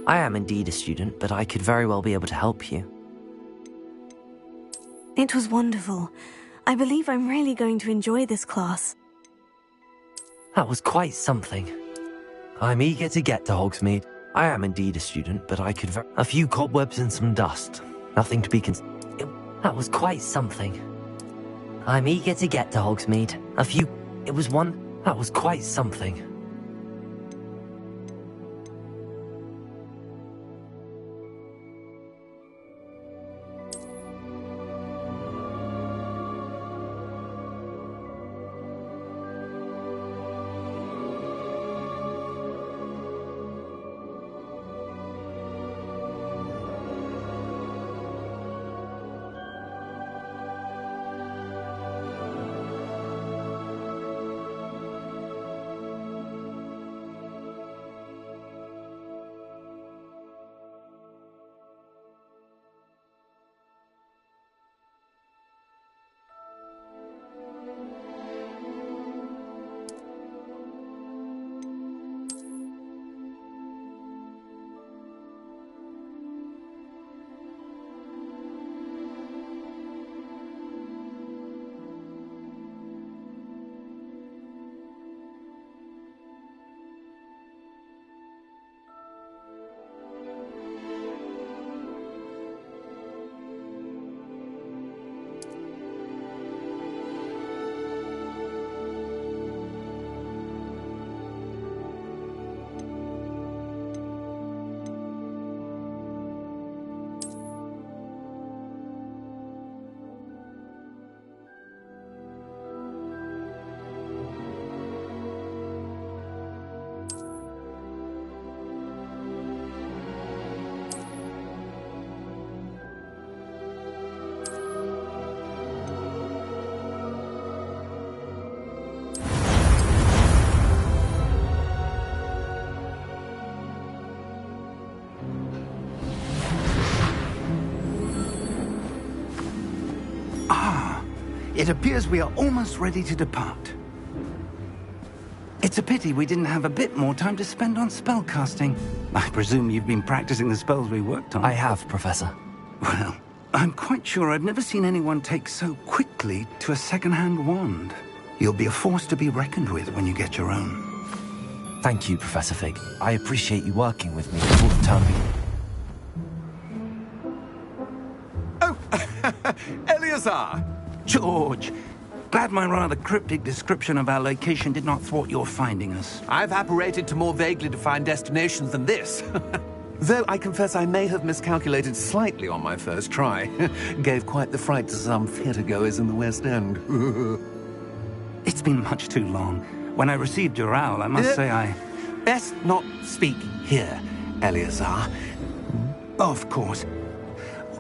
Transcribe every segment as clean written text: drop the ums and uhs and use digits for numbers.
I am indeed a student, but I could very well be able to help you. It was wonderful. I believe I'm really going to enjoy this class. That was quite something. I'm eager to get to Hogsmeade. I am indeed a student, but I could a few cobwebs and some dust. Nothing to be That was quite something. I'm eager to get to Hogsmeade. That was quite something. It appears we are almost ready to depart. It's a pity we didn't have a bit more time to spend on spellcasting. I presume you've been practicing the spells we worked on. I have, Professor. Well, I'm quite sure I've never seen anyone take so quickly to a second-hand wand. You'll be a force to be reckoned with when you get your own. Thank you, Professor Fig. I appreciate you working with me for the term. Oh, Eleazar! George, glad my rather cryptic description of our location did not thwart your finding us. I've apparated to more vaguely defined destinations than this. Though I confess I may have miscalculated slightly on my first try. Gave quite the fright to some theatre-goers in the West End. It's been much too long. When I received your owl, I must say I... Best not speak here, Eleazar. Of course.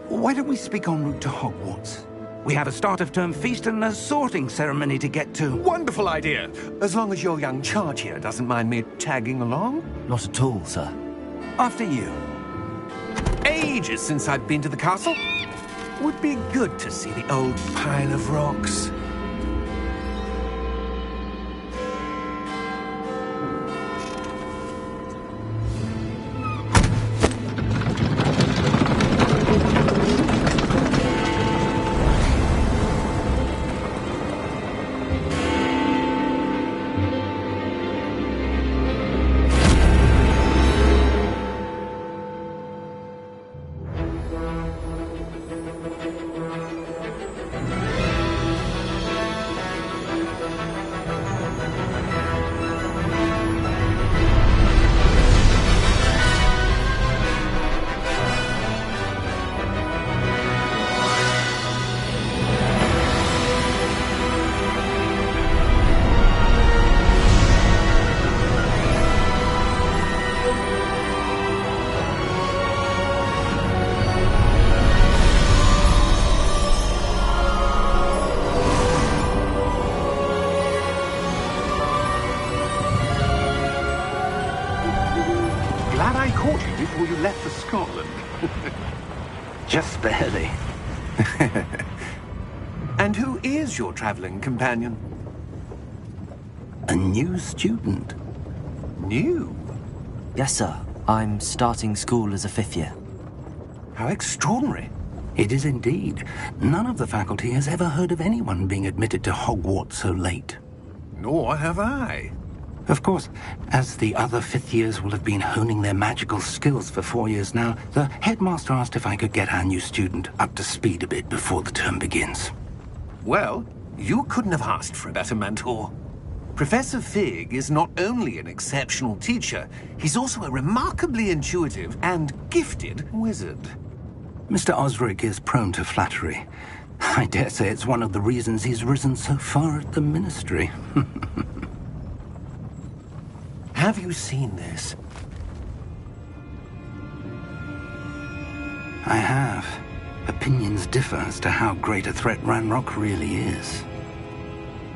Why don't we speak en route to Hogwarts? We have a start-of-term feast and a sorting ceremony to get to. Wonderful idea! As long as your young charge here doesn't mind me tagging along. Not at all, sir. After you. Ages since I've been to the castle. Would be good to see the old pile of rocks. before you left for Scotland. Just barely. And who is your traveling companion? A new student. New? Yes, sir. I'm starting school as a 5th year. How extraordinary. It is indeed. None of the faculty has ever heard of anyone being admitted to Hogwarts so late. Nor have I. Of course, as the other 5th years will have been honing their magical skills for 4 years now, the headmaster asked if I could get our new student up to speed a bit before the term begins. Well, you couldn't have asked for a better mentor. Professor Fig is not only an exceptional teacher, he's also a remarkably intuitive and gifted wizard. Mr. Osric is prone to flattery. I dare say it's one of the reasons he's risen so far at the Ministry. Have you seen this? I have. Opinions differ as to how great a threat Ranrock really is.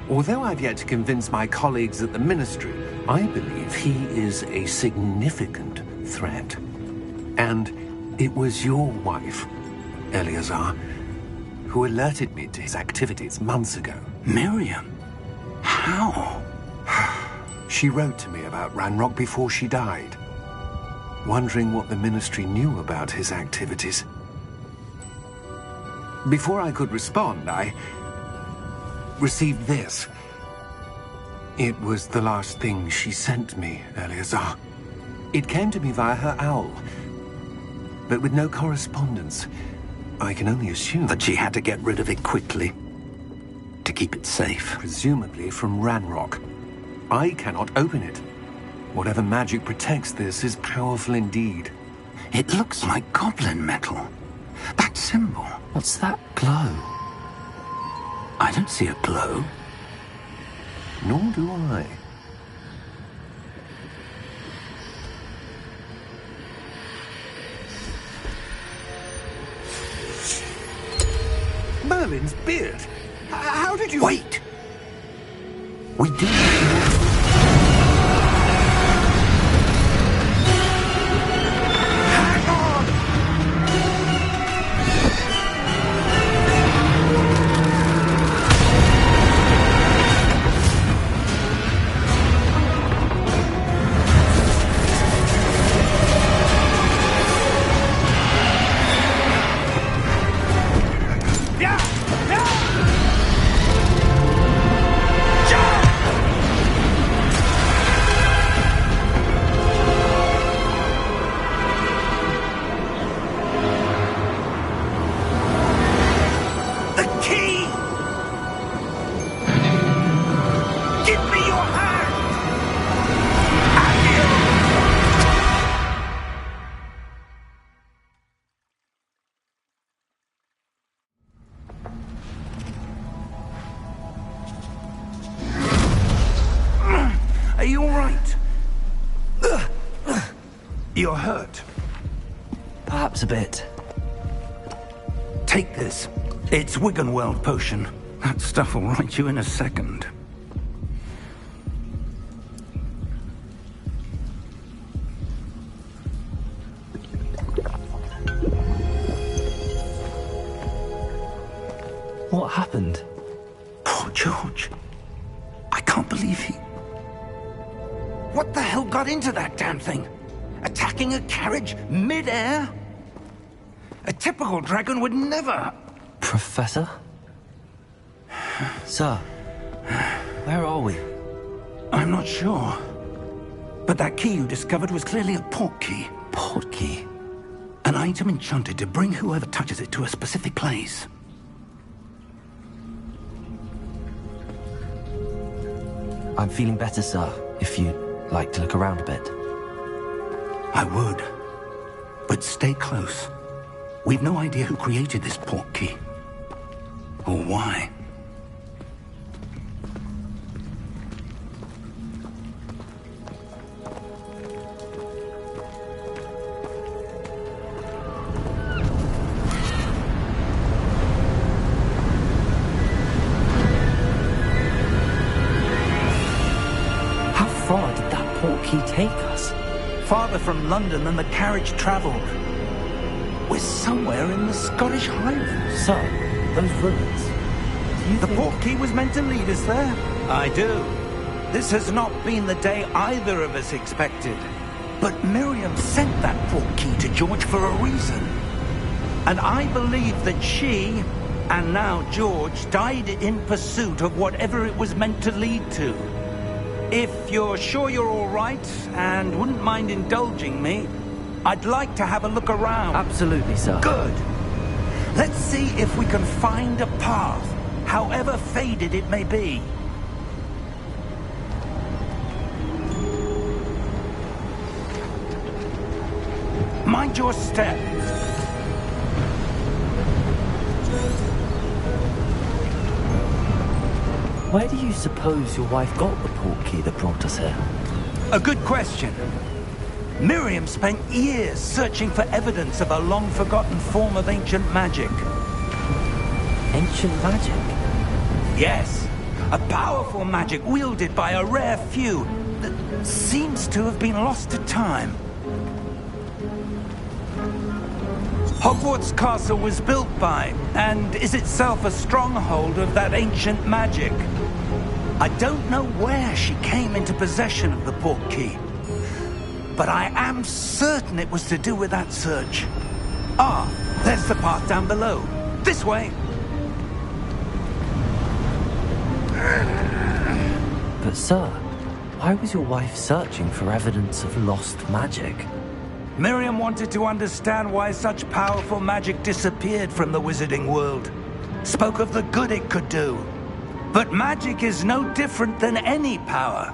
Although I've yet to convince my colleagues at the Ministry, I believe he is a significant threat. And it was your wife, Eleazar, who alerted me to his activities months ago. Miriam? How? She wrote to me about Ranrock before she died, wondering what the Ministry knew about his activities. Before I could respond, I received this. It was the last thing she sent me, Eleazar. It came to me via her owl, but with no correspondence. I can only assume That she had to get rid of it quickly, to keep it safe. presumably from Ranrock. I cannot open it. Whatever magic protects this is powerful indeed. It looks like goblin metal. That symbol. What's that glow? I don't see a glow. Nor do I. Merlin's beard. How did you... Wait! We do. Hang on! Yeah! Yeah! The key! Give me your hand! Are you all right? You're hurt. Perhaps a bit. Take this. It's Wiggenweld potion. That stuff will right you in a second. What happened? Poor George. I can't believe he... What the hell got into that damn thing? Attacking a carriage mid-air? A typical dragon would never... Professor? Sir, where are we? I'm not sure. But that key you discovered was clearly a portkey. Portkey? An item enchanted to bring whoever touches it to a specific place. I'm feeling better, sir, if you'd like to look around a bit. I would. But stay close. We've no idea who created this portkey. Or why. How far did that portkey take us? Farther from London than the carriage travelled. We're somewhere in the Scottish Highlands. Sir, those ruins. Do you The think... portkey was meant to lead us there. I do. This has not been the day either of us expected. But Miriam sent that portkey to George for a reason. And I believe that she, and now George, died in pursuit of whatever it was meant to lead to. If you're sure you're all right, and wouldn't mind indulging me, I'd like to have a look around. Absolutely, sir. Good. Let's see if we can find a path, however faded it may be. Mind your step. Where do you suppose your wife got the portkey that brought us here? A good question. Miriam spent years searching for evidence of a long-forgotten form of ancient magic. Ancient magic? Yes, a powerful magic wielded by a rare few that seems to have been lost to time. Hogwarts Castle was built by, and is itself a stronghold of that ancient magic. I don't know where she came into possession of the portkey, but I am certain it was to do with that search. Ah, there's the path down below. This way. But sir, why was your wife searching for evidence of lost magic? Miriam wanted to understand why such powerful magic disappeared from the wizarding world. Spoke of the good it could do. But magic is no different than any power.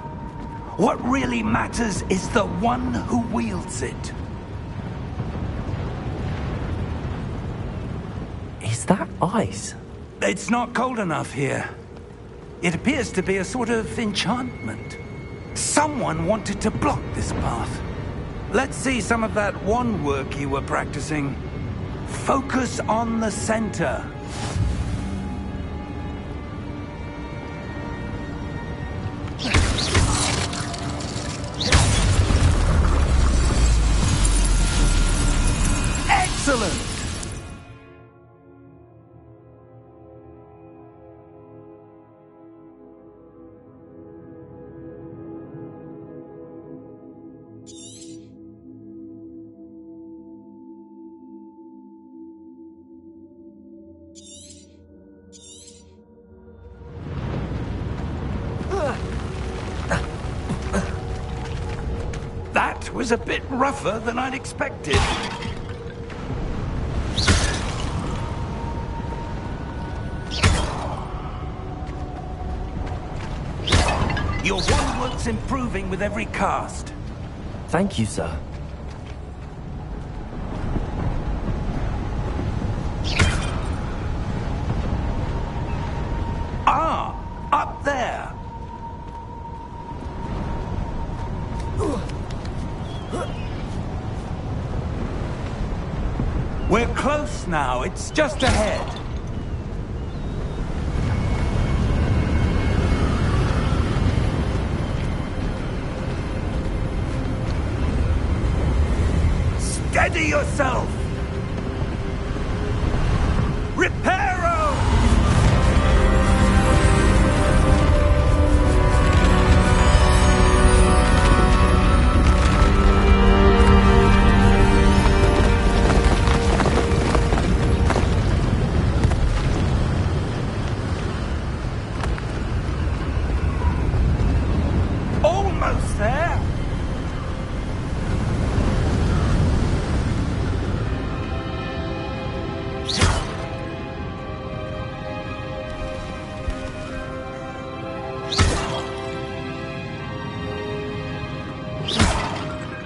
What really matters is the one who wields it. Is that ice? It's not cold enough here. It appears to be a sort of enchantment. Someone wanted to block this path. Let's see some of that wand work you were practicing. Focus on the center. Excellent! That was a bit rougher than I'd expected. Your wand work's improving with every cast. Thank you, sir. Ah, up there. We're close now. It's just ahead. Steady yourself! Reparo! Almost there!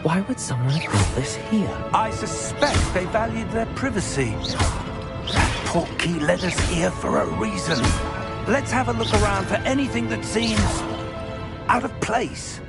Why would someone have built this here? I suspect they valued their privacy. That portkey led us here for a reason. Let's have a look around for anything that seems out of place.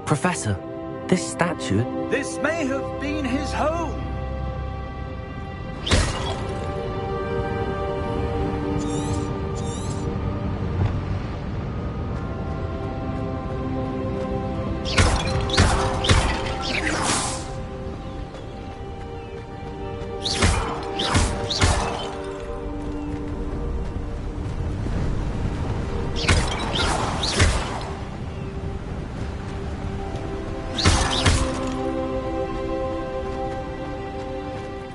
Professor, this statue... This may have been his home.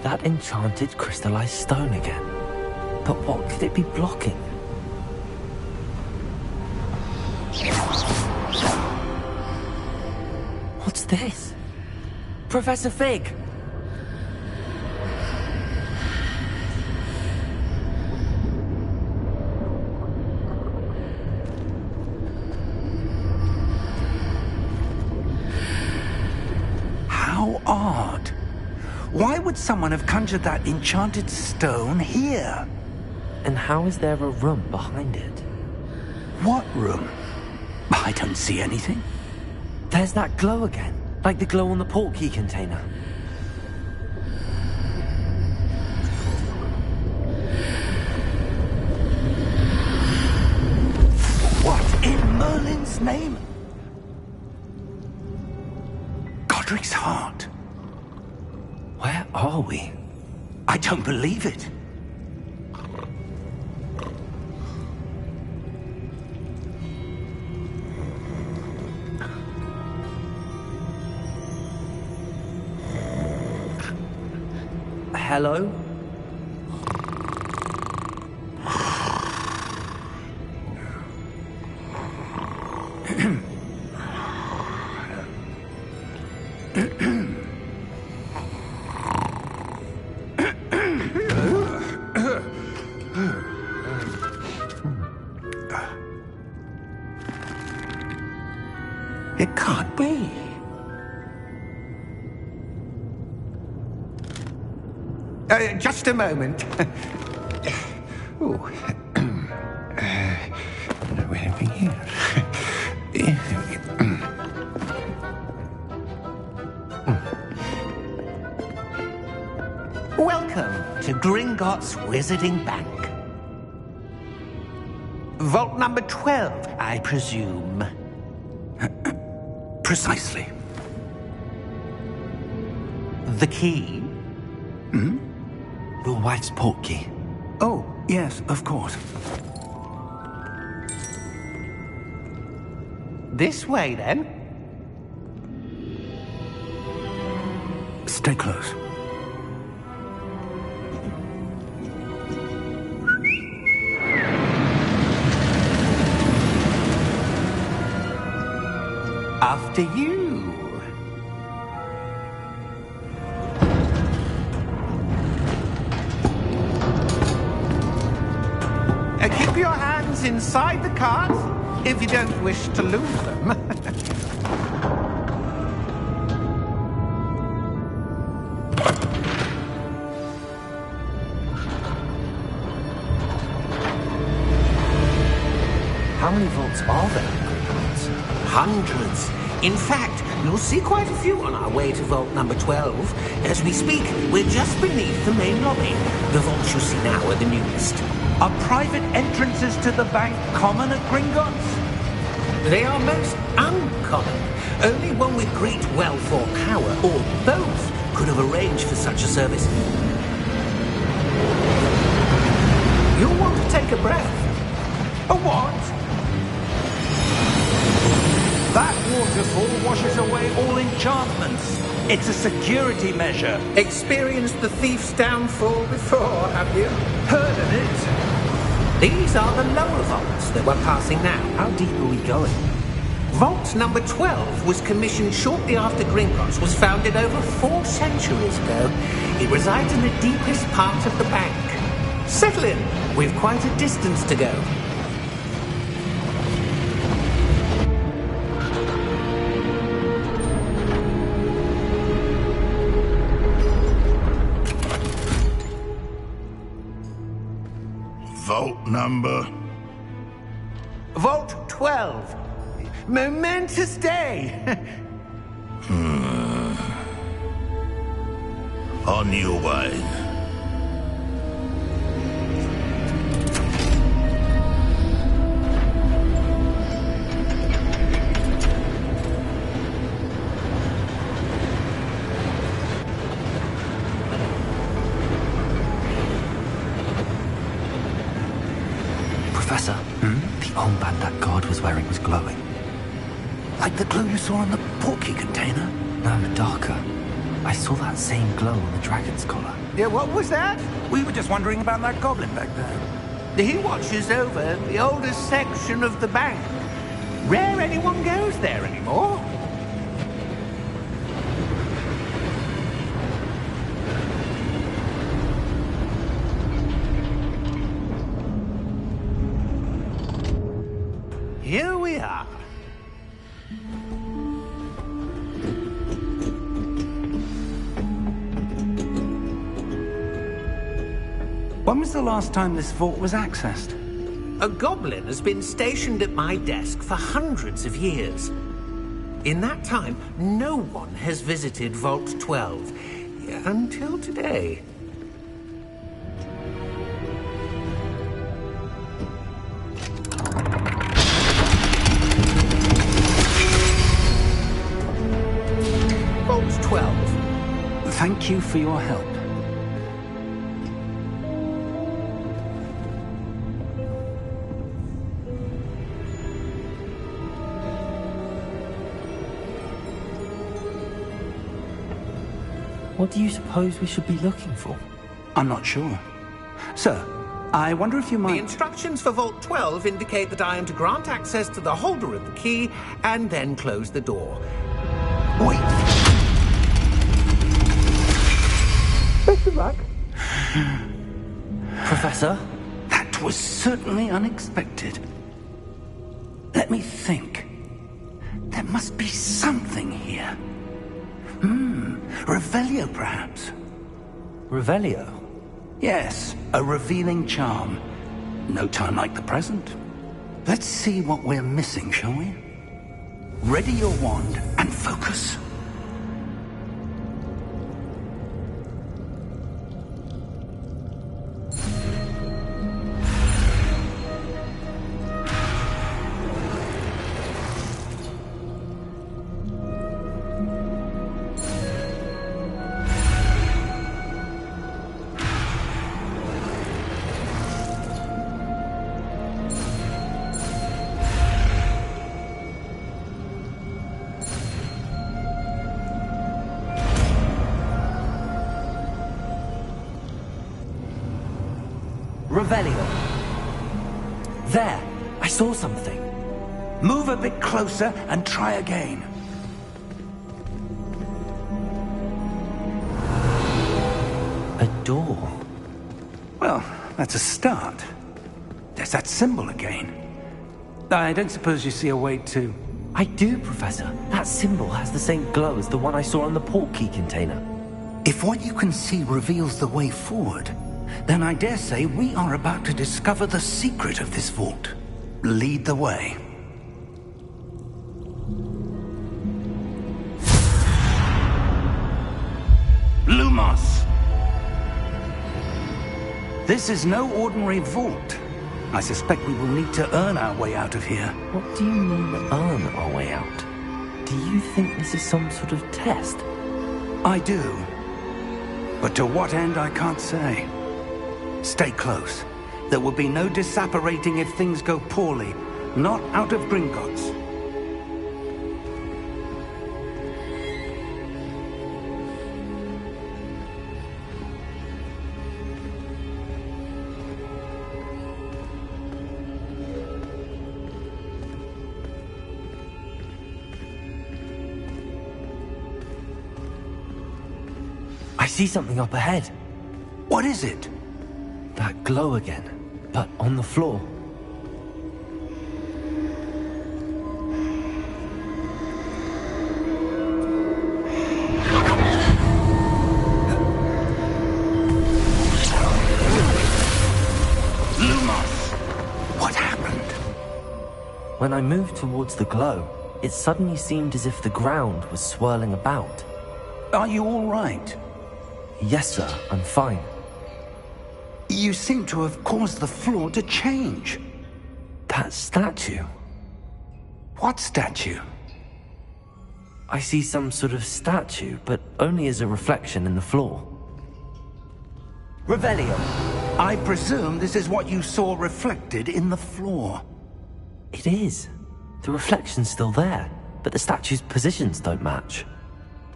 That enchanted crystallized stone again. But what could it be blocking? What's this? Professor Fig! How odd. Why would someone have conjured that enchanted stone here? And how is there a room behind it? What room? I don't see anything. There's that glow again, like the glow on the portkey container. What in Merlin's name? Godric's heart. Where are we? I don't believe it. Hello? It can't be. Just a moment. Ooh. Where are we here? Welcome to Gringotts Wizarding Bank. Vault number 12, I presume. Precisely. The key? Your wife's portkey. Oh, yes, of course. This way, then. Stay close. After you. Keep your hands inside the cart if you don't wish to lose them. How many vaults are there in Gringotts? Hundreds. In fact, you'll see quite a few on our way to vault number 12. As we speak, we're just beneath the main lobby. The vaults you see now are the newest. Are private entrances to the bank common at Gringotts? They are most uncommon. Only one with great wealth or power, or both, could have arranged for such a service. You'll want to take a breath. A what? That waterfall washes away all enchantments. It's a security measure. Experienced the thief's downfall before, have you? Heard of it? These are the lower vaults that we're passing now. How deep are we going? Vault number 12 was commissioned shortly after Gringotts was founded over 4 centuries ago. It resides in the deepest part of the bank. Settle in. We've quite a distance to go. Vault number? Vault 12. Momentous day. On your way. Professor, the armband that guard was wearing was glowing. Like the glow you saw on the portkey container? No, darker. I saw that same glow on the dragon's collar. Yeah, what was that? We were just wondering about that goblin back there. He watches over the oldest section of the bank. Rare anyone goes there anymore. Here we are. When was the last time this vault was accessed? A goblin has been stationed at my desk for hundreds of years. In that time, no one has visited Vault 12 until today. Vault 12. Thank you for your help. What do you suppose we should be looking for? I'm not sure. Sir, I wonder if you The might... instructions for Vault 12 indicate that I am to grant access to the holder of the key and then close the door. Wait! Best of luck. Professor? That was certainly unexpected. Let me think. There must be something here. Revelio, perhaps? Revelio? Yes, a revealing charm. No time like the present. Let's see what we're missing, shall we? Ready your wand and focus. Revelio. There! I saw something. Move a bit closer and try again. A door. Well, that's a start. There's that symbol again. I don't suppose you see a way to... I do, Professor. That symbol has the same glow as the one I saw on the portkey container. If what you can see reveals the way forward, then I dare say we are about to discover the secret of this vault. Lead the way. Lumos! This is no ordinary vault. I suspect we will need to earn our way out of here. What do you mean, earn our way out? Do you think this is some sort of test? I do. But to what end, I can't say. Stay close. There will be no disapparating if things go poorly. Not out of Gringotts. I see something up ahead. What is it? That glow again, but on the floor. Lumos! What happened? When I moved towards the glow, it suddenly seemed as if the ground was swirling about. Are you all right? Yes, sir, I'm fine. You seem to have caused the floor to change. That statue? What statue? I see some sort of statue, but only as a reflection in the floor. Revelio! I presume this is what you saw reflected in the floor. It is. The reflection's still there, but the statue's positions don't match.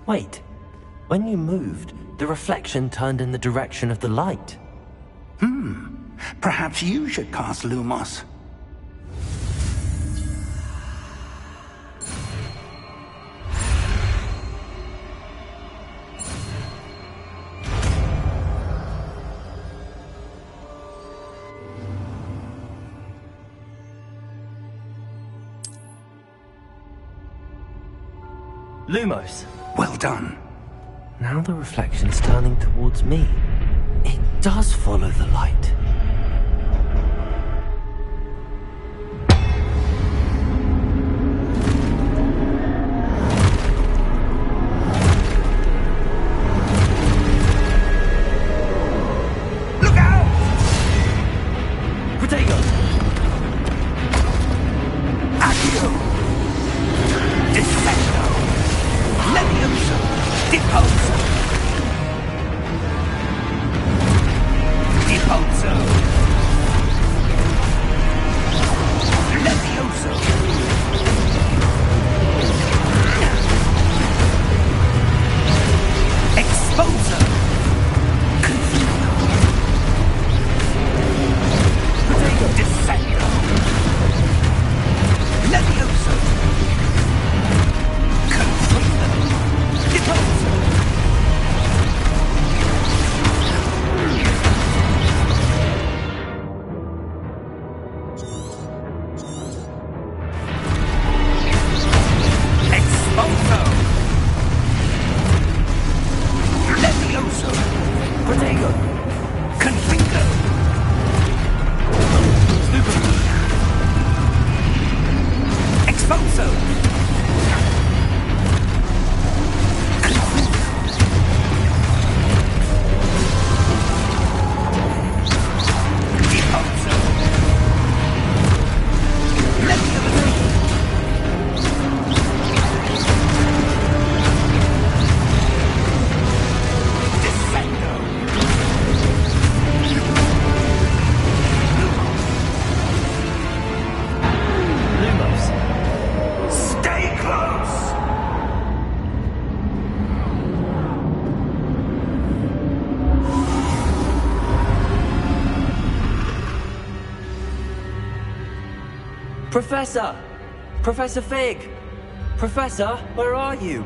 Wait, when you moved, the reflection turned in the direction of the light. Perhaps you should cast Lumos. Lumos! Well done. Now the reflection's turning towards me. It does follow the light. Look out! Protego! Accio! Defendo! Levioso! Deposo! Deposo! Levioso! Exposo! Confuso! Defendo! Levioso! Confuso! Deposo! Exposo! Levioso! Protego! Confingo! Exposo! Deposo! Levioso! Defendo! Lumos! Stay close! Professor! Professor Fig! Professor, where are you?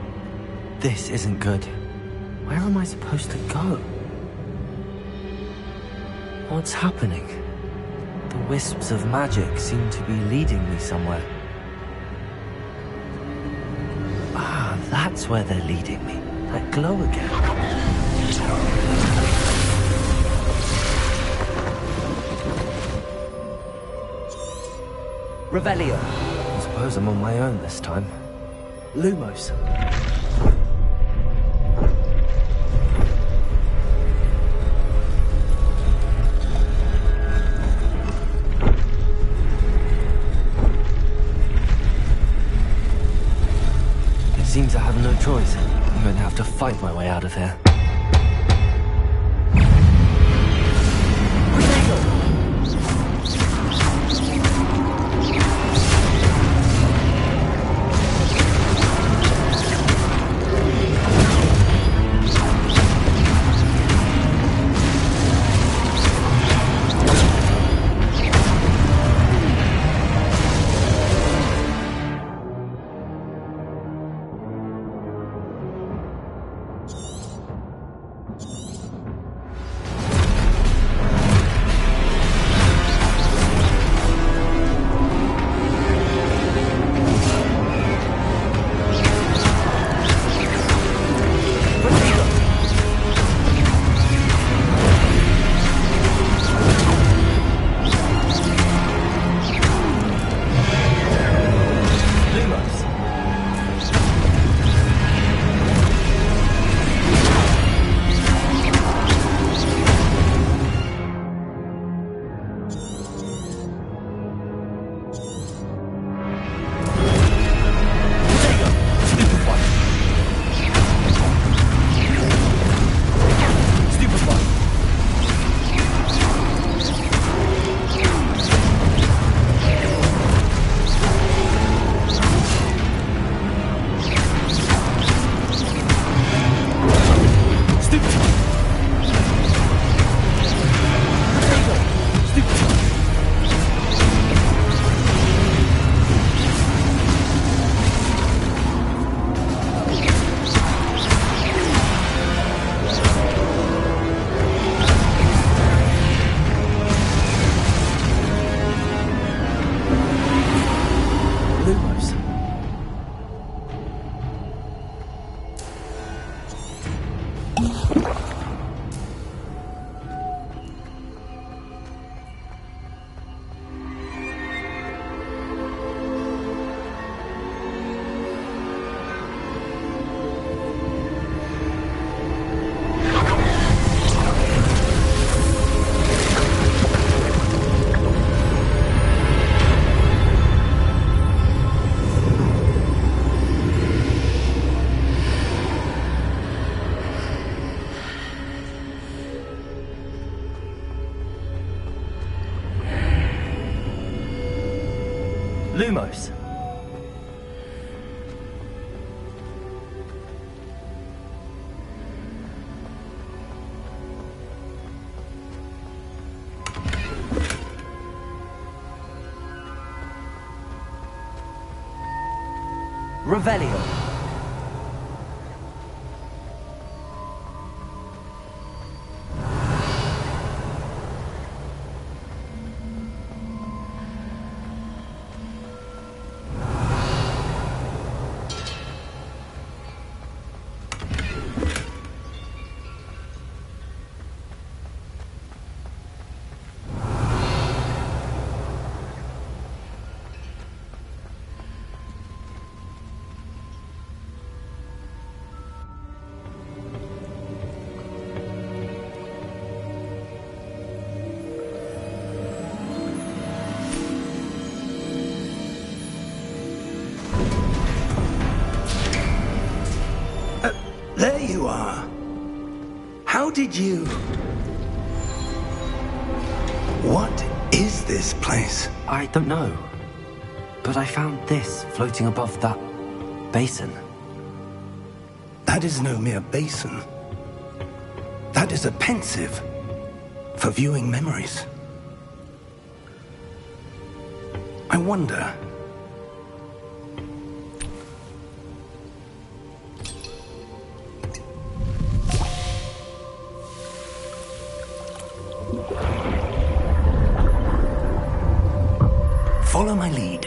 This isn't good. Where am I supposed to go? What's happening? The wisps of magic seem to be leading me somewhere. Ah, that's where they're leading me. That glow again. Revelio. I suppose I'm on my own this time. Lumos. It seems I have no choice. I'm going to have to fight my way out of here. Lumos. Revelio. There you are. How did you... What is this place? I don't know. But I found this floating above that basin. That is no mere basin. That is a pensive for viewing memories. I wonder... Follow my lead.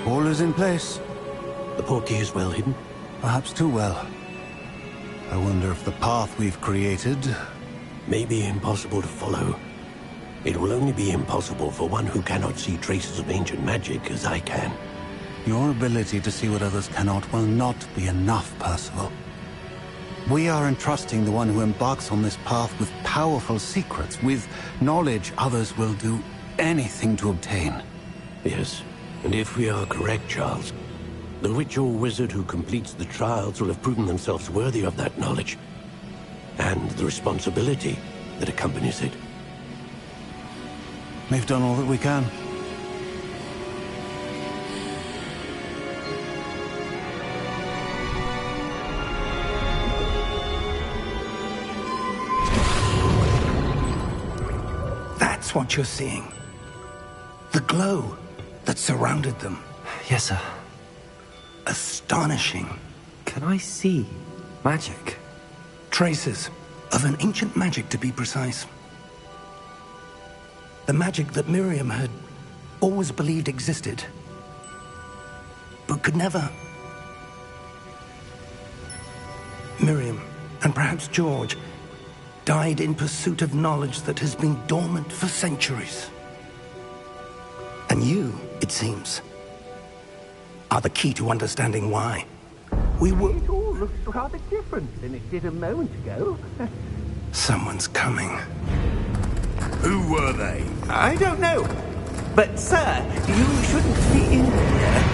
All is in place. The portkey is well hidden. Perhaps too well. I wonder if the path we've created... May be impossible to follow. It will only be impossible for one who cannot see traces of ancient magic as I can. Your ability to see what others cannot will not be enough, Percival. We are entrusting the one who embarks on this path with powerful secrets, with knowledge others will do anything to obtain. Yes, and if we are correct, Charles, the witch or wizard who completes the trials will have proven themselves worthy of that knowledge, and the responsibility that accompanies it. We've done all that we can. That's what you're seeing. The glow that surrounded them. Yes, sir. Astonishing. Can I see magic? Traces of an ancient magic, to be precise. The magic that Miriam had always believed existed, but could never. Miriam, and perhaps George, died in pursuit of knowledge that has been dormant for centuries. And you, it seems, are the key to understanding why. We were... It all looks rather different than it did a moment ago. Someone's coming. Who were they? I don't know. But, sir, you shouldn't be in here.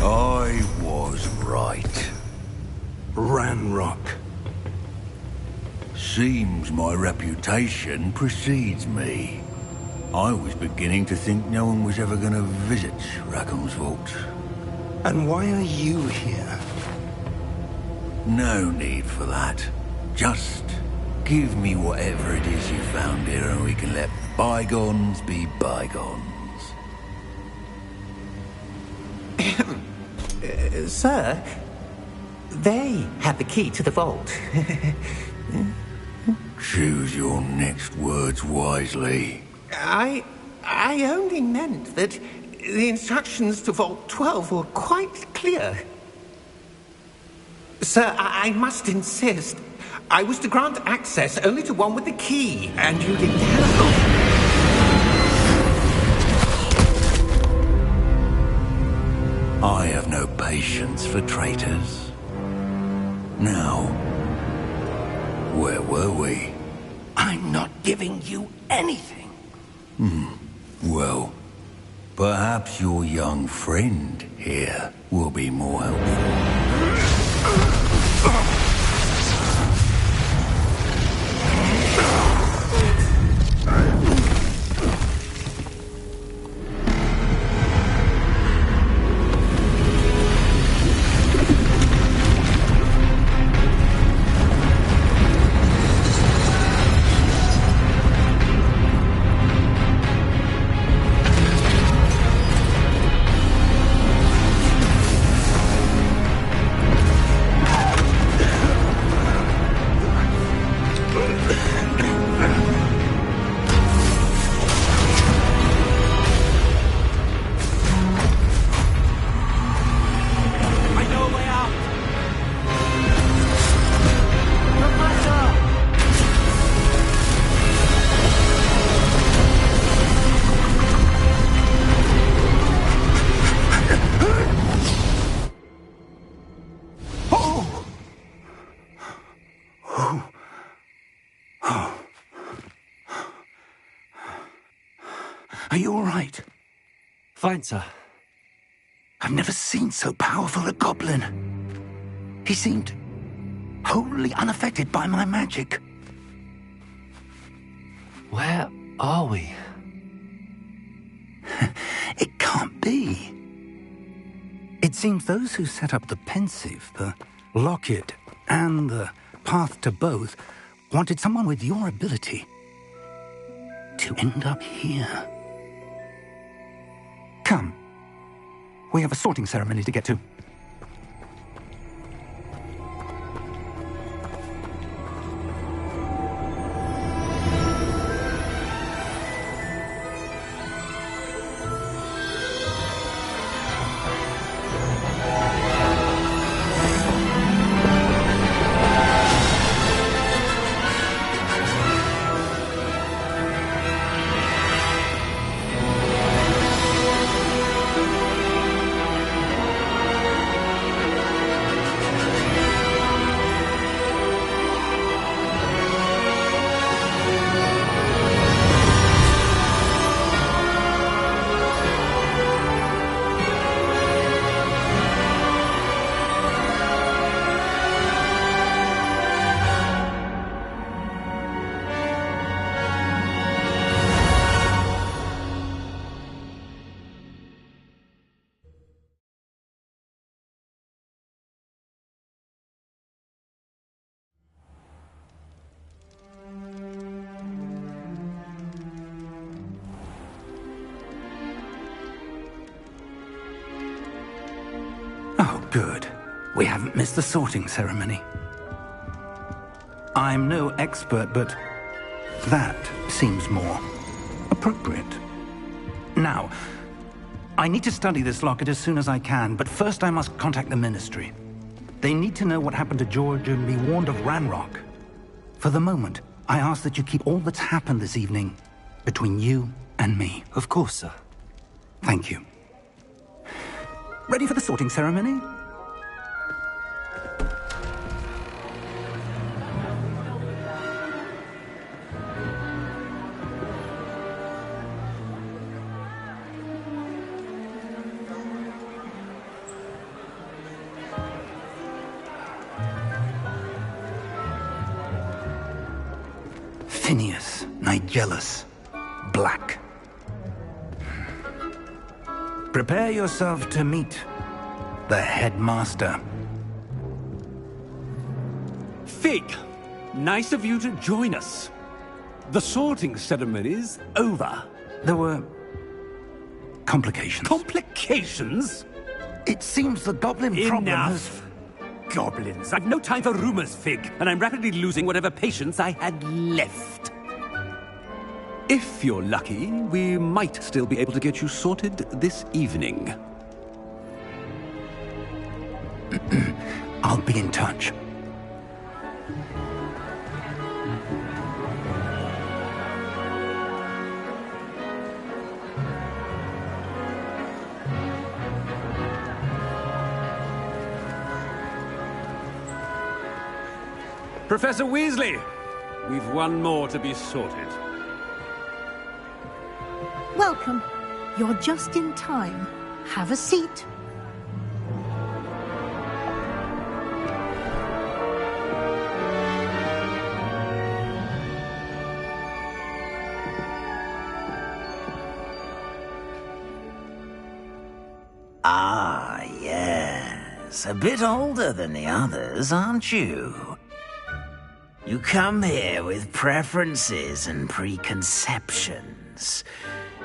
I was right. Ranrock. Seems my reputation precedes me. I was beginning to think no one was ever going to visit Rackham's Vault. And why are you here? No need for that. Just give me whatever it is you found here and we can let bygones be bygones. Sir, they have the key to the vault. Choose your next words wisely. I only meant that the instructions to Vault 12 were quite clear. Sir, I must insist. I was to grant access only to one with the key, and you didn't have... I have no patience for traitors. Now, where were we? I'm not giving you anything. Well, perhaps your young friend here will be more helpful. Are you all right? Fine, sir. I've never seen so powerful a goblin. He seemed wholly unaffected by my magic. Where are we? It can't be. It seems those who set up the pensive, the locket, and the path to both wanted someone with your ability to end up here. Come. We have a sorting ceremony to get to. Oh, good. We haven't missed the sorting ceremony. I'm no expert, but that seems more appropriate. Now, I need to study this locket as soon as I can, but first I must contact the Ministry. They need to know what happened to George and be warned of Ranrock. For the moment, I ask that you keep all that's happened this evening between you and me. Of course, sir. Thank you. Ready for the sorting ceremony? Phineas, Nigellus, Black. Prepare yourself to meet the headmaster. Fig, nice of you to join us. The sorting ceremony's over. There were complications. Complications? It seems the goblin problem has... Enough. Goblins. I've no time for rumors, Fig, and I'm rapidly losing whatever patience I had left. If you're lucky, we might still be able to get you sorted this evening. I'll be in touch. Professor Weasley, we've one more to be sorted. Welcome. You're just in time. Have a seat. Ah, yes. A bit older than the others, aren't you? You come here with preferences and preconceptions.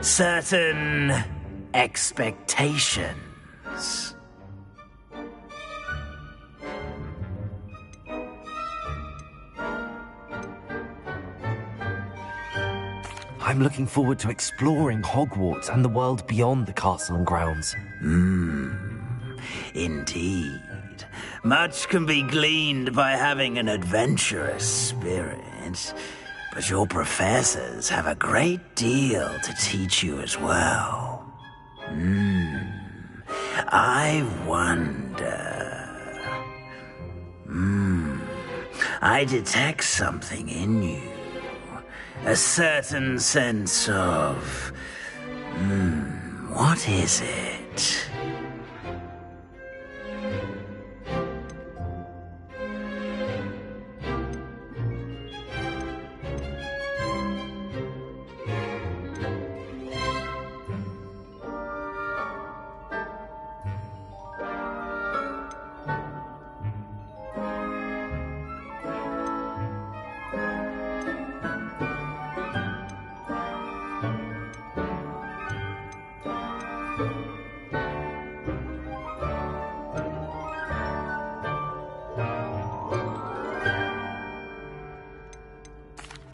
Certain expectations. I'm looking forward to exploring Hogwarts and the world beyond the castle and grounds. Indeed. Much can be gleaned by having an adventurous spirit, but your professors have a great deal to teach you as well. I wonder... I detect something in you. A certain sense of... what is it?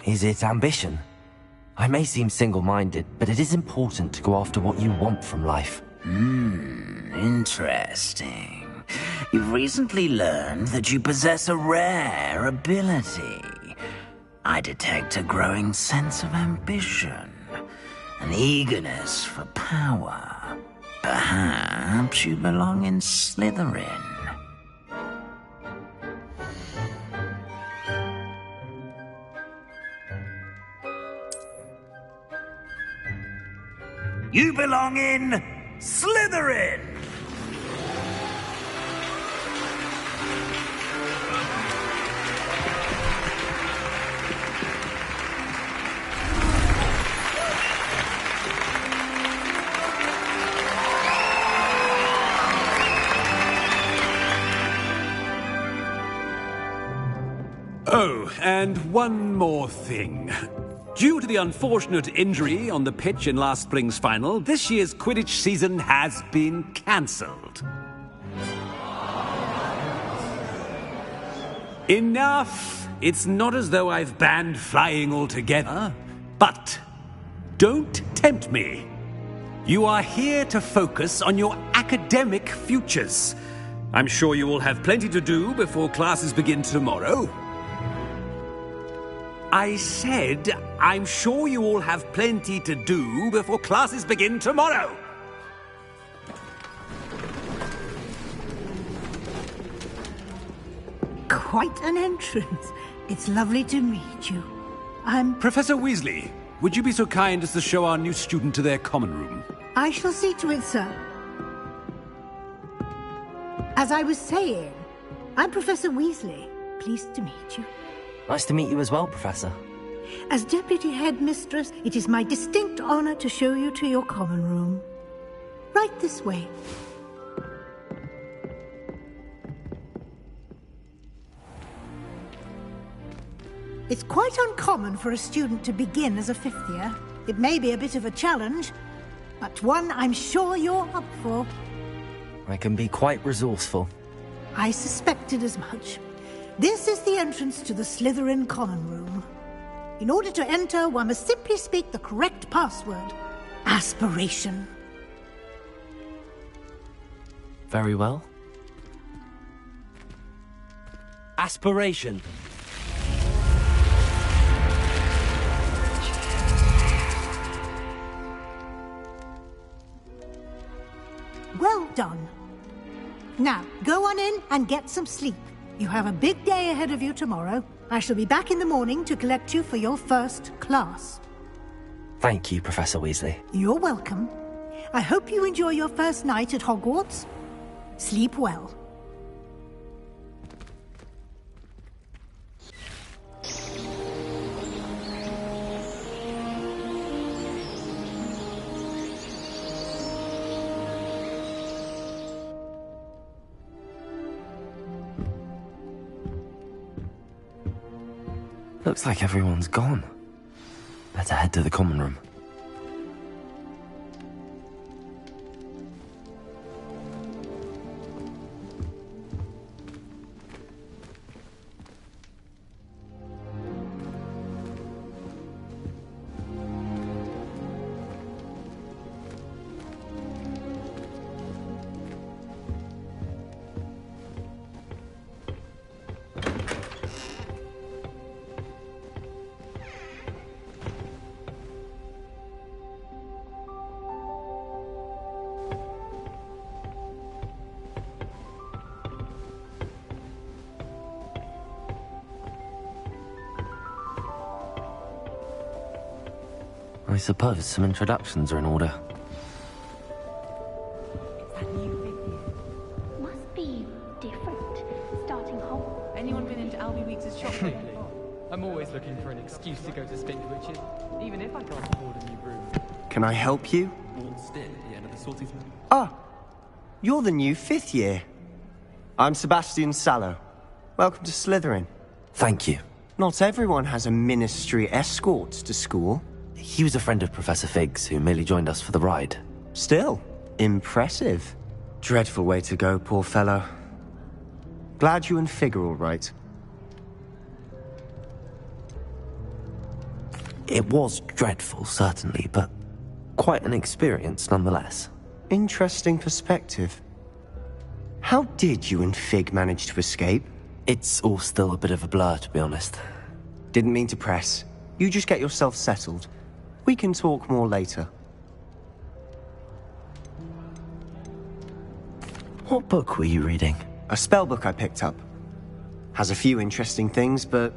Is it ambition? I may seem single-minded, but it is important to go after what you want from life. Interesting. You've recently learned that you possess a rare ability. I detect a growing sense of ambition, an eagerness for power. Perhaps you belong in Slytherin. You belong in Slytherin! Oh, and one more thing. Due to the unfortunate injury on the pitch in last spring's final, this year's Quidditch season has been cancelled. Enough! It's not as though I've banned flying altogether, but don't tempt me. You are here to focus on your academic futures. I'm sure you will have plenty to do before classes begin tomorrow. I said, I'm sure you all have plenty to do before classes begin tomorrow. Quite an entrance. It's lovely to meet you. I'm... Professor Weasley, would you be so kind as to show our new student to their common room? I shall see to it, sir. As I was saying, I'm Professor Weasley. Pleased to meet you. Nice to meet you as well, Professor. As Deputy Headmistress, it is my distinct honor to show you to your common room. Right this way. It's quite uncommon for a student to begin as a fifth year. It may be a bit of a challenge, but one I'm sure you're up for. I can be quite resourceful. I suspected as much. This is the entrance to the Slytherin common room. In order to enter, one must simply speak the correct password. Aspiration. Very well. Aspiration. Well done. Now, go on in and get some sleep. You have a big day ahead of you tomorrow. I shall be back in the morning to collect you for your first class. Thank you, Professor Weasley. You're welcome. I hope you enjoy your first night at Hogwarts. Sleep well. Looks like everyone's gone. Better head to the common room. I suppose some introductions are in order. That new thing must be different. Starting home. Anyone been into Albie Weeks' shop lately? I'm always looking for an excuse to go to Spinkwitches, even if I can't afford a new room. Can I help you? Still at the end of the sorting. Ah, you're the new 5th year. I'm Sebastian Sallow. Welcome to Slytherin. Thank you. Not everyone has a ministry escort to school. He was a friend of Professor Fig's who merely joined us for the ride. Still, impressive. Dreadful way to go, poor fellow. Glad you and Fig are all right. It was dreadful, certainly, but quite an experience nonetheless. Interesting perspective. How did you and Fig manage to escape? It's all still a bit of a blur, to be honest. Didn't mean to press. You just get yourself settled. We can talk more later. What book were you reading? A spell book I picked up. Has a few interesting things, but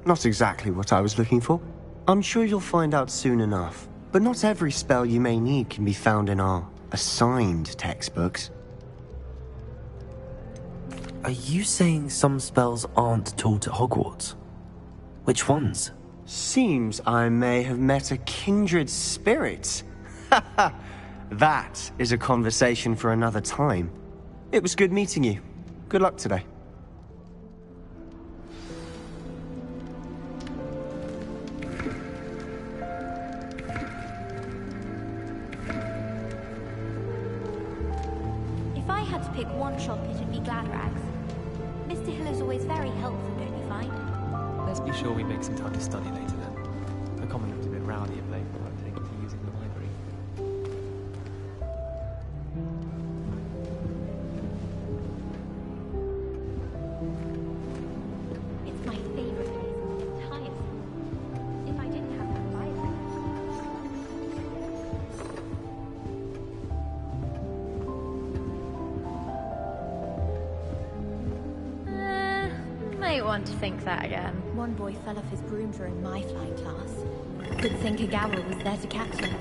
not exactly what I was looking for. I'm sure you'll find out soon enough. But not every spell you may need can be found in our assigned textbooks. Are you saying some spells aren't taught at Hogwarts? Which ones? Seems I may have met a kindred spirit. That is a conversation for another time. It was good meeting you. Good luck today. If I had to pick one shop, it'd be Gladrags. Mr. Hill is always very helpful, don't you find? Let's be sure we make some time to study later then. The common room's a bit rowdy of late, but I've taken to using the library. It's my favorite place in the entire school. If I didn't have that Bible. Might want to think that again. One boy fell off his broom during my flying class. Good thing Kagawa was there to catch him.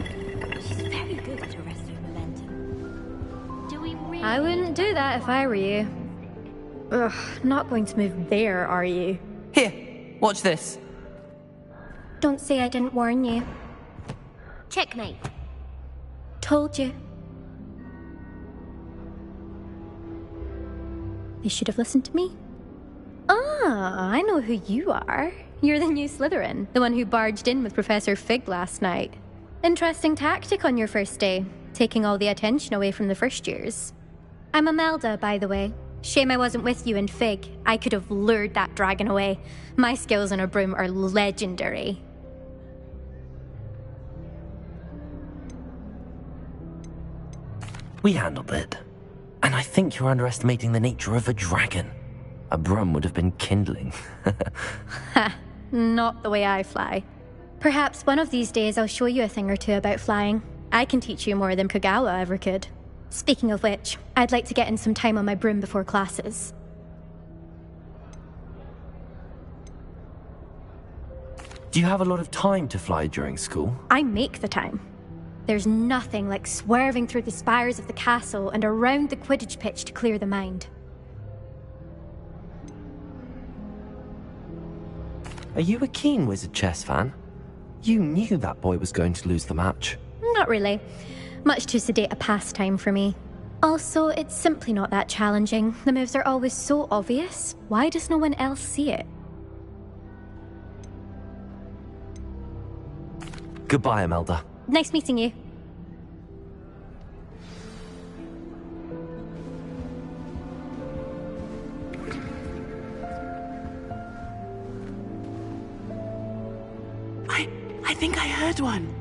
She's very good at arresting momentum. Do we really... I wouldn't do that if I were you. Ugh, not going to move there, are you? Here, watch this. Don't say I didn't warn you. Checkmate. Told you. They should have listened to me. Ah, I know who you are. You're the new Slytherin, the one who barged in with Professor Fig last night. Interesting tactic on your first day, taking all the attention away from the first years. I'm Imelda, by the way. Shame I wasn't with you and Fig. I could have lured that dragon away. My skills on a broom are legendary. We handled it. And I think you're underestimating the nature of a dragon. A broom would have been kindling. Ha, not the way I fly. Perhaps one of these days I'll show you a thing or two about flying. I can teach you more than Kagawa ever could. Speaking of which, I'd like to get in some time on my broom before classes. Do you have a lot of time to fly during school? I make the time. There's nothing like swerving through the spires of the castle and around the Quidditch pitch to clear the mind. Are you a keen Wizard chess fan? You knew that boy was going to lose the match. Not really. Much too sedate a pastime for me. Also, it's simply not that challenging. The moves are always so obvious. Why does no one else see it? Goodbye, Imelda. Nice meeting you. I think I heard one.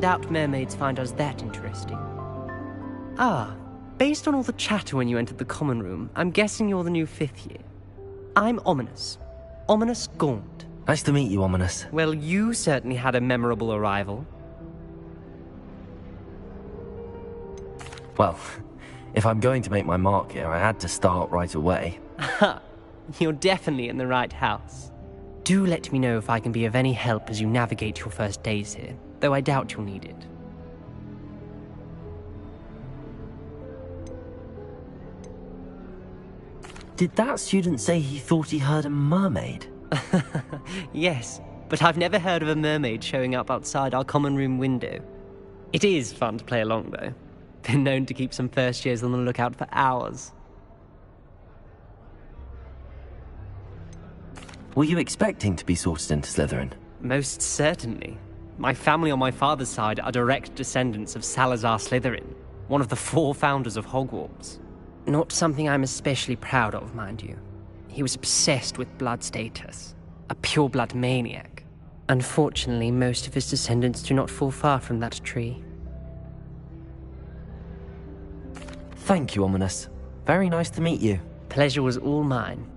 Doubt mermaids find us that interesting. Ah, based on all the chatter when you entered the common room, I'm guessing you're the new 5th year. I'm Ominous. Ominous Gaunt. Nice to meet you, Ominous. Well, you certainly had a memorable arrival. Well, if I'm going to make my mark here, I had to start right away. Ha! You're definitely in the right house. Do let me know if I can be of any help as you navigate your first days here, though I doubt you'll need it. Did that student say he thought he heard a mermaid? Yes, but I've never heard of a mermaid showing up outside our common room window. It is fun to play along, though. Been known to keep some first years on the lookout for hours. Were you expecting to be sorted into Slytherin? Most certainly. My family on my father's side are direct descendants of Salazar Slytherin, one of the 4 founders of Hogwarts. Not something I'm especially proud of, mind you. He was obsessed with blood status, a pure-blood maniac. Unfortunately, most of his descendants do not fall far from that tree. Thank you, Ominous. Very nice to meet you. Pleasure was all mine.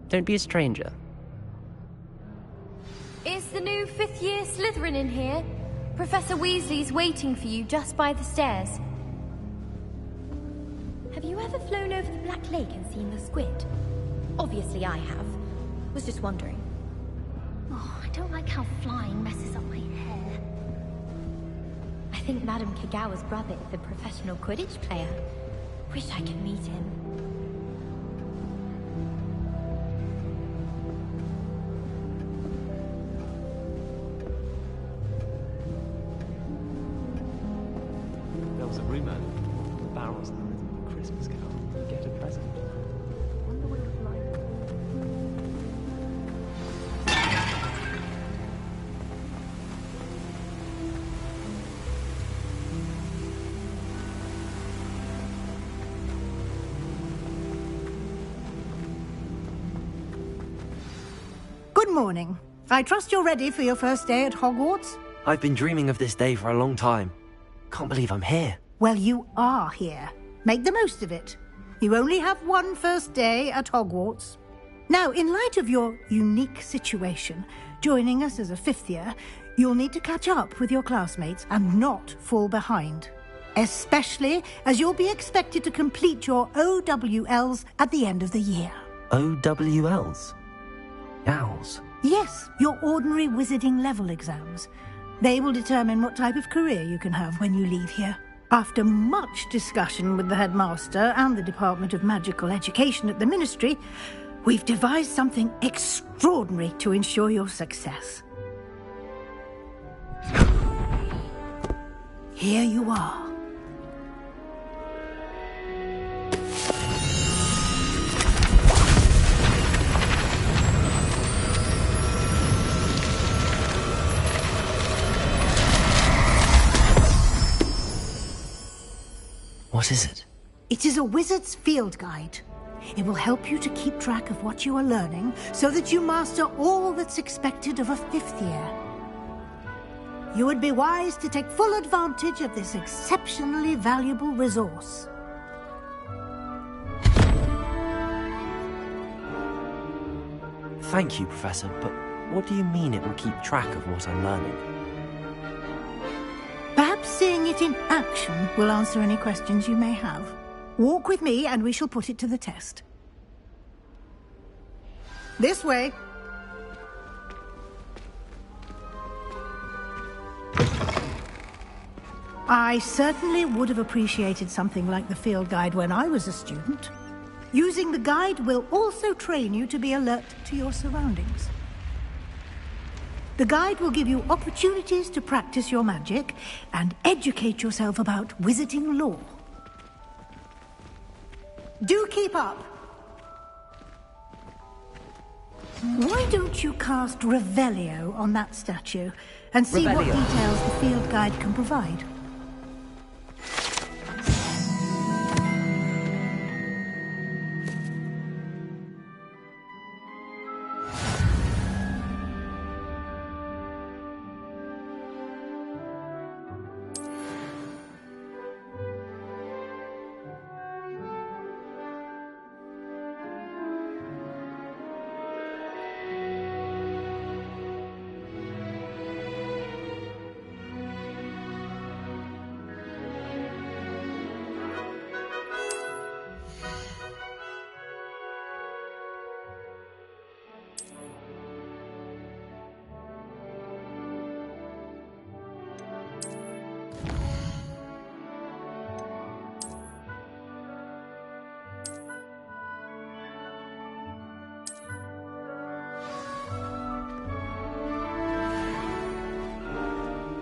Don't be a stranger. Is the new 5th year Slytherin in here? Professor Weasley's waiting for you just by the stairs. Have you ever flown over the Black Lake and seen the squid? Obviously I have. Was just wondering. Oh, I don't like how flying messes up my hair. I think Madame Kagawa's brother is a professional Quidditch player. Wish I could meet him. There was a rumor the barrels in the rhythm of a Christmas carol to get a present. Wonder what it was like. Good morning. I trust you're ready for your first day at Hogwarts? I've been dreaming of this day for a long time. Can't believe I'm here. Well, you are here. Make the most of it. You only have one first day at Hogwarts. Now, in light of your unique situation, joining us as a 5th year, you'll need to catch up with your classmates and not fall behind. Especially as you'll be expected to complete your OWLs at the end of the year. OWLs? Owls? Yes, your ordinary wizarding level exams. They will determine what type of career you can have when you leave here. After much discussion with the headmaster and the Department of Magical Education at the Ministry, we've devised something extraordinary to ensure your success. Here you are. What is it? It is a wizard's field guide. It will help you to keep track of what you are learning so that you master all that's expected of a 5th year. You would be wise to take full advantage of this exceptionally valuable resource. Thank you, Professor, but what do you mean it will keep track of what I'm learning? Perhaps seeing it in action will answer any questions you may have. Walk with me and we shall put it to the test. This way. I certainly would have appreciated something like the field guide when I was a student. Using the guide will also train you to be alert to your surroundings. The guide will give you opportunities to practice your magic and educate yourself about wizarding lore. Do keep up! Why don't you cast Revelio on that statue and see what details the field guide can provide?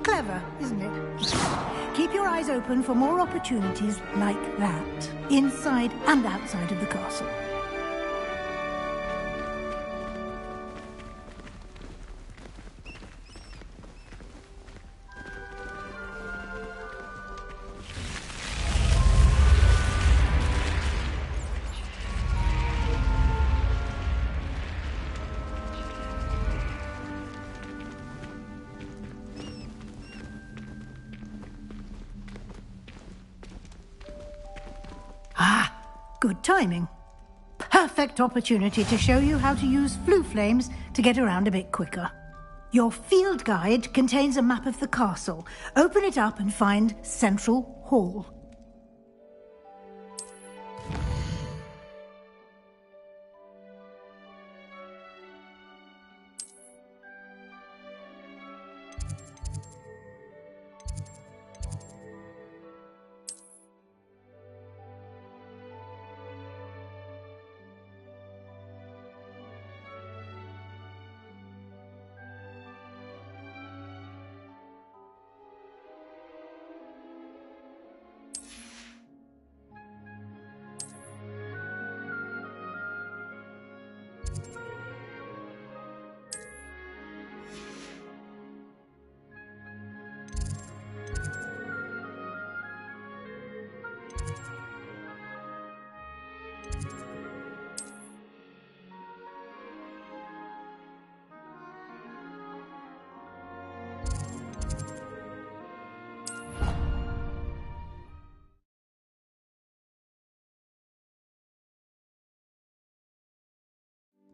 Clever, isn't it? Keep your eyes open for more opportunities like that, inside and outside of the castle. Good timing. Perfect opportunity to show you how to use flue flames to get around a bit quicker. Your field guide contains a map of the castle. Open it up and find Central Hall.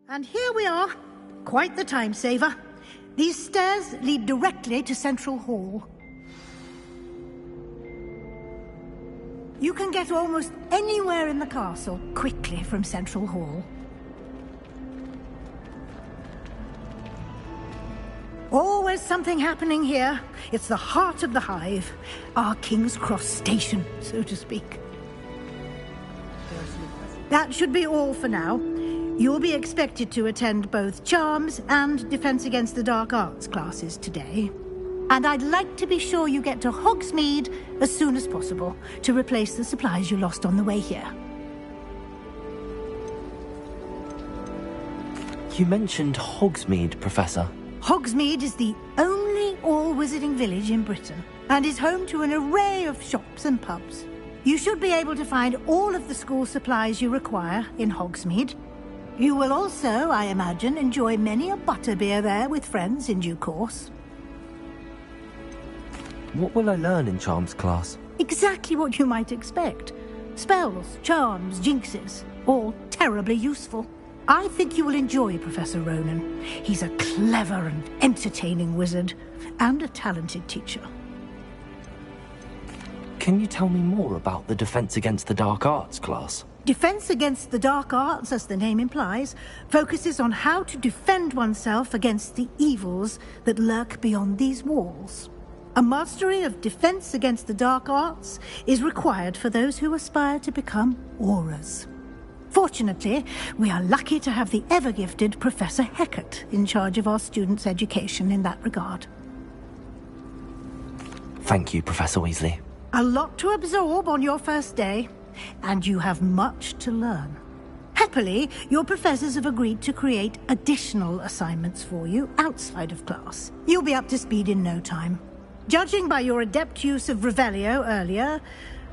And here we are. Quite the time saver. These stairs lead directly to Central Hall. You can get almost anywhere in the castle quickly from Central Hall. Always something happening here. It's the heart of the hive. Our King's Cross station, so to speak. That should be all for now. You'll be expected to attend both Charms and Defense Against the Dark Arts classes today. And I'd like to be sure you get to Hogsmeade as soon as possible to replace the supplies you lost on the way here. You mentioned Hogsmeade, Professor. Hogsmeade is the only all-wizarding village in Britain and is home to an array of shops and pubs. You should be able to find all of the school supplies you require in Hogsmeade. You will also, I imagine, enjoy many a butterbeer there with friends in due course. What will I learn in Charms class? Exactly what you might expect. Spells, charms, jinxes, all terribly useful. I think you will enjoy Professor Ronan. He's a clever and entertaining wizard, and a talented teacher. Can you tell me more about the Defense Against the Dark Arts class? Defense Against the Dark Arts, as the name implies, focuses on how to defend oneself against the evils that lurk beyond these walls. A mastery of Defense Against the Dark Arts is required for those who aspire to become Aurors. Fortunately, we are lucky to have the ever-gifted Professor Hecat in charge of our students' education in that regard. Thank you, Professor Weasley. A lot to absorb on your first day, and you have much to learn. Happily, your professors have agreed to create additional assignments for you outside of class. You'll be up to speed in no time. Judging by your adept use of Revelio earlier,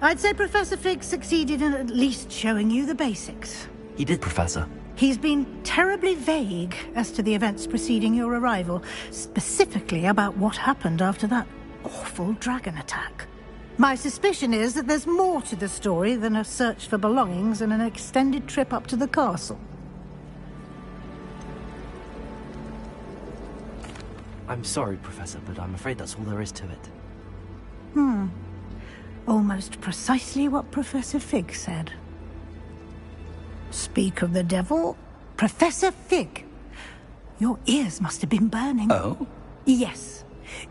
I'd say Professor Fig succeeded in at least showing you the basics. He did, Professor. He's been terribly vague as to the events preceding your arrival, specifically about what happened after that awful dragon attack. My suspicion is that there's more to the story than a search for belongings and an extended trip up to the castle. I'm sorry, Professor, but I'm afraid that's all there is to it. Almost precisely what Professor Fig said. Speak of the devil, Professor Fig. Your ears must have been burning. Oh? Yes.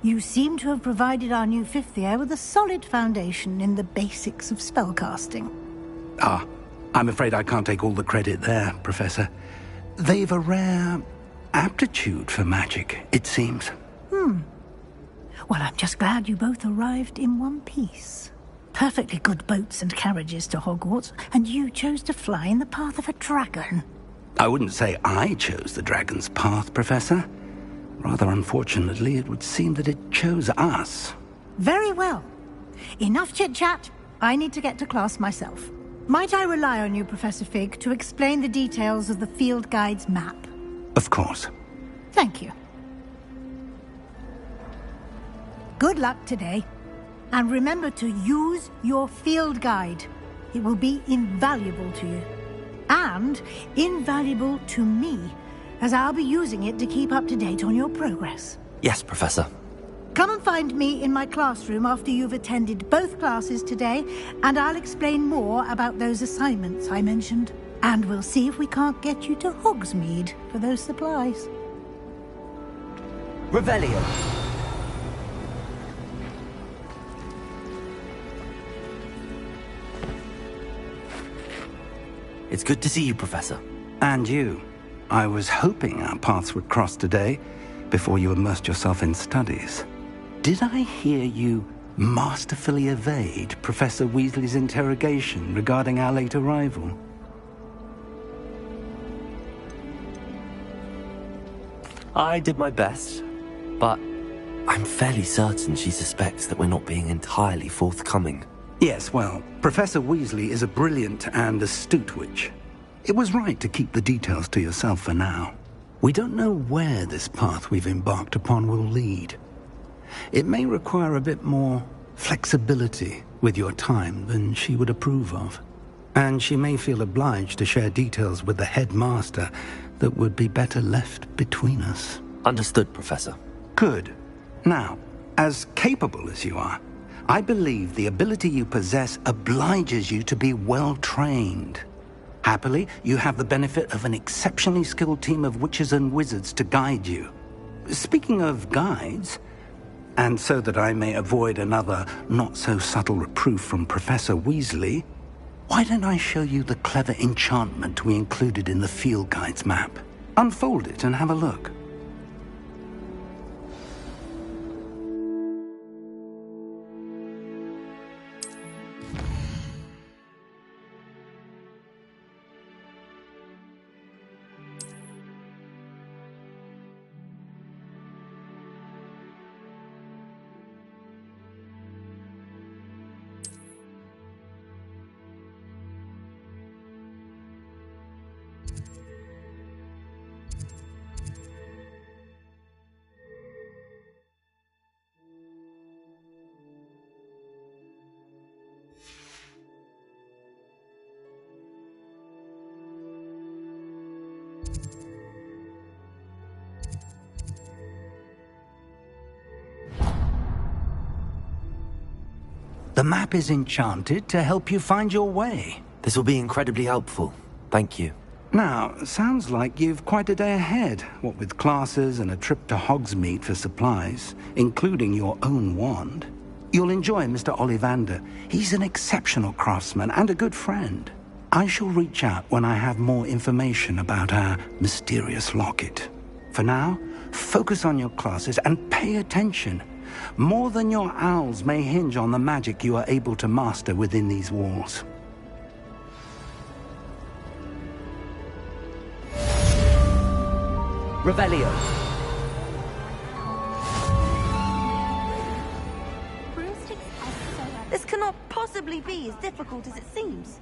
You seem to have provided our new fifth year with a solid foundation in the basics of spellcasting. Ah, I'm afraid I can't take all the credit there, Professor. They've a rare aptitude for magic, it seems. Well, I'm just glad you both arrived in one piece. Perfectly good boats and carriages to Hogwarts, and you chose to fly in the path of a dragon. I wouldn't say I chose the dragon's path, Professor. Rather unfortunately, it would seem that it chose us. Very well. Enough chit-chat. I need to get to class myself. Might I rely on you, Professor Fig, to explain the details of the field guide's map? Of course. Thank you. Good luck today. And remember to use your field guide. It will be invaluable to you. And invaluable to me, as I'll be using it to keep up to date on your progress. Yes, Professor. Come and find me in my classroom after you've attended both classes today, and I'll explain more about those assignments I mentioned. And we'll see if we can't get you to Hogsmeade for those supplies. Revelio. It's good to see you, Professor. And you. I was hoping our paths would cross today, before you immersed yourself in studies. Did I hear you masterfully evade Professor Weasley's interrogation regarding our late arrival? I did my best, but I'm fairly certain she suspects that we're not being entirely forthcoming. Yes, well, Professor Weasley is a brilliant and astute witch. It was right to keep the details to yourself for now. We don't know where this path we've embarked upon will lead. It may require a bit more flexibility with your time than she would approve of. And she may feel obliged to share details with the headmaster that would be better left between us. Understood, Professor. Good. Now, as capable as you are, I believe the ability you possess obliges you to be well trained. Happily, you have the benefit of an exceptionally skilled team of witches and wizards to guide you. Speaking of guides, and so that I may avoid another not-so-subtle reproof from Professor Weasley, why don't I show you the clever enchantment we included in the field guide's map? Unfold it and have a look. The map is enchanted to help you find your way. This will be incredibly helpful. Thank you. Now, sounds like you've quite a day ahead, what with classes and a trip to Hogsmeade for supplies, including your own wand. You'll enjoy Mr. Ollivander. He's an exceptional craftsman and a good friend. I shall reach out when I have more information about our mysterious locket. For now, focus on your classes and pay attention. More than your owls may hinge on the magic you are able to master within these walls. Revelio. This cannot possibly be as difficult as it seems.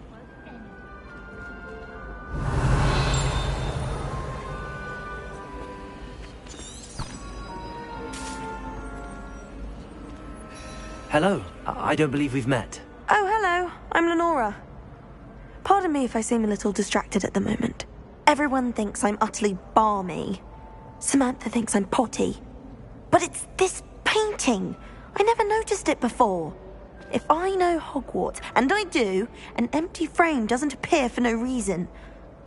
Hello. I don't believe we've met. Oh, hello. I'm Lenora. Pardon me if I seem a little distracted at the moment. Everyone thinks I'm utterly balmy. Samantha thinks I'm potty. But it's this painting. I never noticed it before. If I know Hogwarts, and I do, an empty frame doesn't appear for no reason.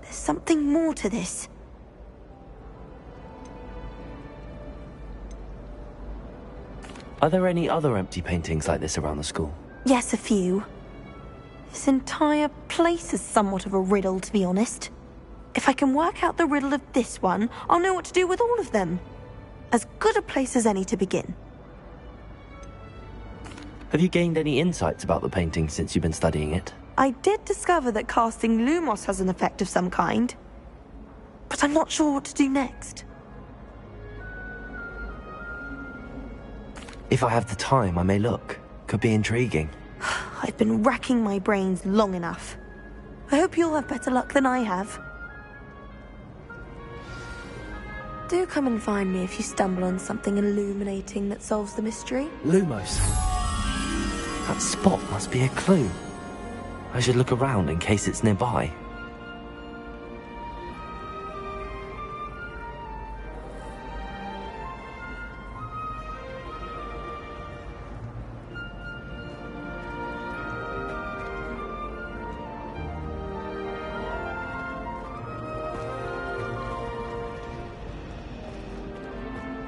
There's something more to this. Are there any other empty paintings like this around the school? Yes, a few. This entire place is somewhat of a riddle, to be honest. If I can work out the riddle of this one, I'll know what to do with all of them. As good a place as any to begin. Have you gained any insights about the painting since you've been studying it? I did discover that casting Lumos has an effect of some kind. But I'm not sure what to do next. If I have the time, I may look. Could be intriguing. I've been racking my brains long enough. I hope you'll have better luck than I have. Do come and find me if you stumble on something illuminating that solves the mystery. Lumos. That spot must be a clue. I should look around in case it's nearby.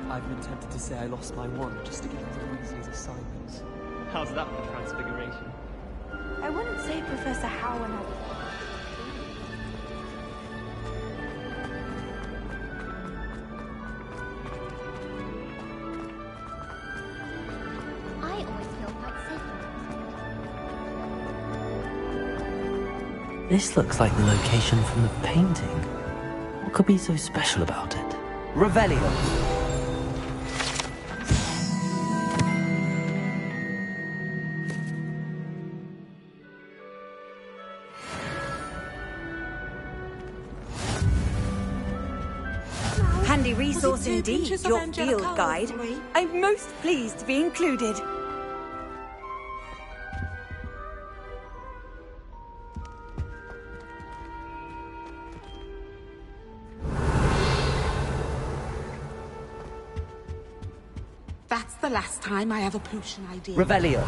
I've been tempted to say I lost my wand just to get into Weasley's assignments. How's that for transfiguration? I wouldn't say Professor Howard had... I always feel quite safe. This looks like the location from the painting. What could be so special about it? Revelio. Handy resource indeed, your field guide. I'm most pleased to be included. That's the last time I have a potion idea. Revelio.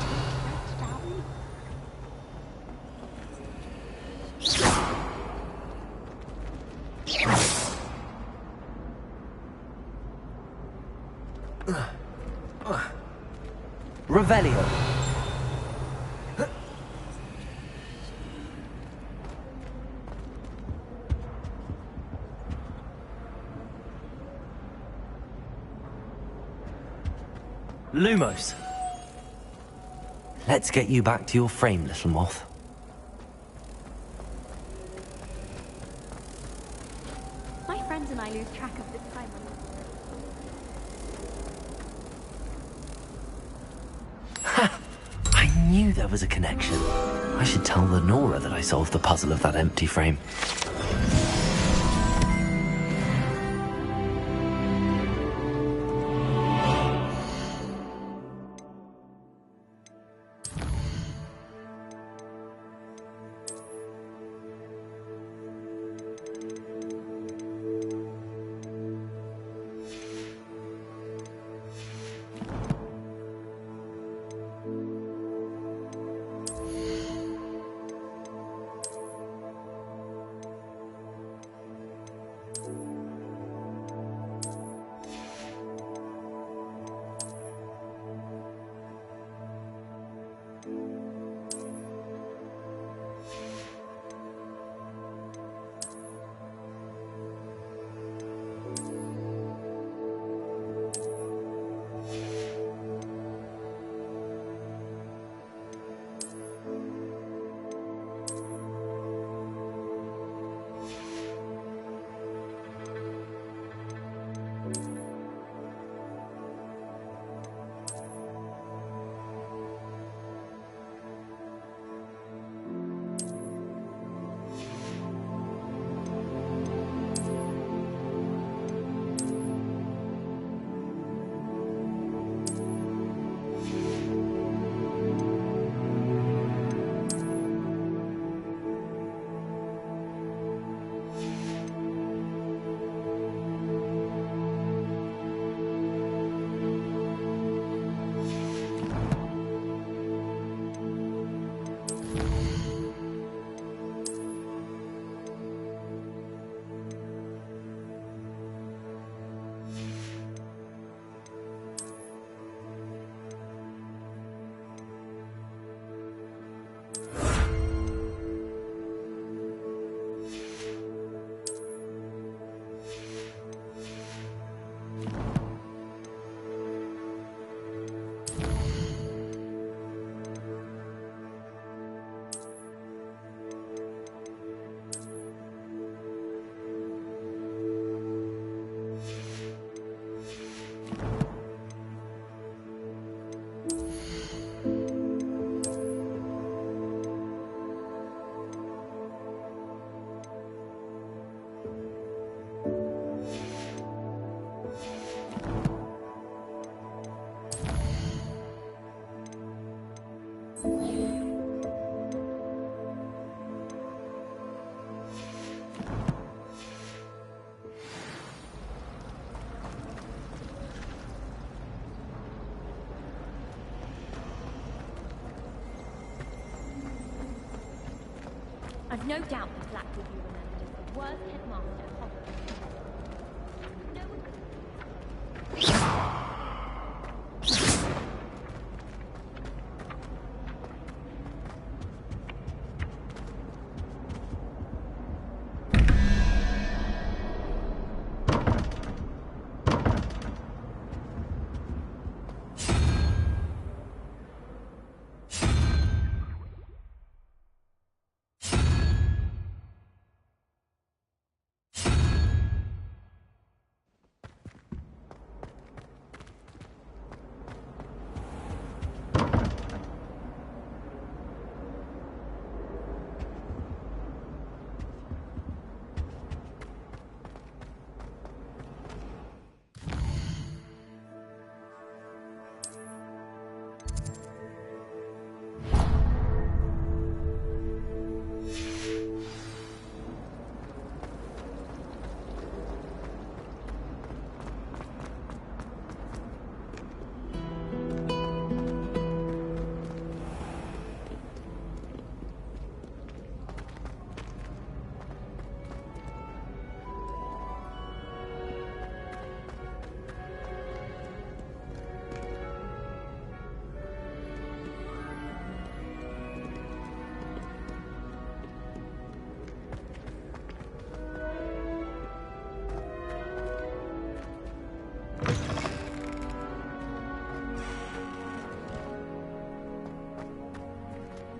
Revelio. Lumos. Let's get you back to your frame, little moth. My friends and I lose track of the time. I knew there was a connection. I should tell Lenora that I solved the puzzle of that empty frame. I've no doubt that Black will be remembered as the worst headmaster of Hogwarts.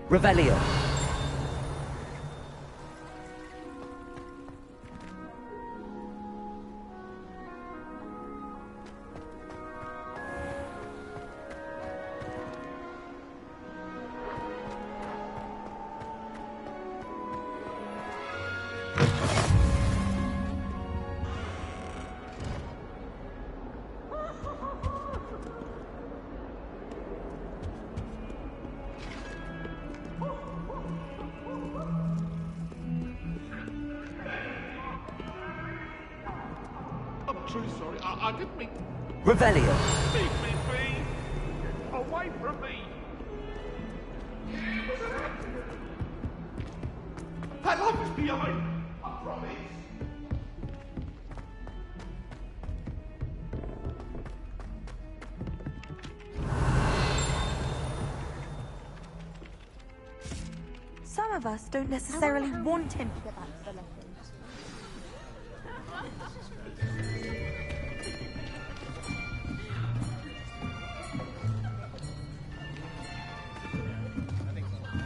Revelio. Truly sorry, I didn't mean... Revelio. Leave me be! Away from me! That love is behind! I promise! Some of us don't necessarily want him.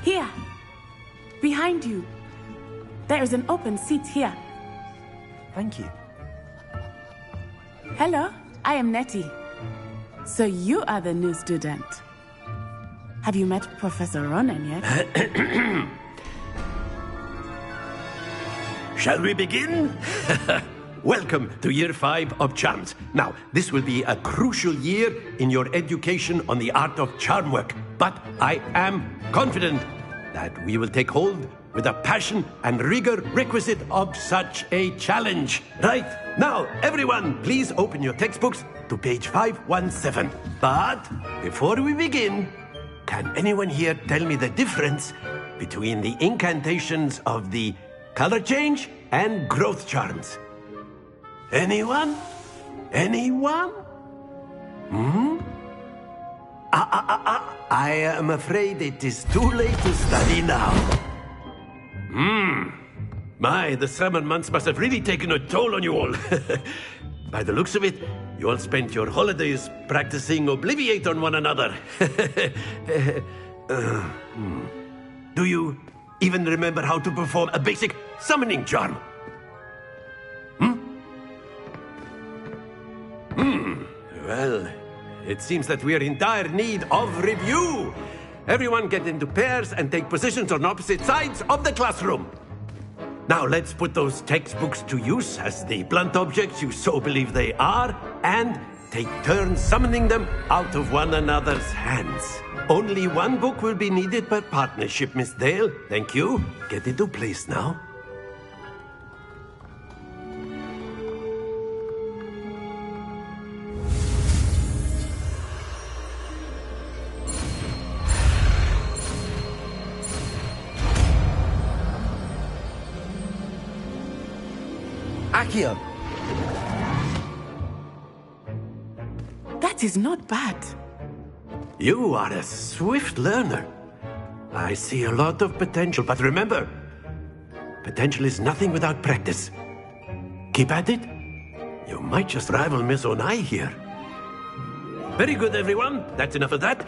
Here, behind you. There is an open seat here. Thank you. Hello, I am Nettie. So you are the new student. Have you met Professor Ronan yet? Shall we begin? Welcome to Year 5 of Charms. Now, this will be a crucial year in your education on the art of charm work, but I am confident that we will take hold with the passion and rigor requisite of such a challenge. Right, now, everyone, please open your textbooks to page 517. But before we begin, can anyone here tell me the difference between the incantations of the color change and growth charms? Anyone? Anyone? I am afraid it is too late to study now. My, the summer months must have really taken a toll on you all. By the looks of it, you all spent your holidays practicing Obliviate on one another. Do you even remember how to perform a basic summoning charm? Well, it seems that we are in dire need of review. Everyone get into pairs and take positions on opposite sides of the classroom. Now let's put those textbooks to use as the blunt objects you so believe they are, and take turns summoning them out of one another's hands. Only one book will be needed per partnership, Miss Dale. Thank you. Get into place now. Accio! That is not bad. You are a swift learner. I see a lot of potential, but remember, potential is nothing without practice. Keep at it. You might just rival Miss Onai here. Very good, everyone. That's enough of that.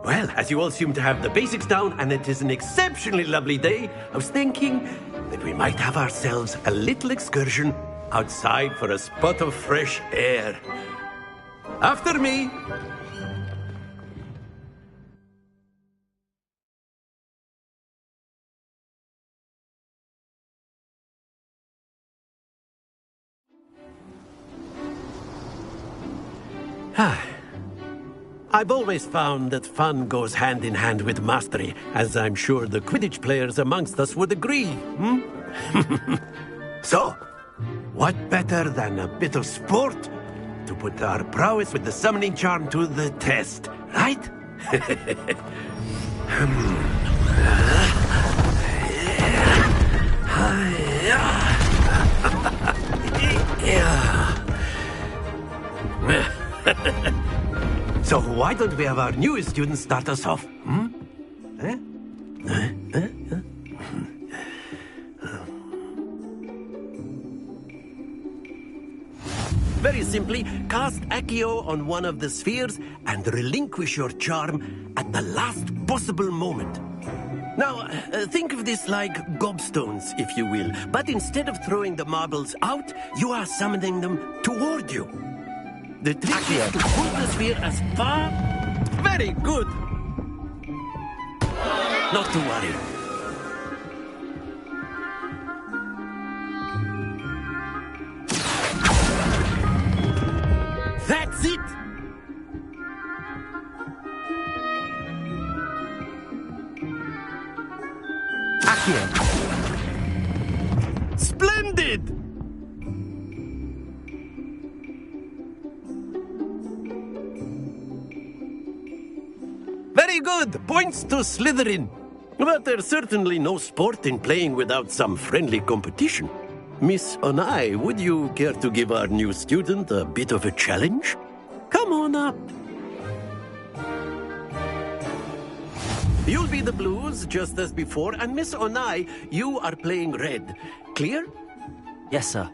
Well, as you all seem to have the basics down, and it is an exceptionally lovely day, I was thinking that we might have ourselves a little excursion outside for a spot of fresh air. After me. I've always found that fun goes hand in hand with mastery, as I'm sure the Quidditch players amongst us would agree, So, what better than a bit of sport to put our prowess with the summoning charm to the test, right? So why don't we have our newest student start us off? Very simply, cast Accio on one of the spheres and relinquish your charm at the last possible moment. Now, think of this like gobstones, if you will, but instead of throwing the marbles out, you are summoning them toward you. The trick is to pull the sphere as far... Very good! Not to worry. That's it! Accio. Splendid! Very good! Points to Slytherin. But there's certainly no sport in playing without some friendly competition. Miss Onai, would you care to give our new student a bit of a challenge? Come on up. You'll be the blues, just as before, and Miss Onai, you are playing red. Clear? Yes, sir.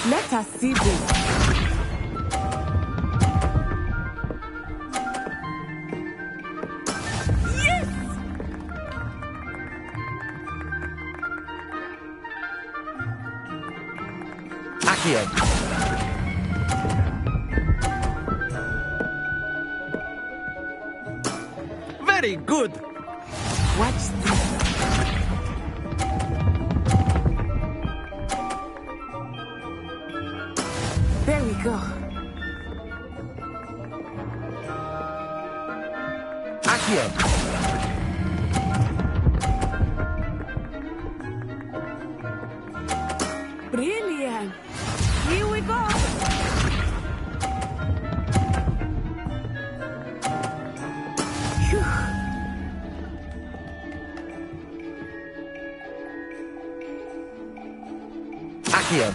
Let us see this. Yes! Accio. Very good. Watch this. There we go. Accio. Brilliant. Here we go. Phew. Accio.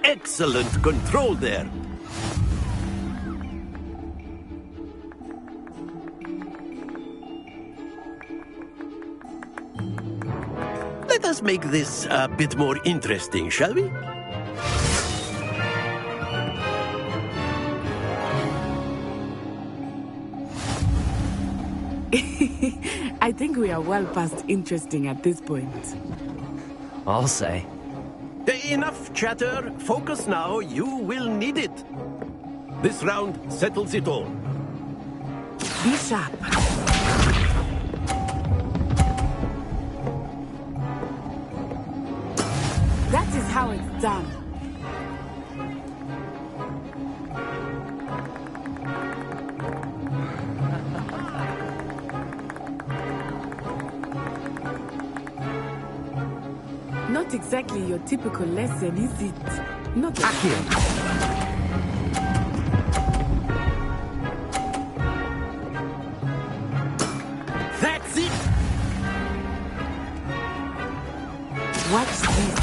Excellent control there. Let us make this a bit more interesting, shall we? I think we are well past interesting at this point. I'll say. Enough chatter. Focus now. You will need it. This round settles it all. Be sharp. That is how it's done. Not exactly your typical lesson, is it? Not Accio. Watch this.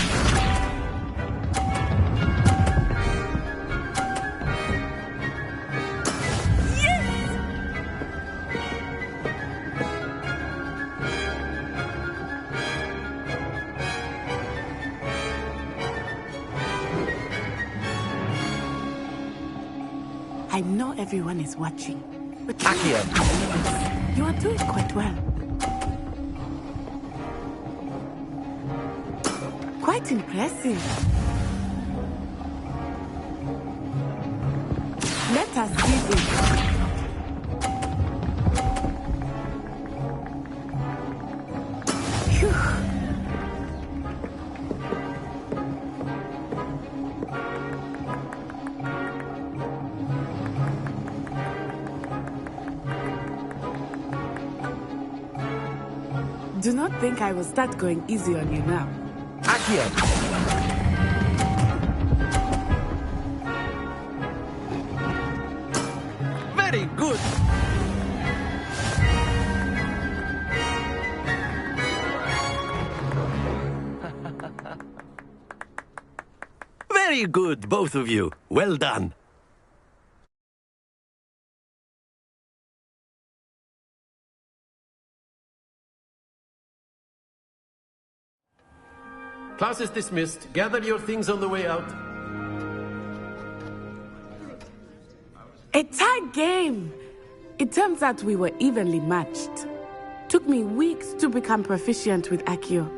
I know everyone is watching, but you are doing quite well. Quite impressive. Let us see this. Do not think I will start going easy on you now. Accio! Very good! Very good, both of you. Well done. Class is dismissed. Gather your things on the way out. A tight game. It turns out we were evenly matched. Took me weeks to become proficient with Accio.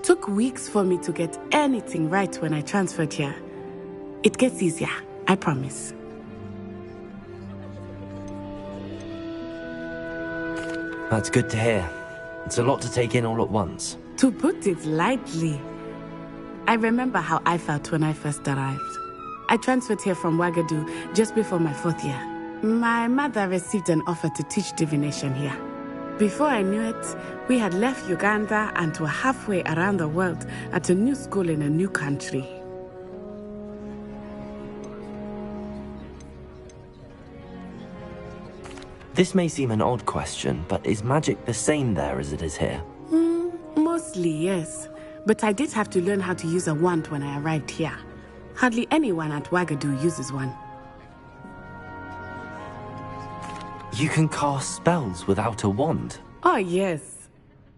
Took weeks for me to get anything right when I transferred here. It gets easier, I promise. That's good to hear. It's a lot to take in all at once. To put it lightly, I remember how I felt when I first arrived. I transferred here from Ouagadougou just before my 4th year. My mother received an offer to teach divination here. Before I knew it, we had left Uganda and were halfway around the world at a new school in a new country. This may seem an odd question, but is magic the same there as it is here? Mostly, yes. But I did have to learn how to use a wand when I arrived here. Hardly anyone at Ouagadougou uses one. You can cast spells without a wand? Oh, yes.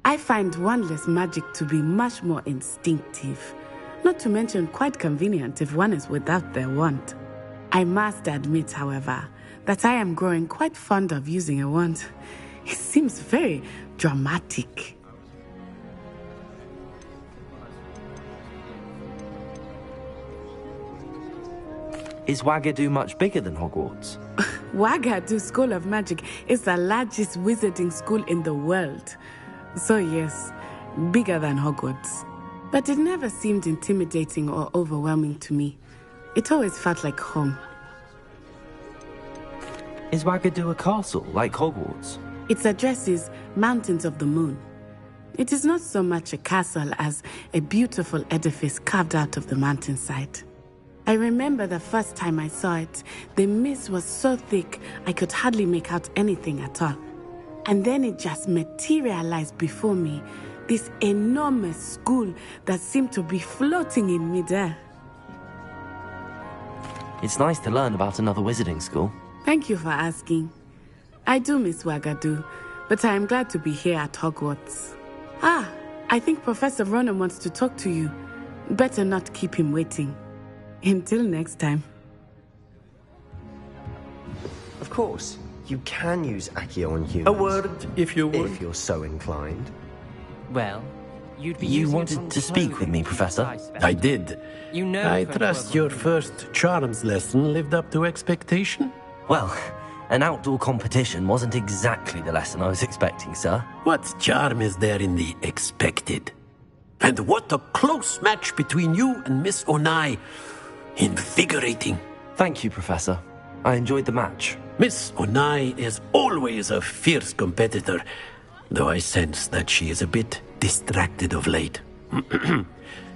I find wandless magic to be much more instinctive. Not to mention quite convenient if one is without their wand. I must admit, however, that I am growing quite fond of using a wand. It seems very dramatic. Is Ouagadougou much bigger than Hogwarts? Ouagadougou School of Magic is the largest wizarding school in the world. So yes, bigger than Hogwarts. But it never seemed intimidating or overwhelming to me. It always felt like home. Is Ouagadougou a castle, like Hogwarts? Its address is Mountains of the Moon. It is not so much a castle as a beautiful edifice carved out of the mountainside. I remember the first time I saw it, the mist was so thick I could hardly make out anything at all. And then it just materialized before me, this enormous school that seemed to be floating in midair. It's nice to learn about another wizarding school. Thank you for asking. I do miss Ouagadougou, but I am glad to be here at Hogwarts. I think Professor Ronan wants to talk to you. Better not keep him waiting. Until next time. Of course, you can use Accio on humans. A word, if you would. If you're so inclined. Well, you'd be You wanted to speak with me, Professor? I did. You know, I trust your first charms lesson lived up to expectation? Well, an outdoor competition wasn't exactly the lesson I was expecting, sir. What charm is there in the expected? And what a close match between you and Miss Onai. Invigorating. Thank you, Professor. I enjoyed the match. Miss Onai is always a fierce competitor, though I sense that she is a bit distracted of late.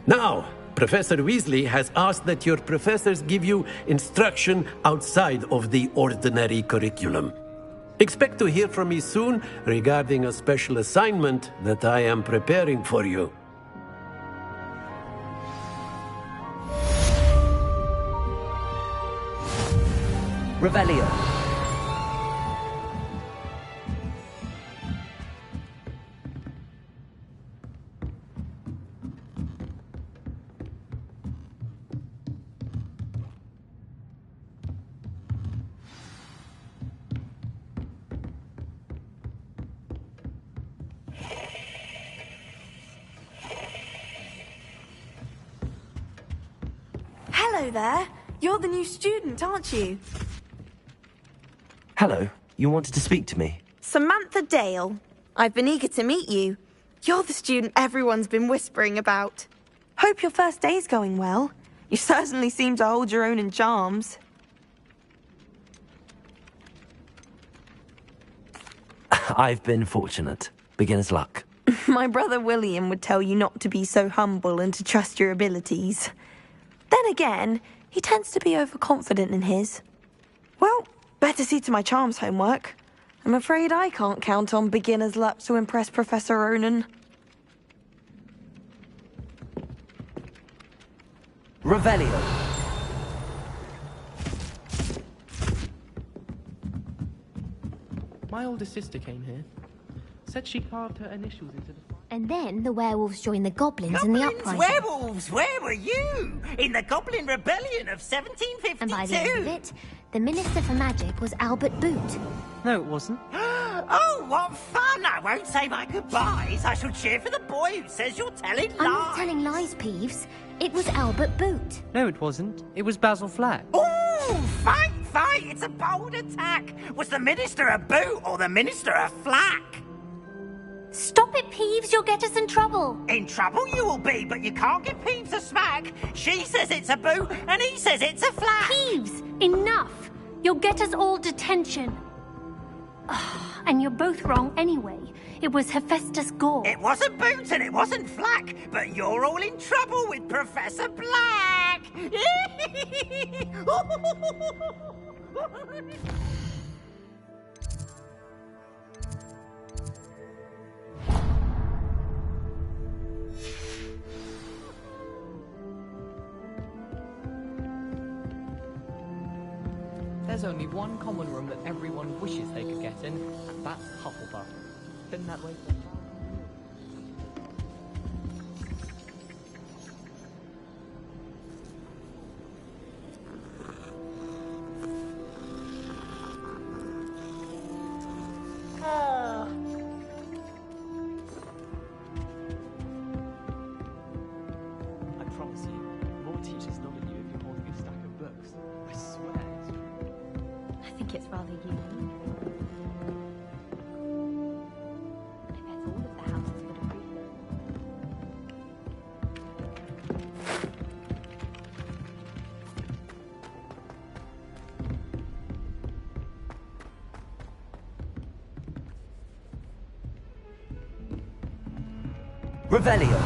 Now, Professor Weasley has asked that your professors give you instruction outside of the ordinary curriculum. Expect to hear from me soon regarding a special assignment that I am preparing for you. Revelio. Hello there. You're the new student, aren't you? Hello. You wanted to speak to me? Samantha Dale. I've been eager to meet you. You're the student everyone's been whispering about. Hope your first day's going well. You certainly seem to hold your own in charms. I've been fortunate. Beginner's luck. My brother William would tell you not to be so humble and to trust your abilities. Then again, he tends to be overconfident in his. Well, better see to my charms homework. I'm afraid I can't count on beginner's luck to impress Professor Ronan. Revelio. My older sister came here. Said she carved her initials into the... And then the werewolves joined the goblins in the uprising. Werewolves, where were you? In the Goblin Rebellion of 1752. And by the end of it, the Minister for Magic was Albert Boot. No, it wasn't. Oh, what fun! I won't say my goodbyes. I shall cheer for the boy who says you're telling lies. I'm not telling lies, Peeves. It was Albert Boot. No, it wasn't. It was Basil Flack. Ooh, fight! It's a bold attack. Was the Minister a boot or the Minister a flack? Stop it, Peeves. You'll get us in trouble. In trouble you will be, but you can't give Peeves a smack. She says it's a boot, and he says it's a flack. Peeves, enough. You'll get us all detention. And you're both wrong anyway. It was Hephaestus Gore. It wasn't boot and it wasn't flack, but you're all in trouble with Professor Black. There's only one common room that everyone wishes they could get in, and that's Hufflepuff. Been that way for... I promise you, more teachers nod at you if you're holding a stack of books. I swear it's true. I think it's rather you. I bet all of the houses would agree. Revelio.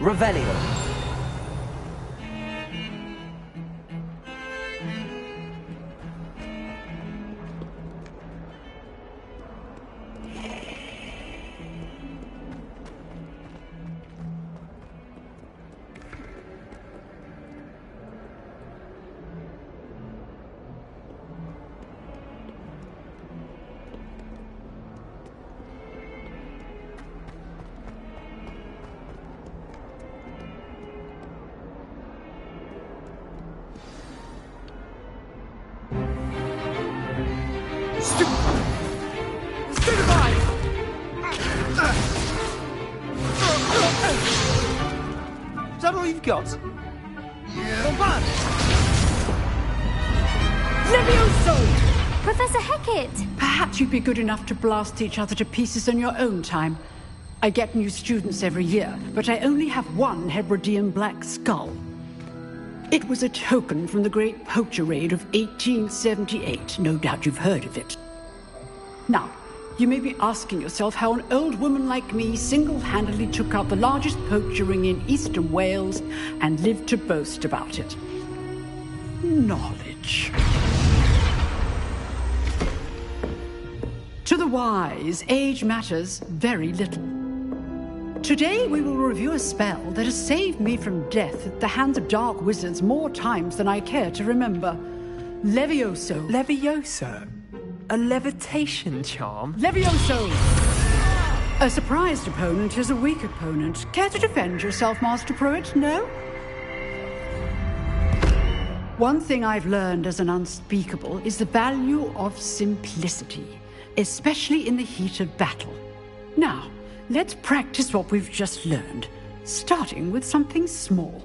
Revelio. Is that all you've got? Yeah. Levioso! Professor Hecat! Perhaps you'd be good enough to blast each other to pieces in your own time. I get new students every year, but I only have one Hebridean black skull. It was a token from the Great Poacher Raid of 1878. No doubt you've heard of it. Now, you may be asking yourself how an old woman like me single-handedly took out the largest poacher ring in eastern Wales and lived to boast about it. Knowledge. To the wise, age matters very little. Today we will review a spell that has saved me from death at the hands of dark wizards more times than I care to remember. Levioso. Levioso? A levitation charm? Levioso! A surprised opponent is a weak opponent. Care to defend yourself, Master Pruitt? No? One thing I've learned as an unspeakable is the value of simplicity, especially in the heat of battle. Now, let's practice what we've just learned, starting with something small.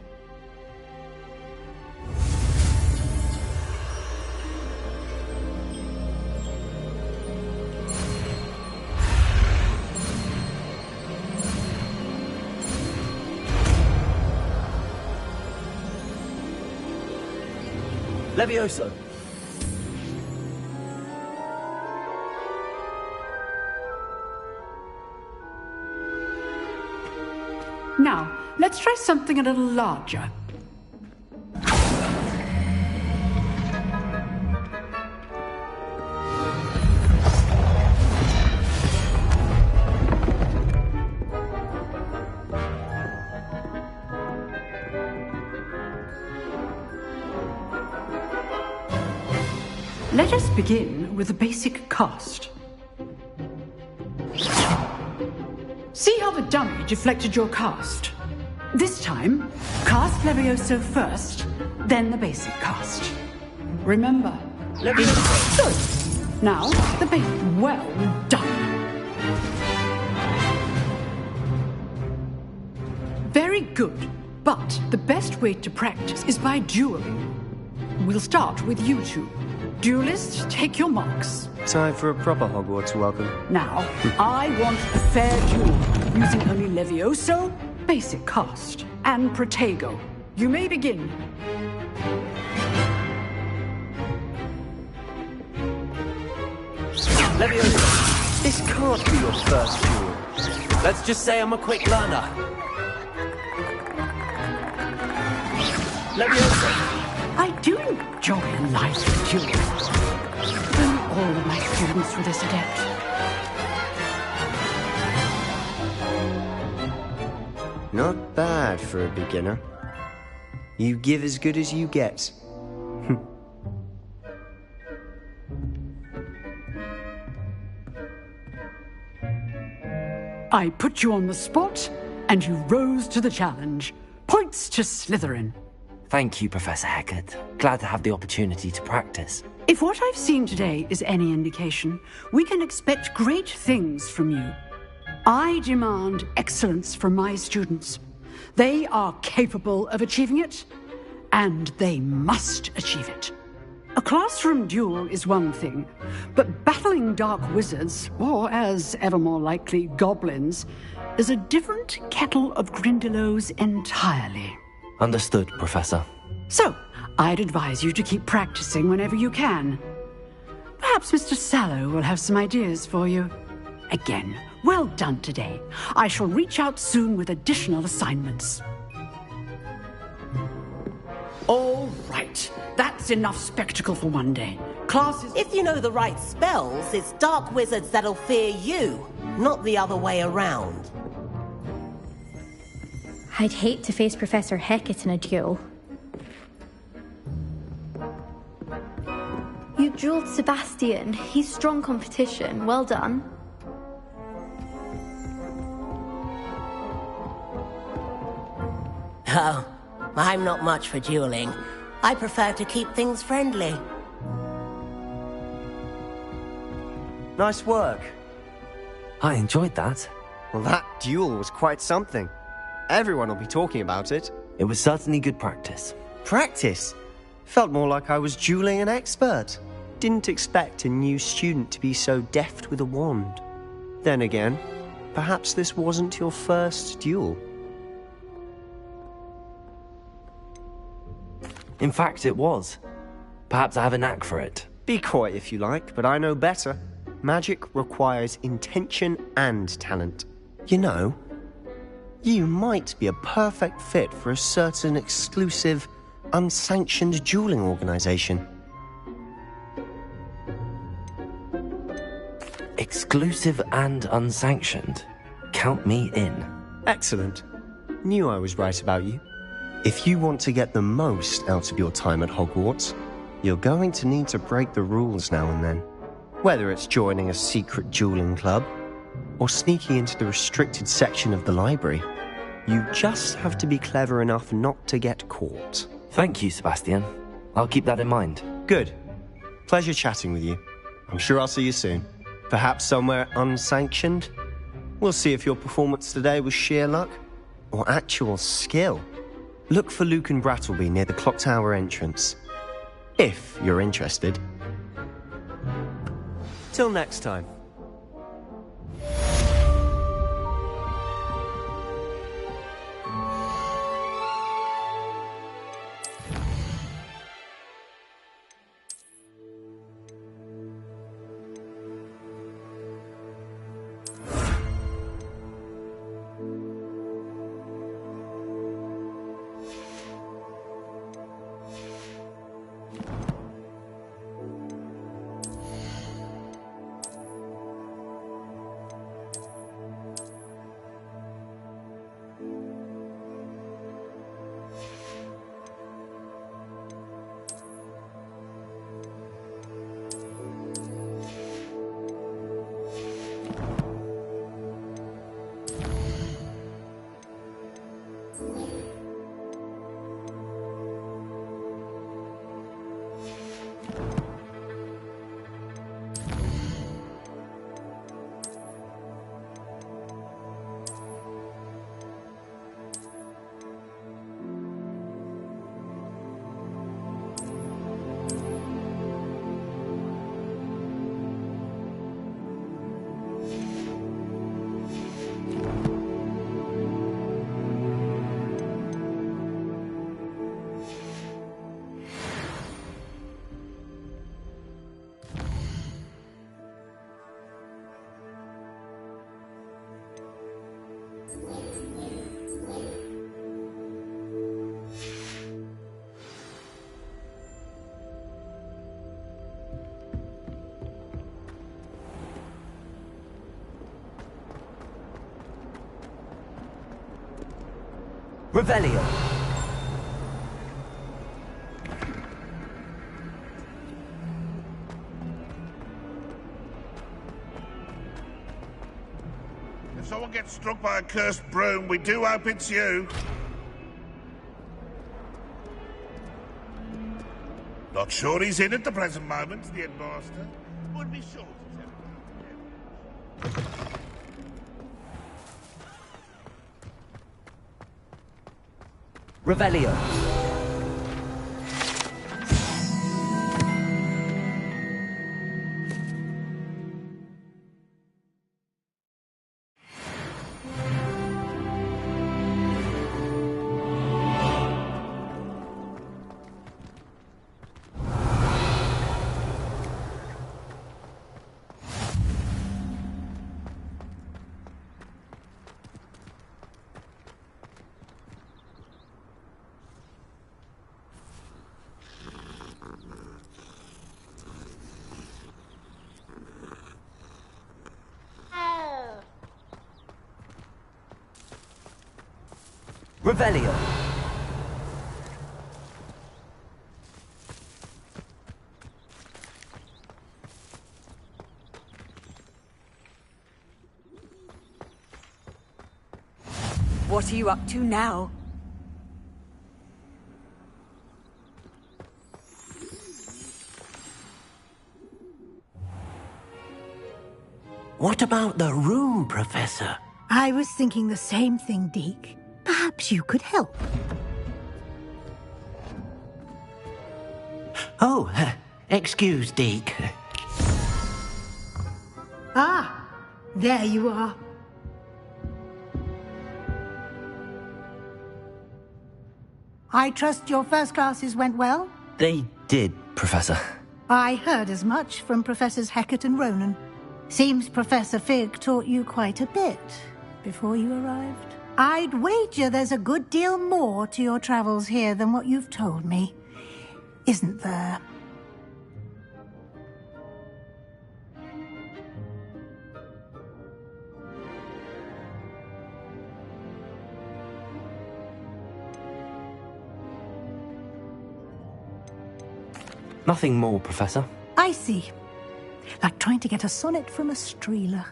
Levioso. Now, let's try something a little larger. Let us begin with the basic cast. See how the dummy deflected your cast? This time, cast Levioso first, then the basic cast. Remember, Levioso. Good. Now, the basic. Well done. Very good, but the best way to practice is by dueling. We'll start with you two. Duelists, take your marks. Time for a proper Hogwarts welcome. Now, I want a fair duel, using only Levioso, basic cast, and Protego. You may begin. Levioso, this can't be your first duel. Let's just say I'm a quick learner. Levioso. I do enjoy a nice duel. Only all of my students were this adept. Not bad for a beginner. You give as good as you get. I put you on the spot, and you rose to the challenge. Points to Slytherin. Thank you, Professor Hecat. Glad to have the opportunity to practice. If what I've seen today is any indication, we can expect great things from you. I demand excellence from my students. They are capable of achieving it, and they must achieve it. A classroom duel is one thing, but battling dark wizards, or as ever more likely, goblins, is a different kettle of Grindylows entirely. Understood, Professor. So, I'd advise you to keep practicing whenever you can. Perhaps Mr. Sallow will have some ideas for you. Again, well done today. I shall reach out soon with additional assignments. All right. That's enough spectacle for one day. Classes... If you know the right spells, it's dark wizards that'll fear you, not the other way around. I'd hate to face Professor Hecat in a duel. You dueled Sebastian. He's strong competition. Well done. Oh, I'm not much for dueling. I prefer to keep things friendly. Nice work. I enjoyed that. Well, that duel was quite something. Everyone will be talking about it. It was certainly good practice. Practice? Felt more like I was dueling an expert. Didn't expect a new student to be so deft with a wand. Then again, perhaps this wasn't your first duel. In fact, it was. Perhaps I have a knack for it. Be quiet if you like, but I know better. Magic requires intention and talent. You know, you might be a perfect fit for a certain exclusive, unsanctioned dueling organization. Exclusive and unsanctioned. Count me in. Excellent. Knew I was right about you. If you want to get the most out of your time at Hogwarts, you're going to need to break the rules now and then. Whether it's joining a secret dueling club, or sneaking into the restricted section of the library, you just have to be clever enough not to get caught. Thank you, Sebastian. I'll keep that in mind. Good. Pleasure chatting with you. I'm sure I'll see you soon. Perhaps somewhere unsanctioned? We'll see if your performance today was sheer luck or actual skill. Look for Luke and Brattleby near the clock tower entrance. If you're interested. Till next time. Revelio. If someone gets struck by a cursed broom, we do hope it's you. Not sure he's in at the present moment, the headmaster. Would be sure to tell him. Revelio. Revelio. What are you up to now? What about the room, Professor? I was thinking the same thing, Deke. Perhaps you could help. Oh, excuse, Deke. Ah, there you are. I trust your first classes went well? They did, Professor. I heard as much from Professors Hecat and Ronan. Seems Professor Fig taught you quite a bit before you arrived. I'd wager there's a good deal more to your travels here than what you've told me. Isn't there? Nothing more, Professor. I see. Like trying to get a sonnet from a streeler.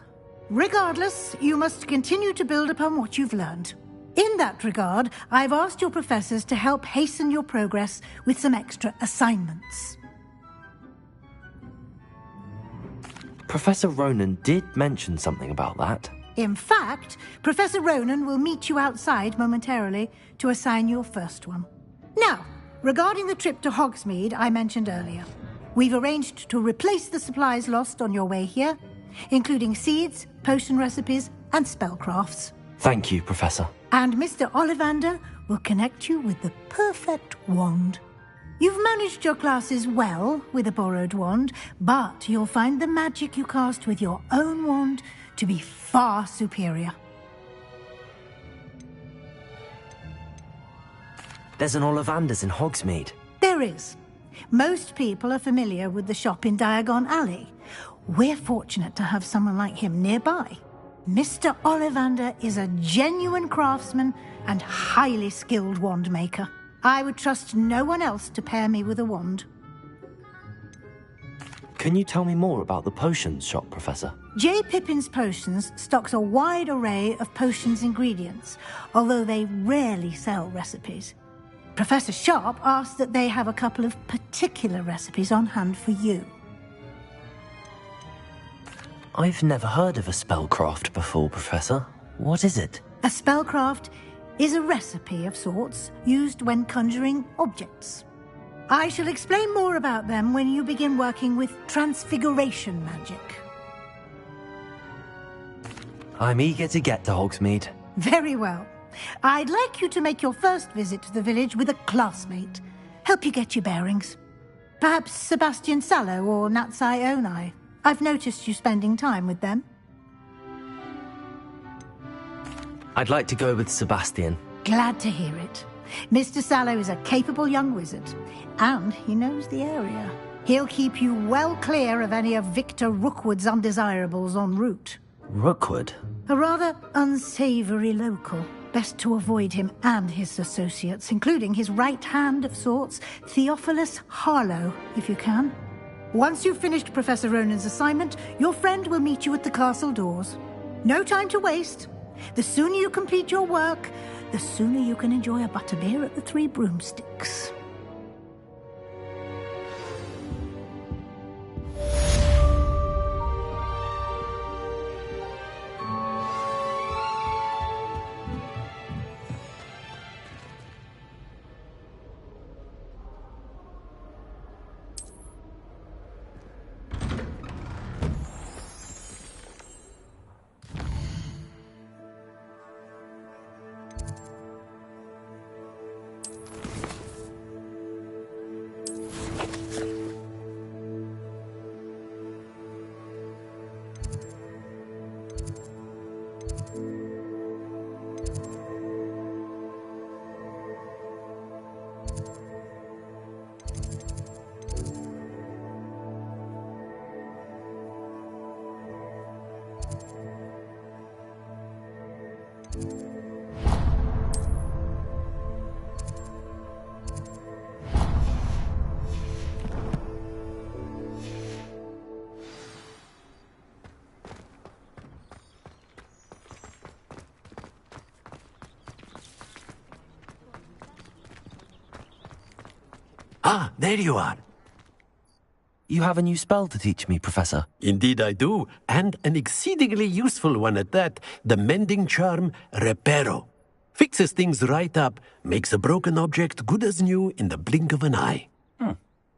Regardless, you must continue to build upon what you've learned. In that regard, I've asked your professors to help hasten your progress with some extra assignments. Professor Ronan did mention something about that. In fact, Professor Ronan will meet you outside momentarily to assign your first one. Now, regarding the trip to Hogsmeade I mentioned earlier, we've arranged to replace the supplies lost on your way here, including seeds, potion recipes, and spellcrafts. Thank you, Professor. And Mr. Ollivander will connect you with the perfect wand. You've managed your classes well with a borrowed wand, but you'll find the magic you cast with your own wand to be far superior. There's an Ollivander's in Hogsmeade. There is. Most people are familiar with the shop in Diagon Alley. We're fortunate to have someone like him nearby. Mr. Ollivander is a genuine craftsman and highly skilled wand maker. I would trust no one else to pair me with a wand. Can you tell me more about the potions shop, Professor? J. Pippin's Potions stocks a wide array of potions ingredients, although they rarely sell recipes. Professor Sharp asked that they have a couple of particular recipes on hand for you. I've never heard of a spellcraft before, Professor. What is it? A spellcraft is a recipe of sorts used when conjuring objects. I shall explain more about them when you begin working with transfiguration magic. I'm eager to get to Hogsmeade. Very well. I'd like you to make your first visit to the village with a classmate. Help you get your bearings. Perhaps Sebastian Sallow or Natsai Onai. I've noticed you spending time with them. I'd like to go with Sebastian. Glad to hear it. Mr. Sallow is a capable young wizard, and he knows the area. He'll keep you well clear of any of Victor Rookwood's undesirables en route. Rookwood? A rather unsavory local. Best to avoid him and his associates, including his right hand of sorts, Theophilus Harlow, if you can. Once you've finished Professor Ronan's assignment, your friend will meet you at the castle doors. No time to waste. The sooner you complete your work, the sooner you can enjoy a butterbeer at the Three Broomsticks. Ah, there you are. You have a new spell to teach me, Professor. Indeed I do, and an exceedingly useful one at that, the mending charm Reparo. Fixes things right up, makes a broken object good as new in the blink of an eye.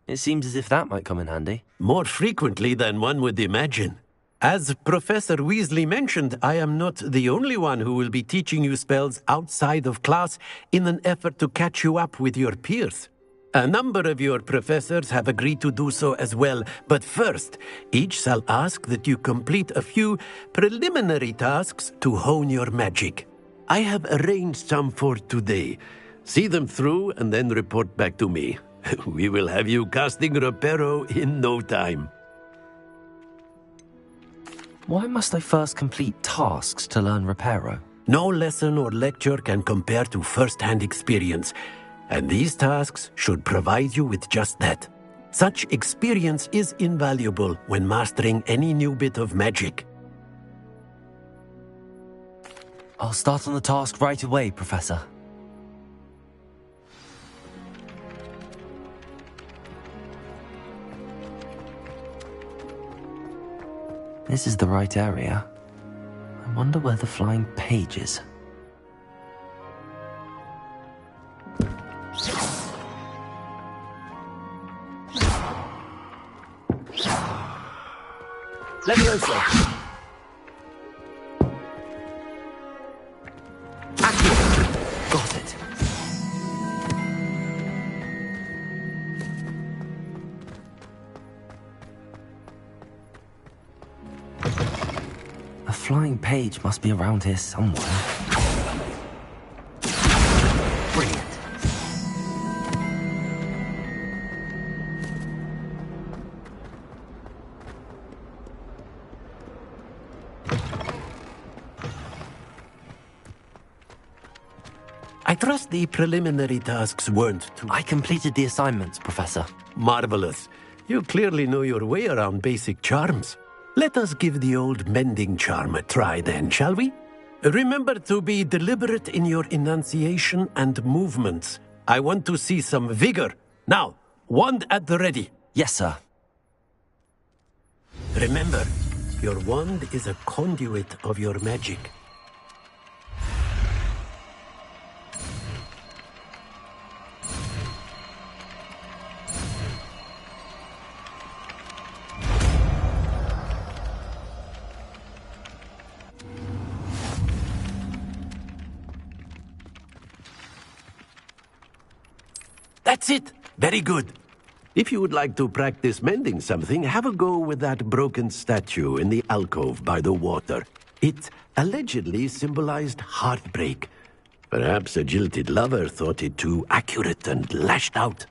It seems as if that might come in handy. More frequently than one would imagine. As Professor Weasley mentioned, I am not the only one who will be teaching you spells outside of class in an effort to catch you up with your peers. A number of your professors have agreed to do so as well, but first, each shall ask that you complete a few preliminary tasks to hone your magic. I have arranged some for today. See them through and then report back to me. We will have you casting Reparo in no time. Why must I first complete tasks to learn Reparo? No lesson or lecture can compare to first-hand experience, and these tasks should provide you with just that. Such experience is invaluable when mastering any new bit of magic. I'll start on the task right away, Professor. This is the right area. I wonder where the flying page is. Leviosa! Got it. A flying page must be around here somewhere. Brilliant. I trust the preliminary tasks weren't too... I completed the assignments, Professor. Marvelous. You clearly know your way around basic charms. Let us give the old mending charm a try then, shall we? Remember to be deliberate in your enunciation and movements. I want to see some vigor. Now, wand at the ready. Yes, sir. Remember, your wand is a conduit of your magic. That's it! Very good. If you would like to practice mending something, have a go with that broken statue in the alcove by the water. It allegedly symbolized heartbreak. Perhaps a jilted lover thought it too accurate and lashed out.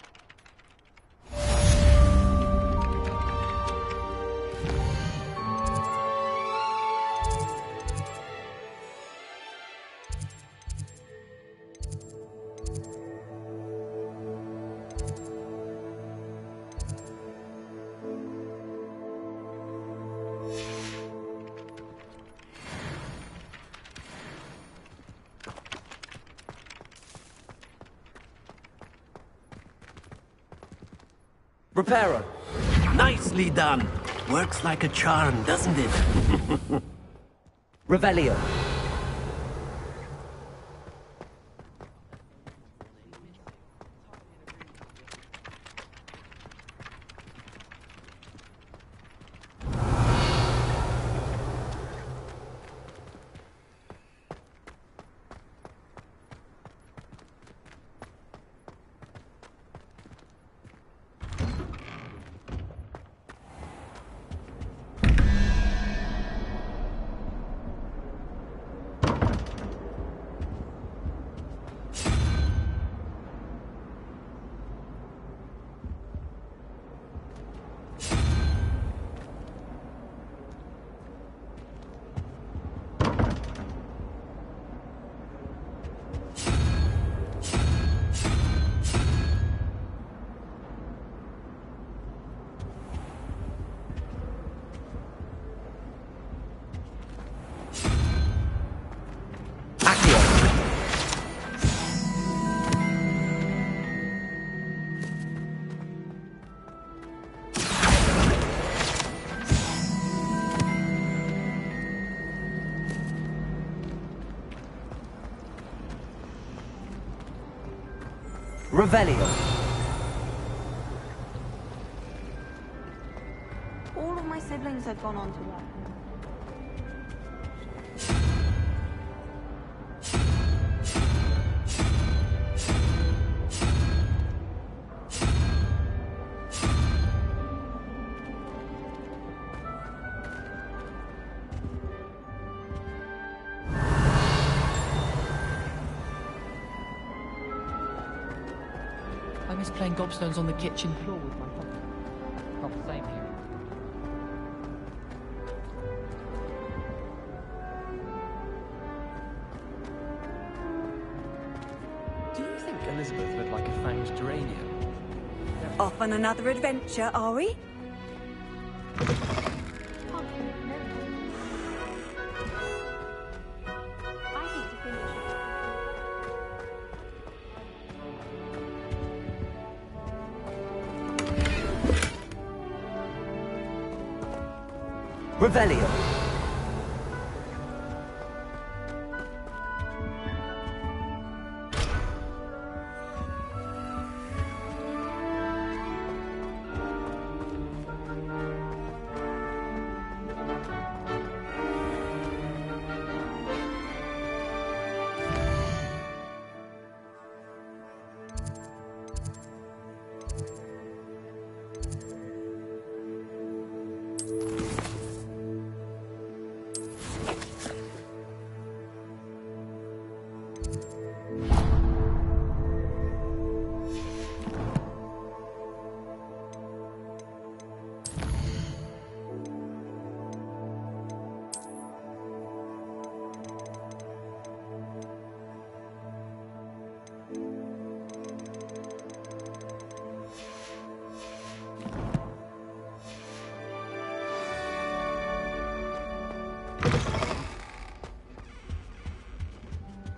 Reparo. Nicely done. Works like a charm, doesn't it? Revelio. Revelio. All of my siblings have gone on to work. I miss playing gobstones on the kitchen floor with my father. Not the same here. Do you think Elizabeth would like a fanged geranium? Off on another adventure, are we? Revelio.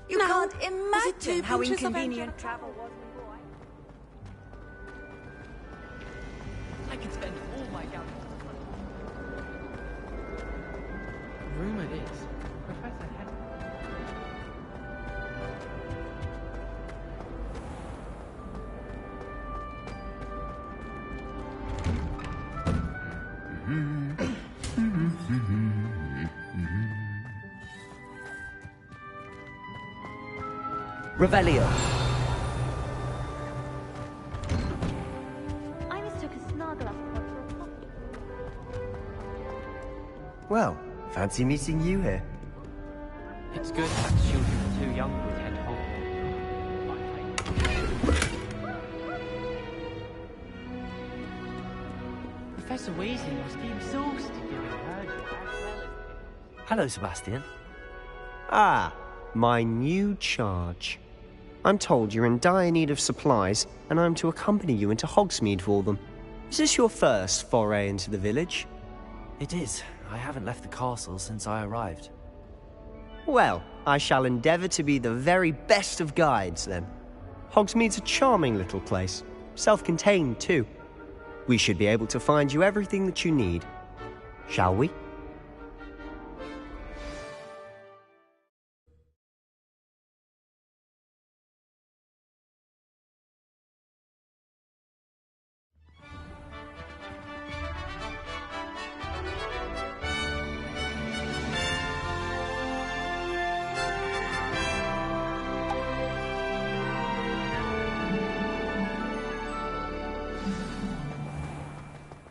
You can't imagine how inconvenient travel was. I could spend all my gallons. Rumour is, Professor Henry. Revelio. I mistook a snarglass pod for a poppy. Well, fancy meeting you here. It's good that children are too young to attend Hogwarts. Professor Weasley must be exhausted giving her as well as... Hello, Sebastian. Ah, my new charge. I'm told you're in dire need of supplies, and I'm to accompany you into Hogsmeade for them. Is this your first foray into the village? It is. I haven't left the castle since I arrived. Well, I shall endeavour to be the very best of guides, then. Hogsmeade's a charming little place. Self-contained, too. We should be able to find you everything that you need. Shall we?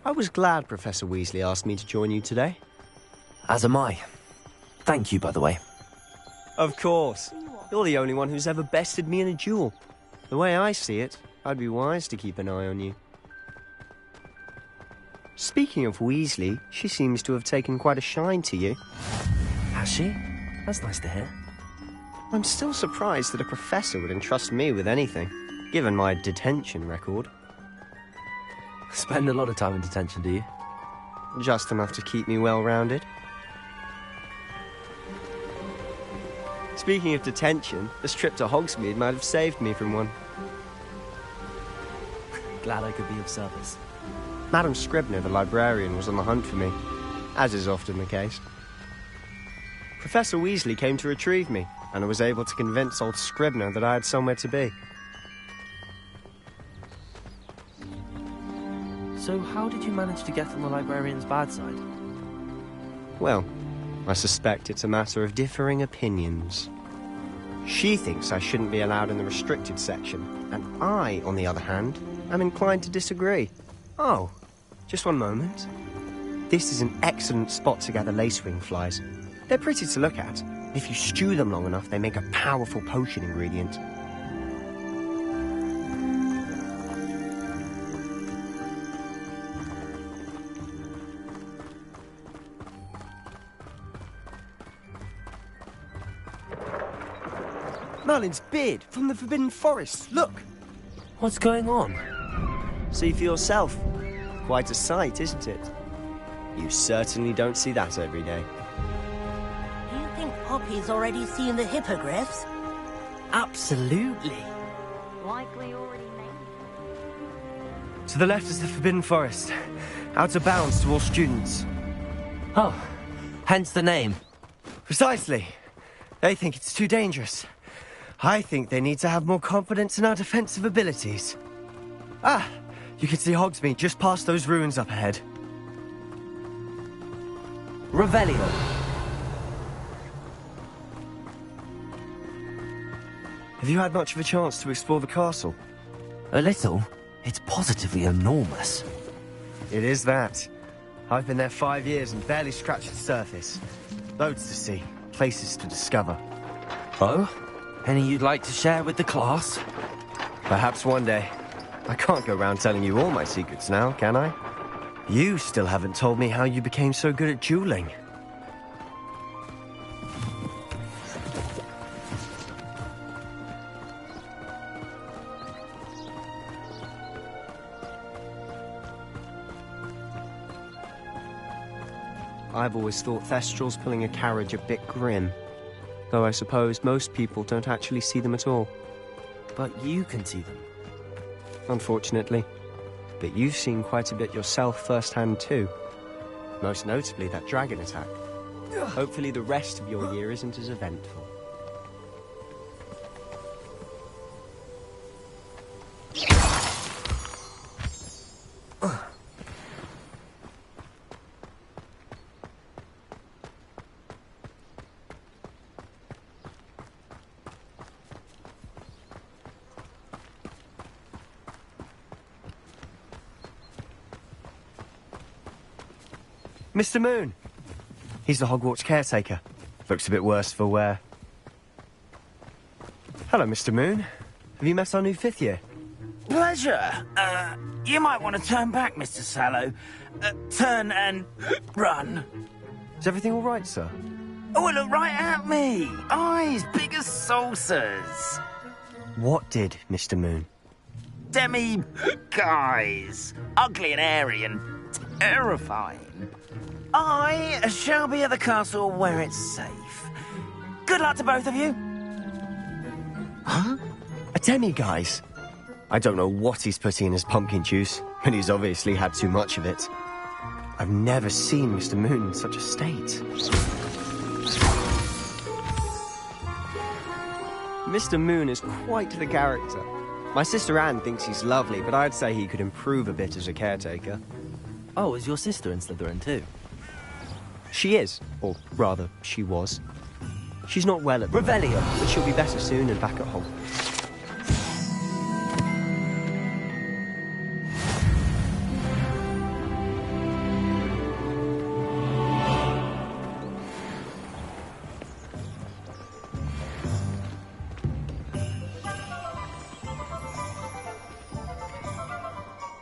I was glad Professor Weasley asked me to join you today. As am I. Thank you, by the way. Of course. You're the only one who's ever bested me in a duel. The way I see it, I'd be wise to keep an eye on you. Speaking of Weasley, she seems to have taken quite a shine to you. Has she? That's nice to hear. I'm still surprised that a professor would entrust me with anything, given my detention record. Spend a lot of time in detention, do you? Just enough to keep me well-rounded. Speaking of detention, this trip to Hogsmeade might have saved me from one. Glad I could be of service. Madam Scribner, the librarian, was on the hunt for me, as is often the case. Professor Weasley came to retrieve me, and I was able to convince old Scribner that I had somewhere to be. So how did you manage to get on the librarian's bad side? Well, I suspect it's a matter of differing opinions. She thinks I shouldn't be allowed in the restricted section, and I, on the other hand, am inclined to disagree. Oh, just one moment. This is an excellent spot to gather lacewing flies. They're pretty to look at. If you stew them long enough, they make a powerful potion ingredient. Merlin's beard from the Forbidden Forest. Look! What's going on? See for yourself. Quite a sight, isn't it? You certainly don't see that every day. Do you think Poppy's already seen the hippogriffs? Absolutely. Likely already made. To the left is the Forbidden Forest. Out of bounds to all students. Oh, hence the name. Precisely. They think it's too dangerous. I think they need to have more confidence in our defensive abilities. Ah, you can see Hogsmeade just past those ruins up ahead. Revelio. Have you had much of a chance to explore the castle? A little. It's positively enormous. It is that. I've been there 5 years and barely scratched the surface. Loads to see, places to discover. Oh? Any you'd like to share with the class? Perhaps one day. I can't go around telling you all my secrets now, can I? You still haven't told me how you became so good at dueling. I've always thought Thestrals pulling a carriage a bit grim. Though I suppose most people don't actually see them at all. But you can see them. Unfortunately. But you've seen quite a bit yourself firsthand too. Most notably that dragon attack. Hopefully the rest of your year isn't as eventful. Mr. Moon! He's the Hogwarts caretaker. Looks a bit worse for wear. Hello, Mr. Moon. Have you met our new 5th year? Pleasure. You might want to turn back, Mr. Sallow. Turn and run. Is everything all right, sir? Oh, look right at me. Eyes big as saucers. What did, Mr. Moon? Guys. Ugly and airy and terrifying. I shall be at the castle where it's safe. Good luck to both of you. Huh? A demi-guise? I don't know what he's putting in his pumpkin juice, and he's obviously had too much of it. I've never seen Mr. Moon in such a state. Mr. Moon is quite the character. My sister Anne thinks he's lovely, but I'd say he could improve a bit as a caretaker. Oh, is your sister in Slytherin too? She is, or rather, she was. She's not well at the moment, Revelio, but she'll be better soon and back at home.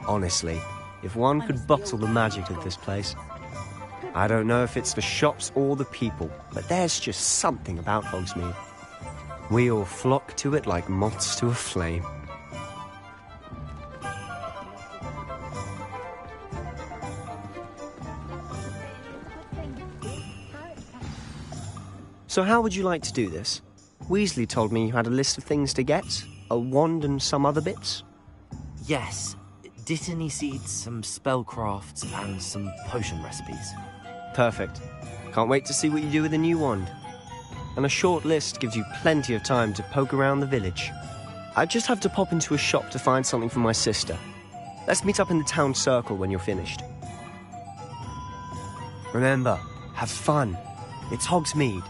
Honestly, if one could bottle the magic of this place. I don't know if it's the shops or the people, but there's just something about Hogsmeade. We all flock to it like moths to a flame. So how would you like to do this? Weasley told me you had a list of things to get, a wand and some other bits. Yes. Dittany seeds, some spellcrafts, and some potion recipes. Perfect. Can't wait to see what you do with the new wand. And a short list gives you plenty of time to poke around the village. I just have to pop into a shop to find something for my sister. Let's meet up in the town circle when you're finished. Remember, have fun. It's Hogsmeade.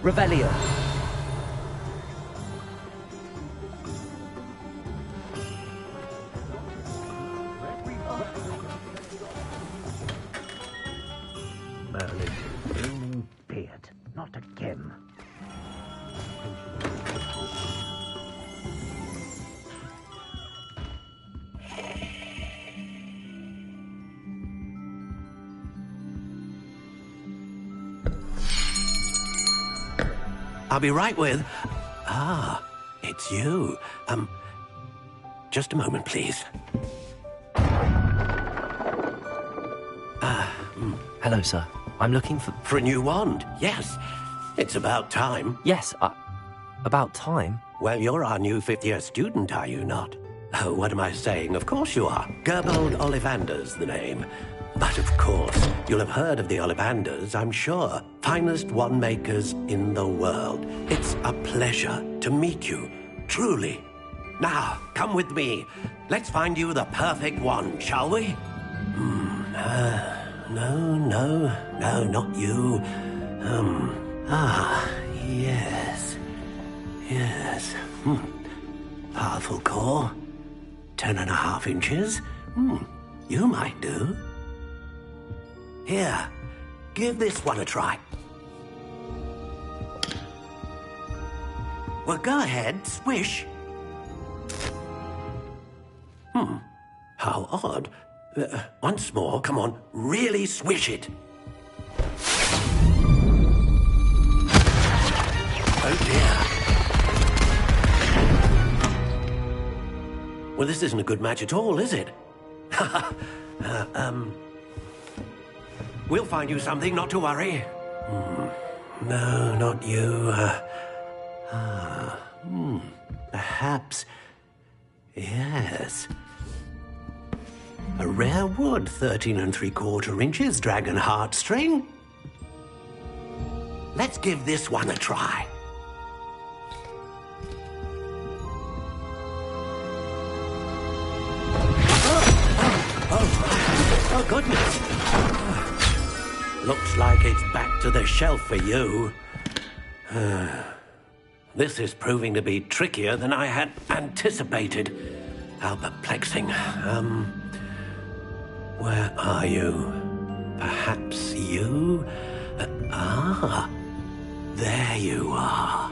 Revelio. Merlin's blooming beard. Not again. I'll be right with... it's you. Just a moment, please. Hello, sir. I'm looking for... For a new wand, yes. It's about time. Yes, about time? Well, you're our new fifth-year student, are you not? Oh, what am I saying? Of course you are. Gerbold Ollivander's the name. But of course, you'll have heard of the Ollivanders, I'm sure. Finest wand makers in the world. It's a pleasure to meet you, truly. Now, come with me. Let's find you the perfect wand, shall we? No, not you. Yes. Powerful core. 10.5 inches. You might do. Here, give this one a try. Well, go ahead, swish. How odd. Once more, come on, really swish it. Oh dear. Well, this isn't a good match at all, is it? We'll find you something, not to worry. No, not you. Perhaps. Yes. A rare wood, 13 3/4 inches, dragon heartstring. Let's give this one a try. Oh, goodness. Looks like it's back to the shelf for you. This is proving to be trickier than I had anticipated. How perplexing. Where are you? Perhaps you? There you are.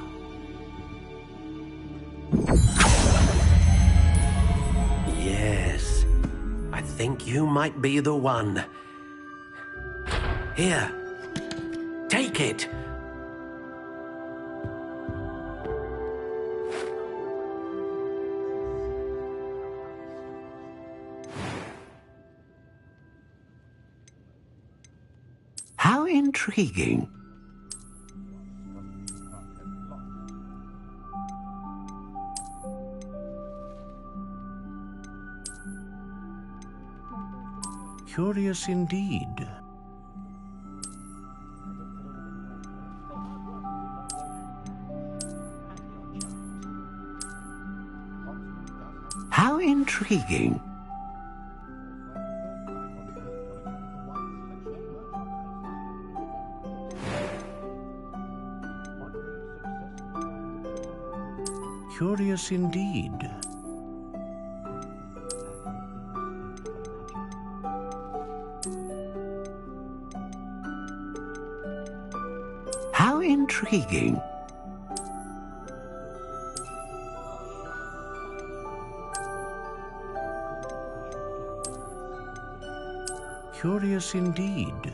Yes, I think you might be the one. Here, take it. How intriguing. Curious indeed. How intriguing. Curious indeed. How intriguing. Curious indeed.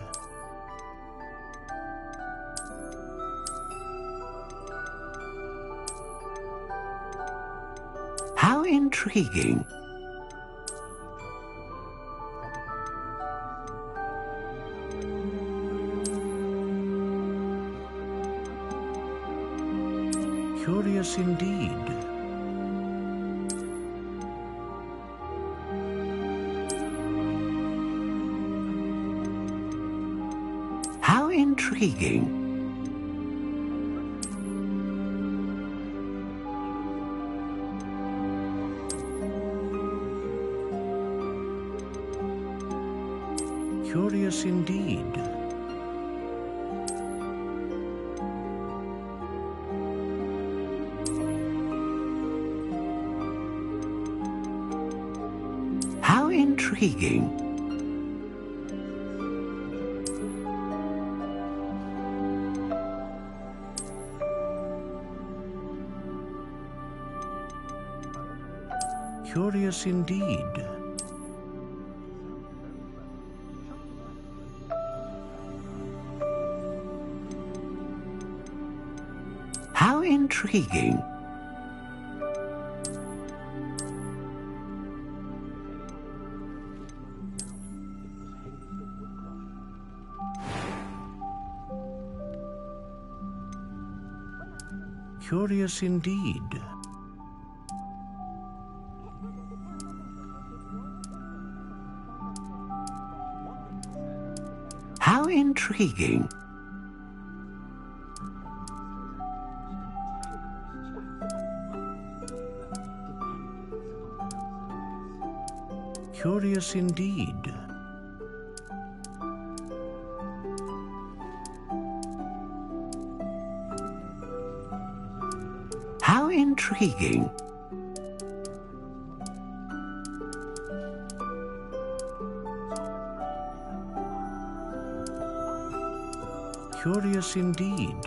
How intriguing. Curious indeed. How intriguing. Curious indeed. intriguing. Curious indeed. How intriguing. Curious indeed. How intriguing. Curious indeed. How intriguing. Curious indeed.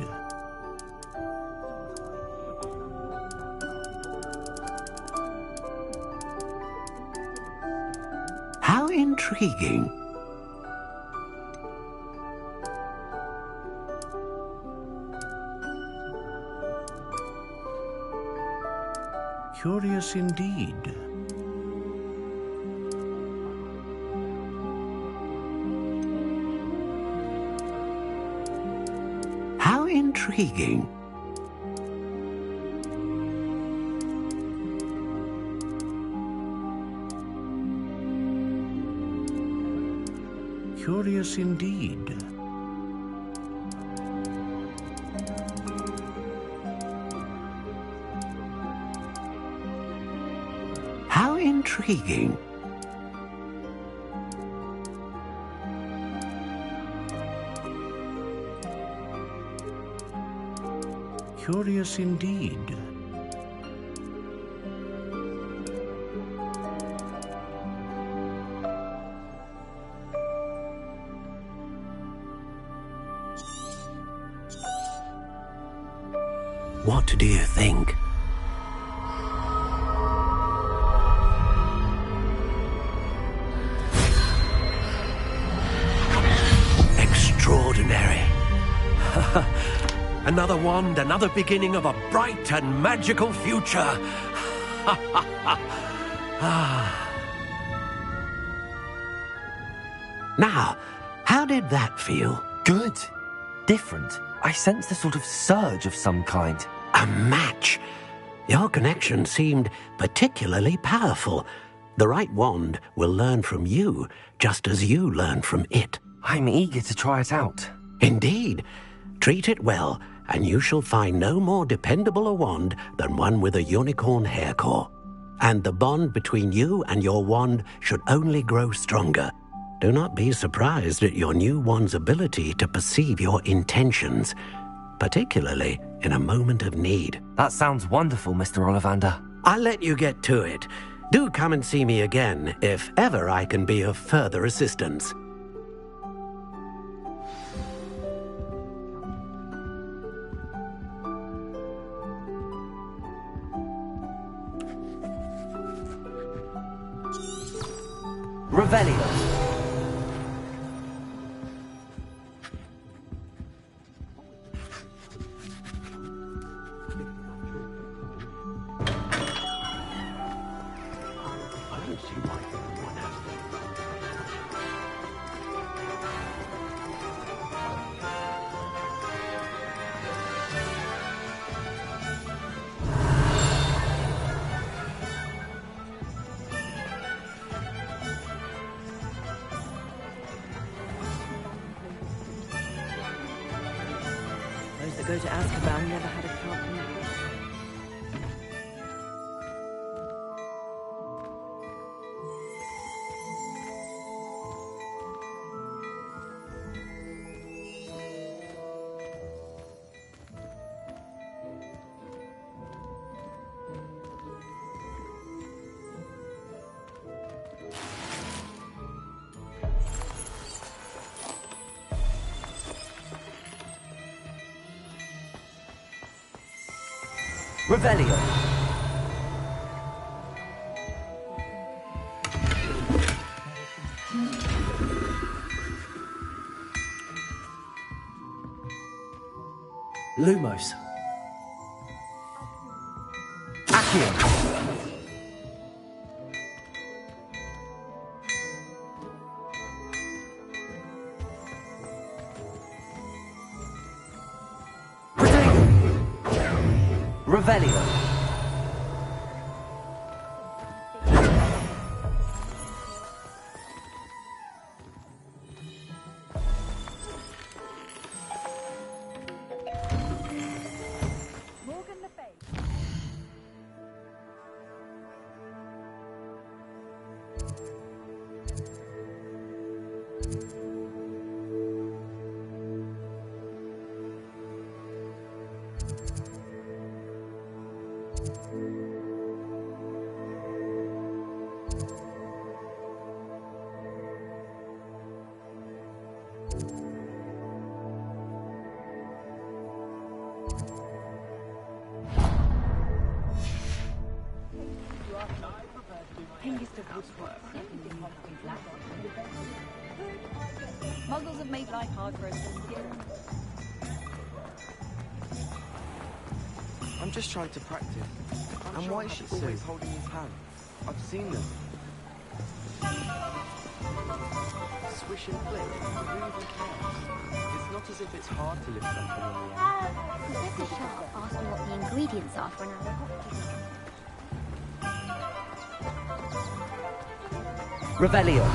How intriguing. Curious indeed. How intriguing. Curious indeed. How intriguing. Curious indeed. What do you think? Extraordinary. Another wand, another beginning of a bright and magical future. Now, how did that feel? Good. Different. I sensed a sort of surge of some kind. A match. Your connection seemed particularly powerful. The right wand will learn from you, just as you learn from it. I'm eager to try it out. Indeed. Treat it well, and you shall find no more dependable a wand than one with a unicorn hair core. And the bond between you and your wand should only grow stronger. Do not be surprised at your new wand's ability to perceive your intentions, particularly in a moment of need. That sounds wonderful, Mr. Ollivander. I'll let you get to it. Do come and see me again if ever I can be of further assistance. Revelio. Those that go to Azkaban never had a partner. Revelio. Lumos. Accio. Revelio. Muggles have made life hard for us. I'm just trying to practice. And why is she always holding his hand? I've seen them. Swish and flick. Who even cares? It's not as if it's hard to lift something in the air. Professor Sharp asked me what the ingredients are for an apple. Revelio.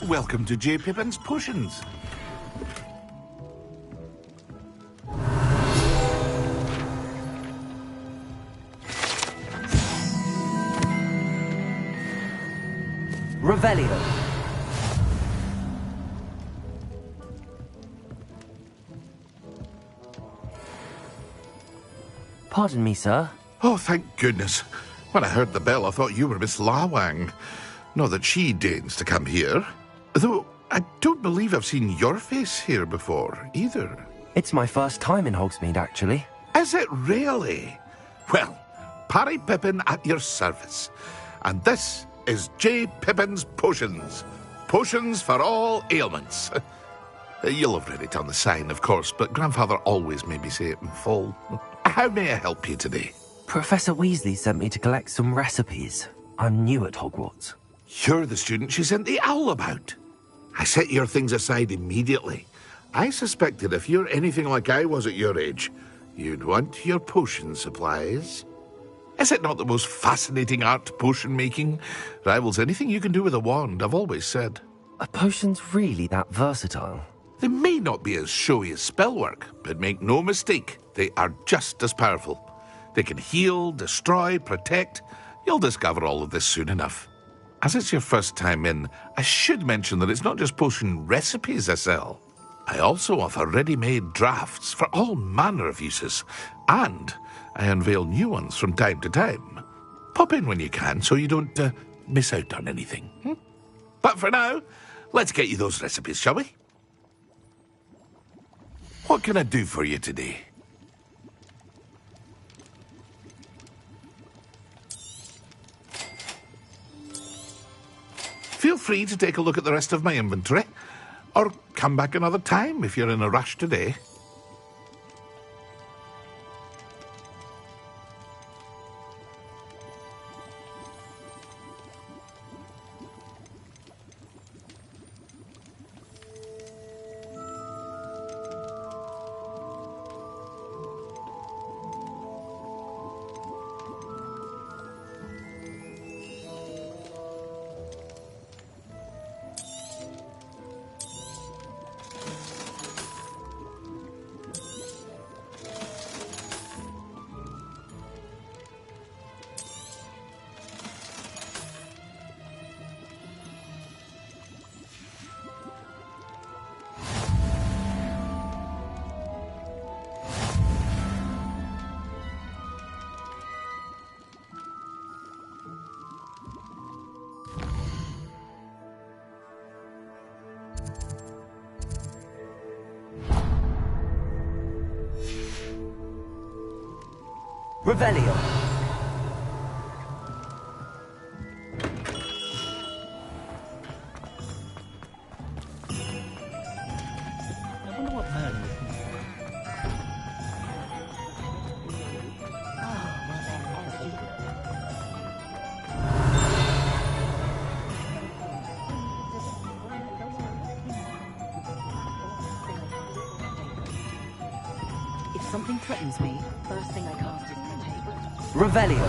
Welcome to J. Pippin's Potions. Revelio. Pardon me, sir. Oh, thank goodness. When I heard the bell, I thought you were Miss Lawang. Not that she deigns to come here. Though, I don't believe I've seen your face here before, either. It's my first time in Hogsmeade, actually. Is it really? Well, Parry Pippin at your service. And this is J. Pippin's Potions. Potions for all ailments. You'll have read it on the sign, of course, but Grandfather always made me say it in full. How may I help you today? Professor Weasley sent me to collect some recipes. I'm new at Hogwarts. You're the student she sent the owl about. I set your things aside immediately. I suspected if you're anything like I was at your age, you'd want your potion supplies. Is it not the most fascinating art, potion making? Rivals anything you can do with a wand, I've always said. Are potions really that versatile? They may not be as showy as spellwork, but make no mistake, they are just as powerful. They can heal, destroy, protect. You'll discover all of this soon enough. As it's your first time in, I should mention that it's not just potion recipes I sell. I also offer ready-made drafts for all manner of uses, and I unveil new ones from time to time. Pop in when you can so you don't miss out on anything. But for now, let's get you those recipes, shall we? What can I do for you today? Feel free to take a look at the rest of my inventory, or come back another time if you're in a rush today. Revelio. I wonder what Merlin is. If something threatens me, first thing I cast is Contagion. Revelio.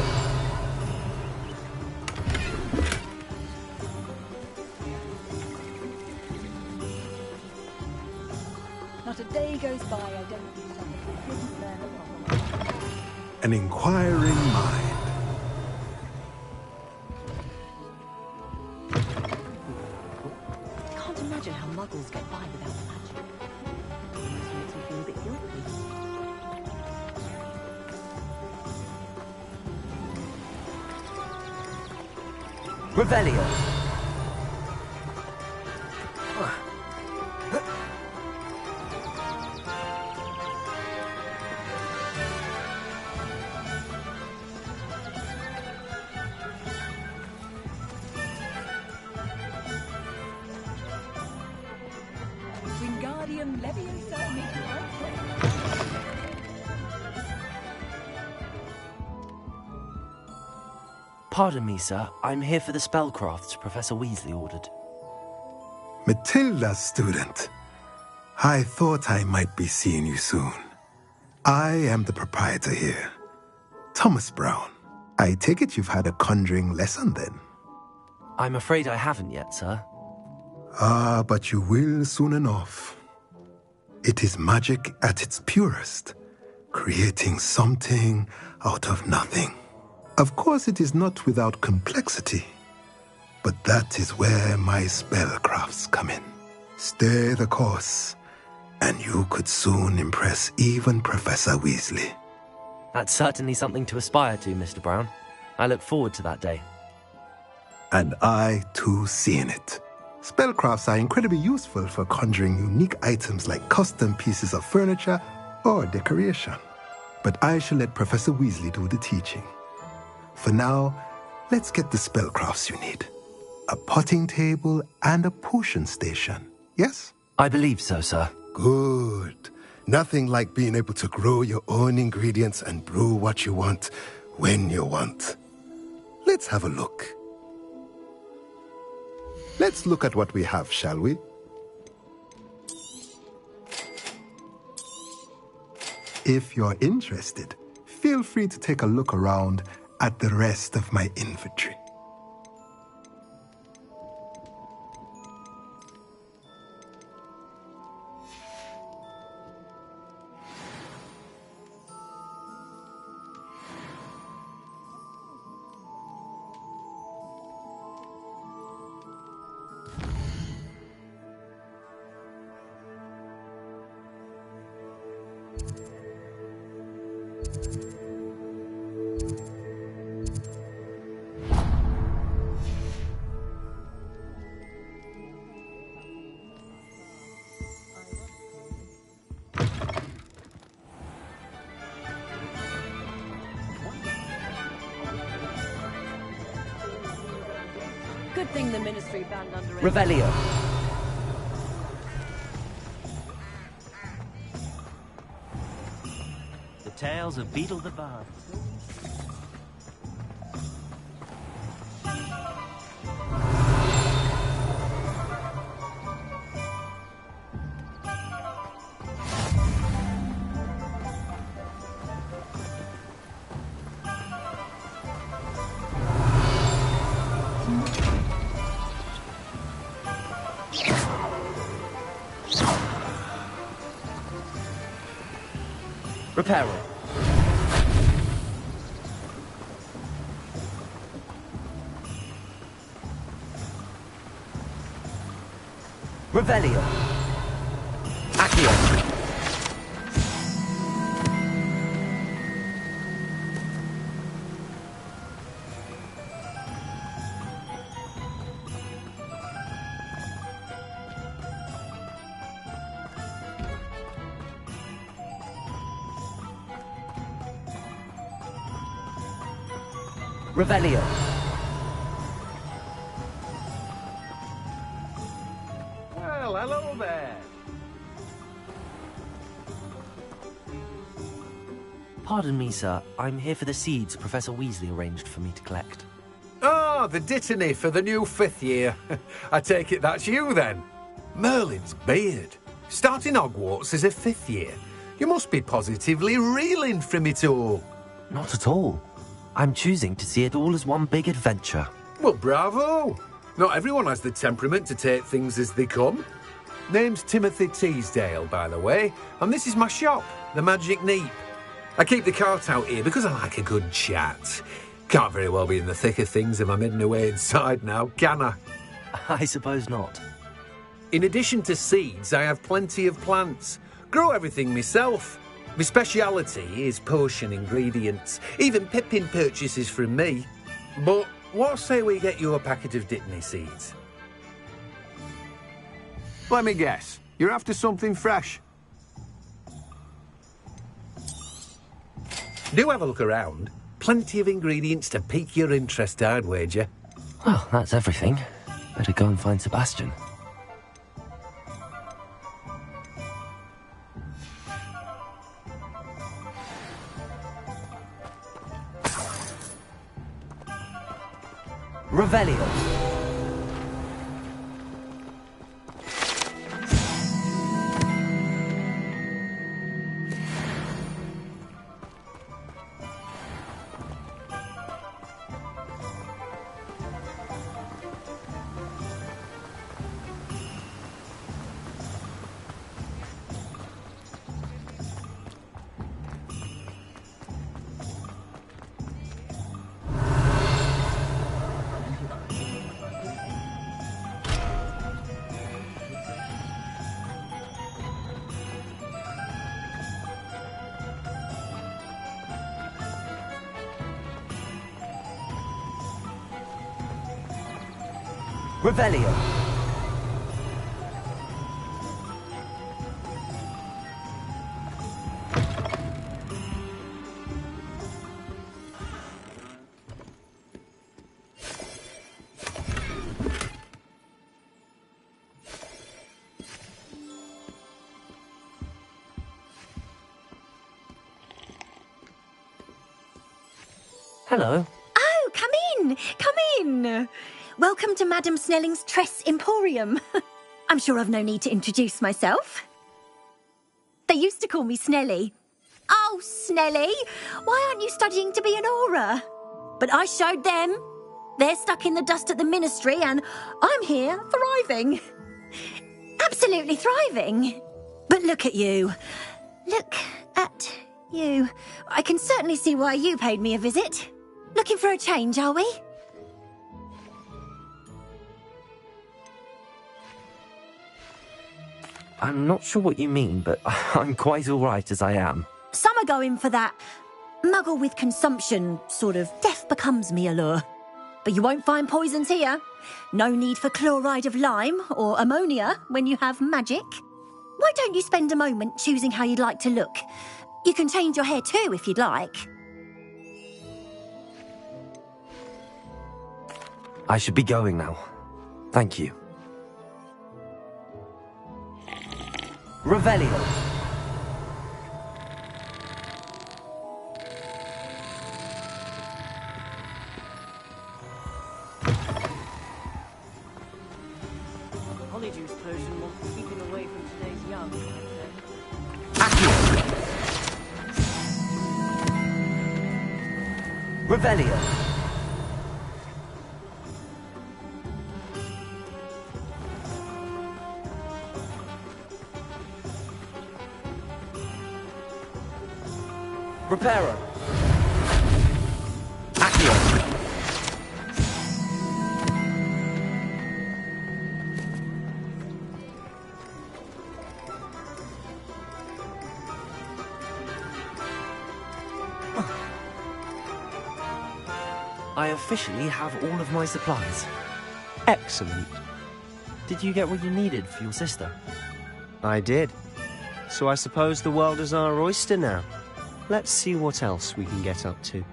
Not a day goes by I don't do something I didn't learn a problem. An inquiring mind. Can't imagine how muggles get by without magic. Almost makes me feel a bit guilty. Revelio. Wingardium Leviosa make you Pardon me, sir. I'm here for the spellcrafts Professor Weasley ordered. Matilda's student. I thought I might be seeing you soon. I am the proprietor here, Thomas Brown. I take it you've had a conjuring lesson then? I'm afraid I haven't yet, sir. Ah, but you will soon enough. It is magic at its purest, creating something out of nothing. Of course, it is not without complexity, but that is where my spellcrafts come in. Stay the course, and you could soon impress even Professor Weasley. That's certainly something to aspire to, Mr. Brown. I look forward to that day. And I, too, seeing it. Spellcrafts are incredibly useful for conjuring unique items like custom pieces of furniture or decoration. But I shall let Professor Weasley do the teaching. For now, let's get the spellcrafts you need. A potting table and a potion station, yes? I believe so, sir. Good. Nothing like being able to grow your own ingredients and brew what you want when you want. Let's have a look. Let's look at what we have, shall we? If you're interested, feel free to take a look around at the rest of my inventory. Good thing the Ministry banned underage. Revelio. The Tales of Beetle the Bard. Reparo. Revelio. Accio. Revelio. Well, hello there. Pardon me, sir. I'm here for the seeds Professor Weasley arranged for me to collect. Oh, the dittany for the new 5th year. I take it that's you, then. Merlin's beard. Starting Hogwarts as a 5th year. You must be positively reeling from it all. Not at all. I'm choosing to see it all as one big adventure. Well, bravo. Not everyone has the temperament to take things as they come. Name's Timothy Teasdale, by the way, and this is my shop, the Magic Neep. I keep the cart out here because I like a good chat. Can't very well be in the thick of things if I'm hidden away inside now, can I? I suppose not. In addition to seeds, I have plenty of plants. Grow everything myself. My speciality is potion ingredients. Even Pippin purchases from me. But what say we get you a packet of Dittany seeds? Let me guess. You're after something fresh. Do have a look around. Plenty of ingredients to pique your interest, I'd wager. Well, that's everything. Better go and find Sebastian. Revelio. Revelio. Hello. Oh, come in! Come in! Welcome to Madame Snelling's Tress Emporium. I'm sure I've no need to introduce myself. They used to call me Snelly. Oh, Snelly, why aren't you studying to be an Auror? But I showed them. They're stuck in the dust at the Ministry and I'm here thriving. Absolutely thriving. But look at you. Look at you. I can certainly see why you paid me a visit. Looking for a change, are we? I'm not sure what you mean, but I'm quite all right as I am. Some are going for that muggle with consumption, sort of death becomes me allure. But you won't find poisons here. No need for chloride of lime or ammonia when you have magic. Why don't you spend a moment choosing how you'd like to look? You can change your hair too if you'd like. I should be going now. Thank you. Revelio. Polyjuice potion will keep him away from today's young, Revelio. Reparo. Accio. I officially have all of my supplies. Excellent. Did you get what you needed for your sister? I did. So I suppose the world is our oyster now. Let's see what else we can get up to.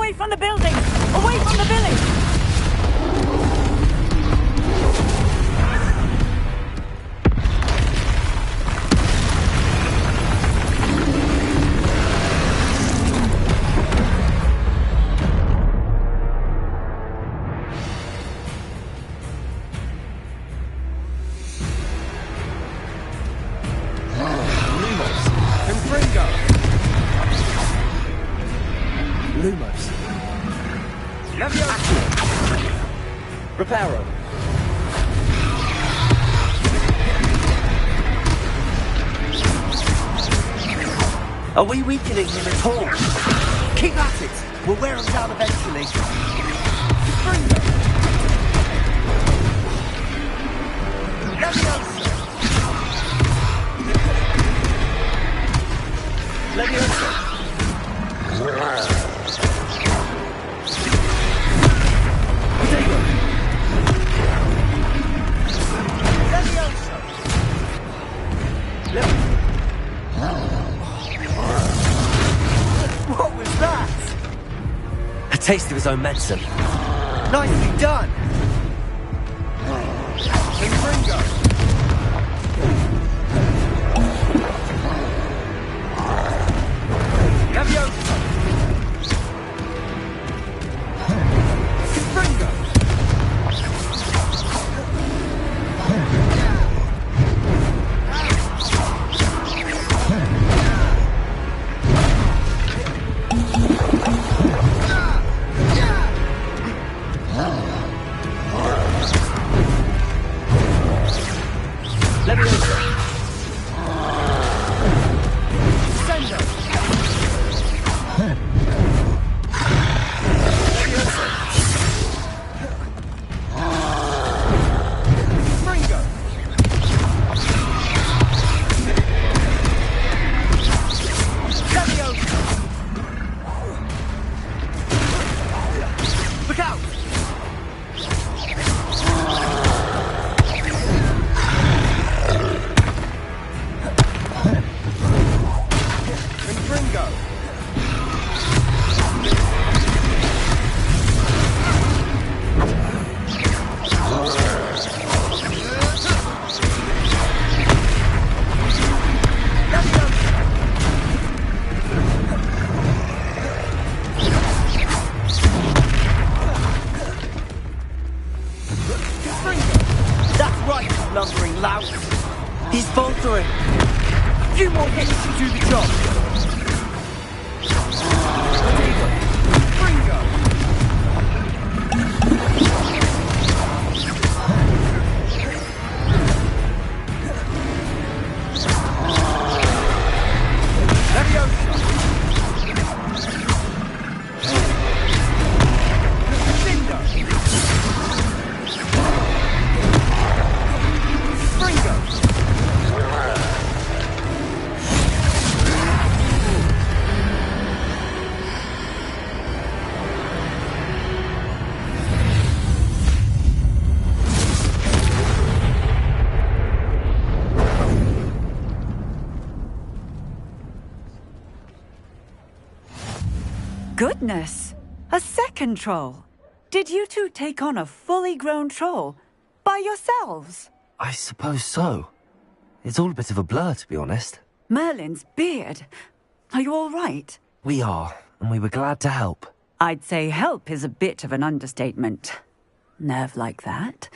away from the building! Away from the village! Lumos. Leviosa. Reparo. Are we weakening him at all? Keep at it! We'll wear him down eventually. Springo. Leviosa. Leviosa. What was that? A taste of his own medicine. Nicely done. Springo. Leviosa. Springo. Lumbering lout. He's faltering. A few more hits to do the job. Springo. Leviosa. Cinder. Goodness! A second troll! Did you two take on a fully grown troll? By yourselves? I suppose so. It's all a bit of a blur, to be honest. Merlin's beard. Are you all right? We are, and we were glad to help. I'd say help is a bit of an understatement. Nerve like that.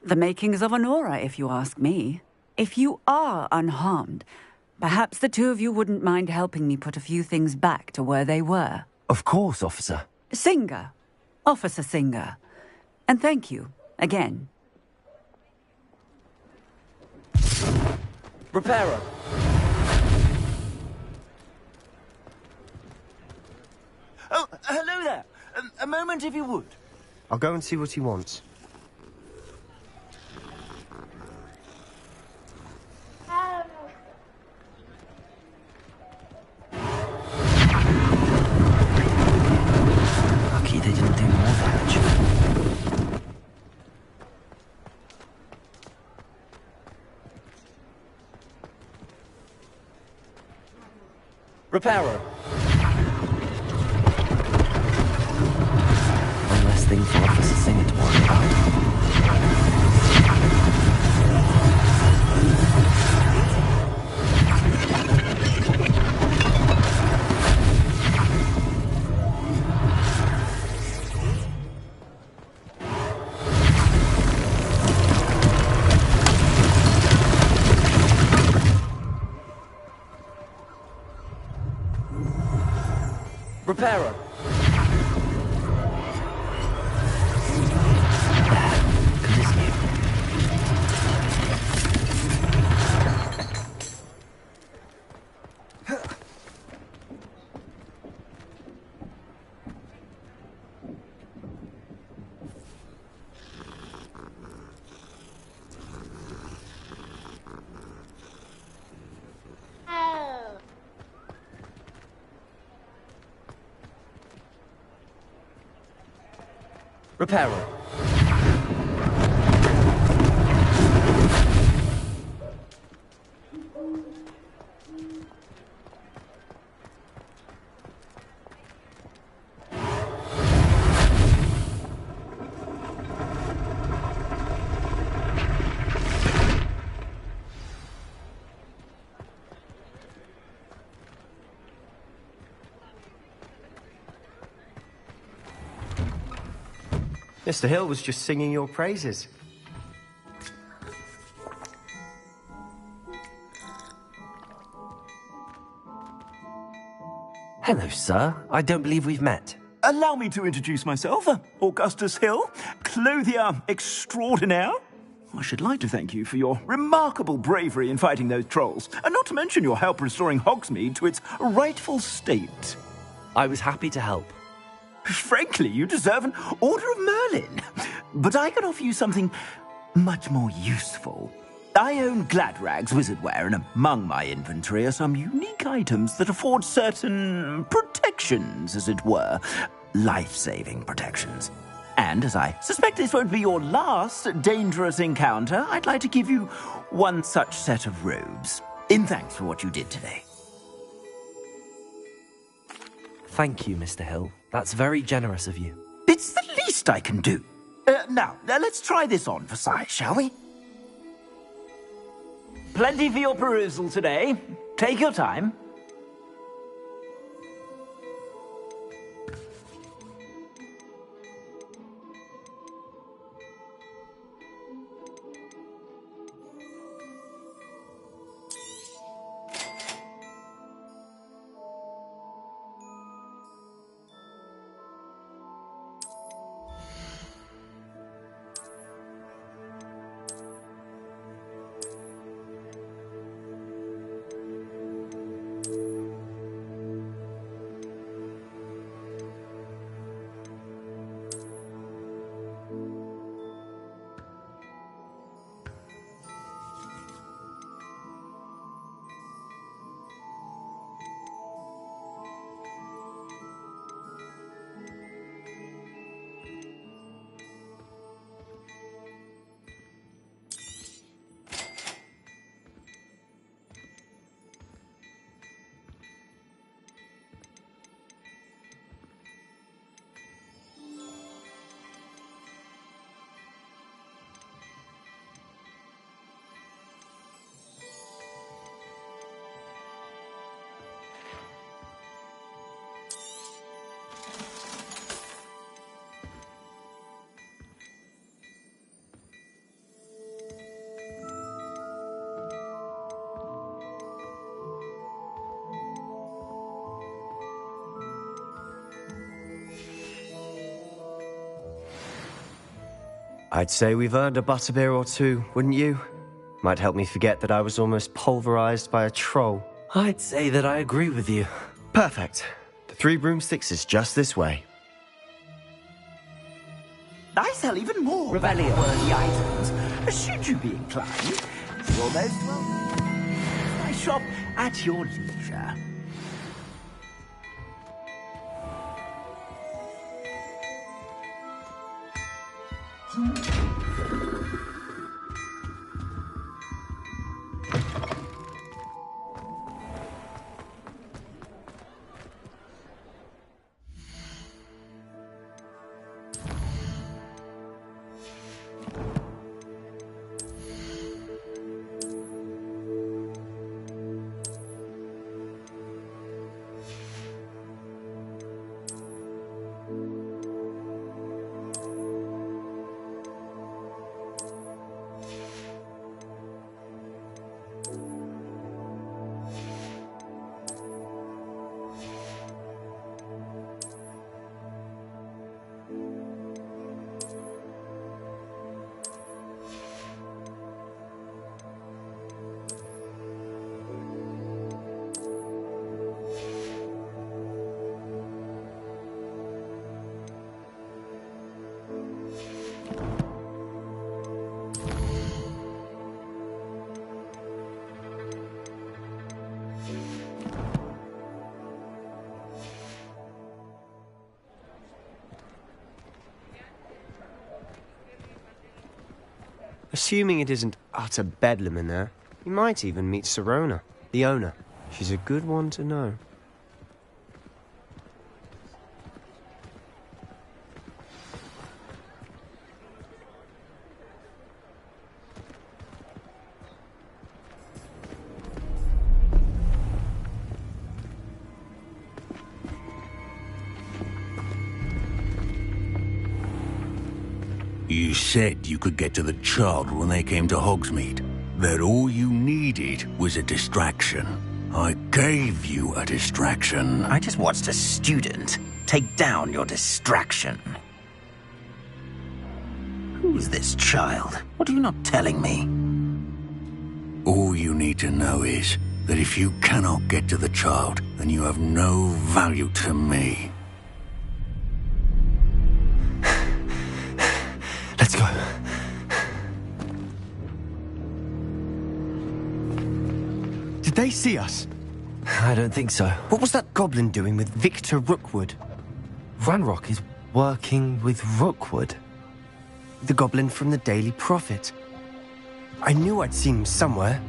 The makings of an aura, if you ask me. If you are unharmed, perhaps the two of you wouldn't mind helping me put a few things back to where they were. Of course, officer. Singer. Officer Singer. And thank you, again. Reparo. Oh, hello there. A moment if you would. I'll go and see what he wants. Lucky they didn't do more damage. Reparo. thing for Officer Singer to worry about. Repairer. Repairer. Mr. Hill was just singing your praises. Hello, sir. I don't believe we've met. Allow me to introduce myself, Augustus Hill, clothier extraordinaire. I should like to thank you for your remarkable bravery in fighting those trolls, and not to mention your help restoring Hogsmeade to its rightful state. I was happy to help. Frankly, you deserve an Order of Merlin. But I can offer you something much more useful. I own Gladrag's wizardware, and among my inventory are some unique items that afford certain protections, as it were. Life-saving protections. And as I suspect this won't be your last dangerous encounter, I'd like to give you one such set of robes, in thanks for what you did today. Thank you, Mr. Hill. That's very generous of you. It's the least I can do. Now, let's try this on for size, shall we? Plenty for your perusal today. Take your time. I'd say we've earned a butterbeer or two, wouldn't you? Might help me forget that I was almost pulverized by a troll. I'd say that I agree with you. Perfect. The 3 broomsticks is just this way. I sell even more Revelio-worthy items, should you be inclined. You're most welcome. I shop at your leisure. Assuming it isn't utter bedlam in there, you might even meet Sirona, the owner. She's a good one to know. You said you could get to the child when they came to Hogsmeade. That all you needed was a distraction. I gave you a distraction. I just watched a student take down your distraction. Who's this child? What are you not telling me? All you need to know is that if you cannot get to the child, then you have no value to me. Let's go. Did they see us? I don't think so. What was that goblin doing with Victor Rookwood? Ranrock is working with Rookwood. The goblin from the Daily Prophet. I knew I'd seen him somewhere.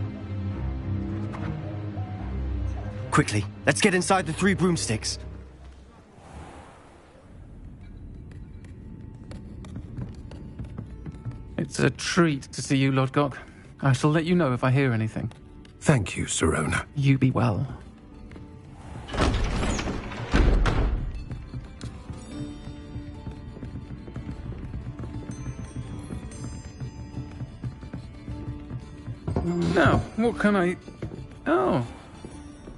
Quickly, let's get inside the 3 broomsticks. It's a treat to see you, Lodgok. I shall let you know if I hear anything. Thank you, Sirona. You be well. Now, what can I... Oh,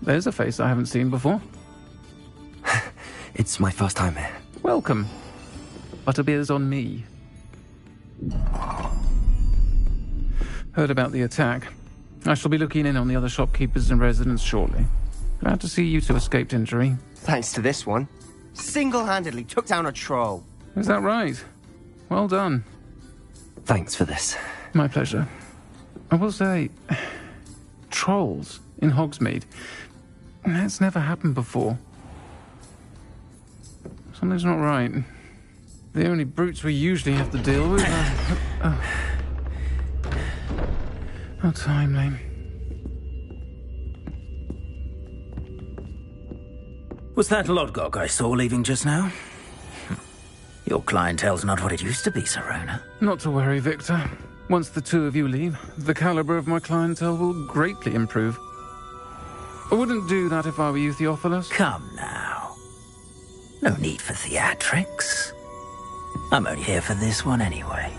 there's a face I haven't seen before. It's my first time here. Welcome. Butterbeer's on me. Heard about the attack. I shall be looking in on the other shopkeepers and residents shortly. Glad to see you two escaped injury. Thanks to this one. Single-handedly took down a troll. Is that right? Well done. Thanks for this. My pleasure. I will say, trolls in Hogsmeade. That's never happened before. Something's not right. The only brutes we usually have to deal with are... How timely. Was that Lodgok I saw leaving just now? Your clientele's not what it used to be, Sirona. Not to worry, Victor. Once the two of you leave, the caliber of my clientele will greatly improve. I wouldn't do that if I were you, Theophilus. Come now. No need for theatrics. I'm only here for this one anyway.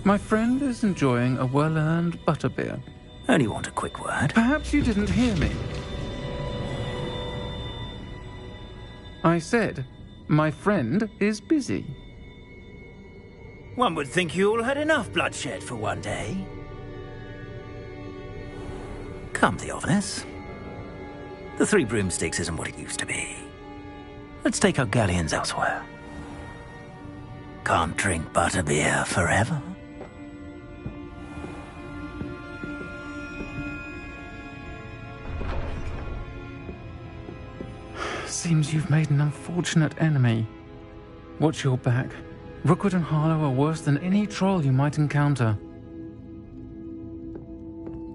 My friend is enjoying a well-earned butterbeer. Only want a quick word. Perhaps you didn't hear me. I said, my friend is busy. One would think you all had enough bloodshed for one day. Come, Theophilus. The 3 broomsticks isn't what it used to be. Let's take our galleons elsewhere. Can't drink butterbeer forever. Seems you've made an unfortunate enemy. Watch your back. Rookwood and Harlow are worse than any troll you might encounter.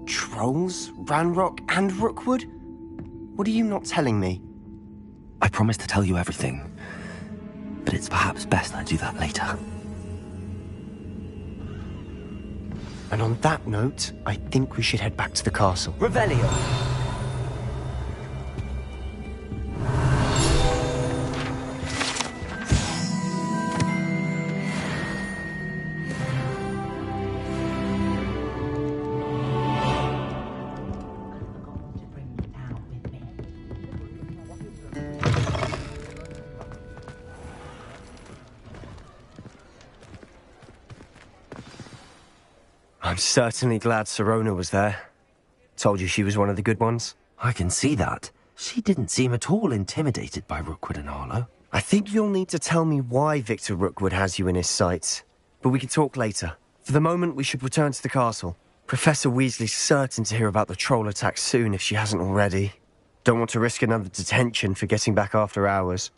Trolls? Ranrock and Rookwood? What are you not telling me? I promised to tell you everything, but it's perhaps best I do that later. And on that note, I think we should head back to the castle. Revelio. I'm certainly glad Sirona was there. Told you she was one of the good ones. I can see that. She didn't seem at all intimidated by Rookwood and Harlow. I think you'll need to tell me why Victor Rookwood has you in his sights. But we can talk later. For the moment, we should return to the castle. Professor Weasley's certain to hear about the troll attack soon if she hasn't already. Don't want to risk another detention for getting back after hours.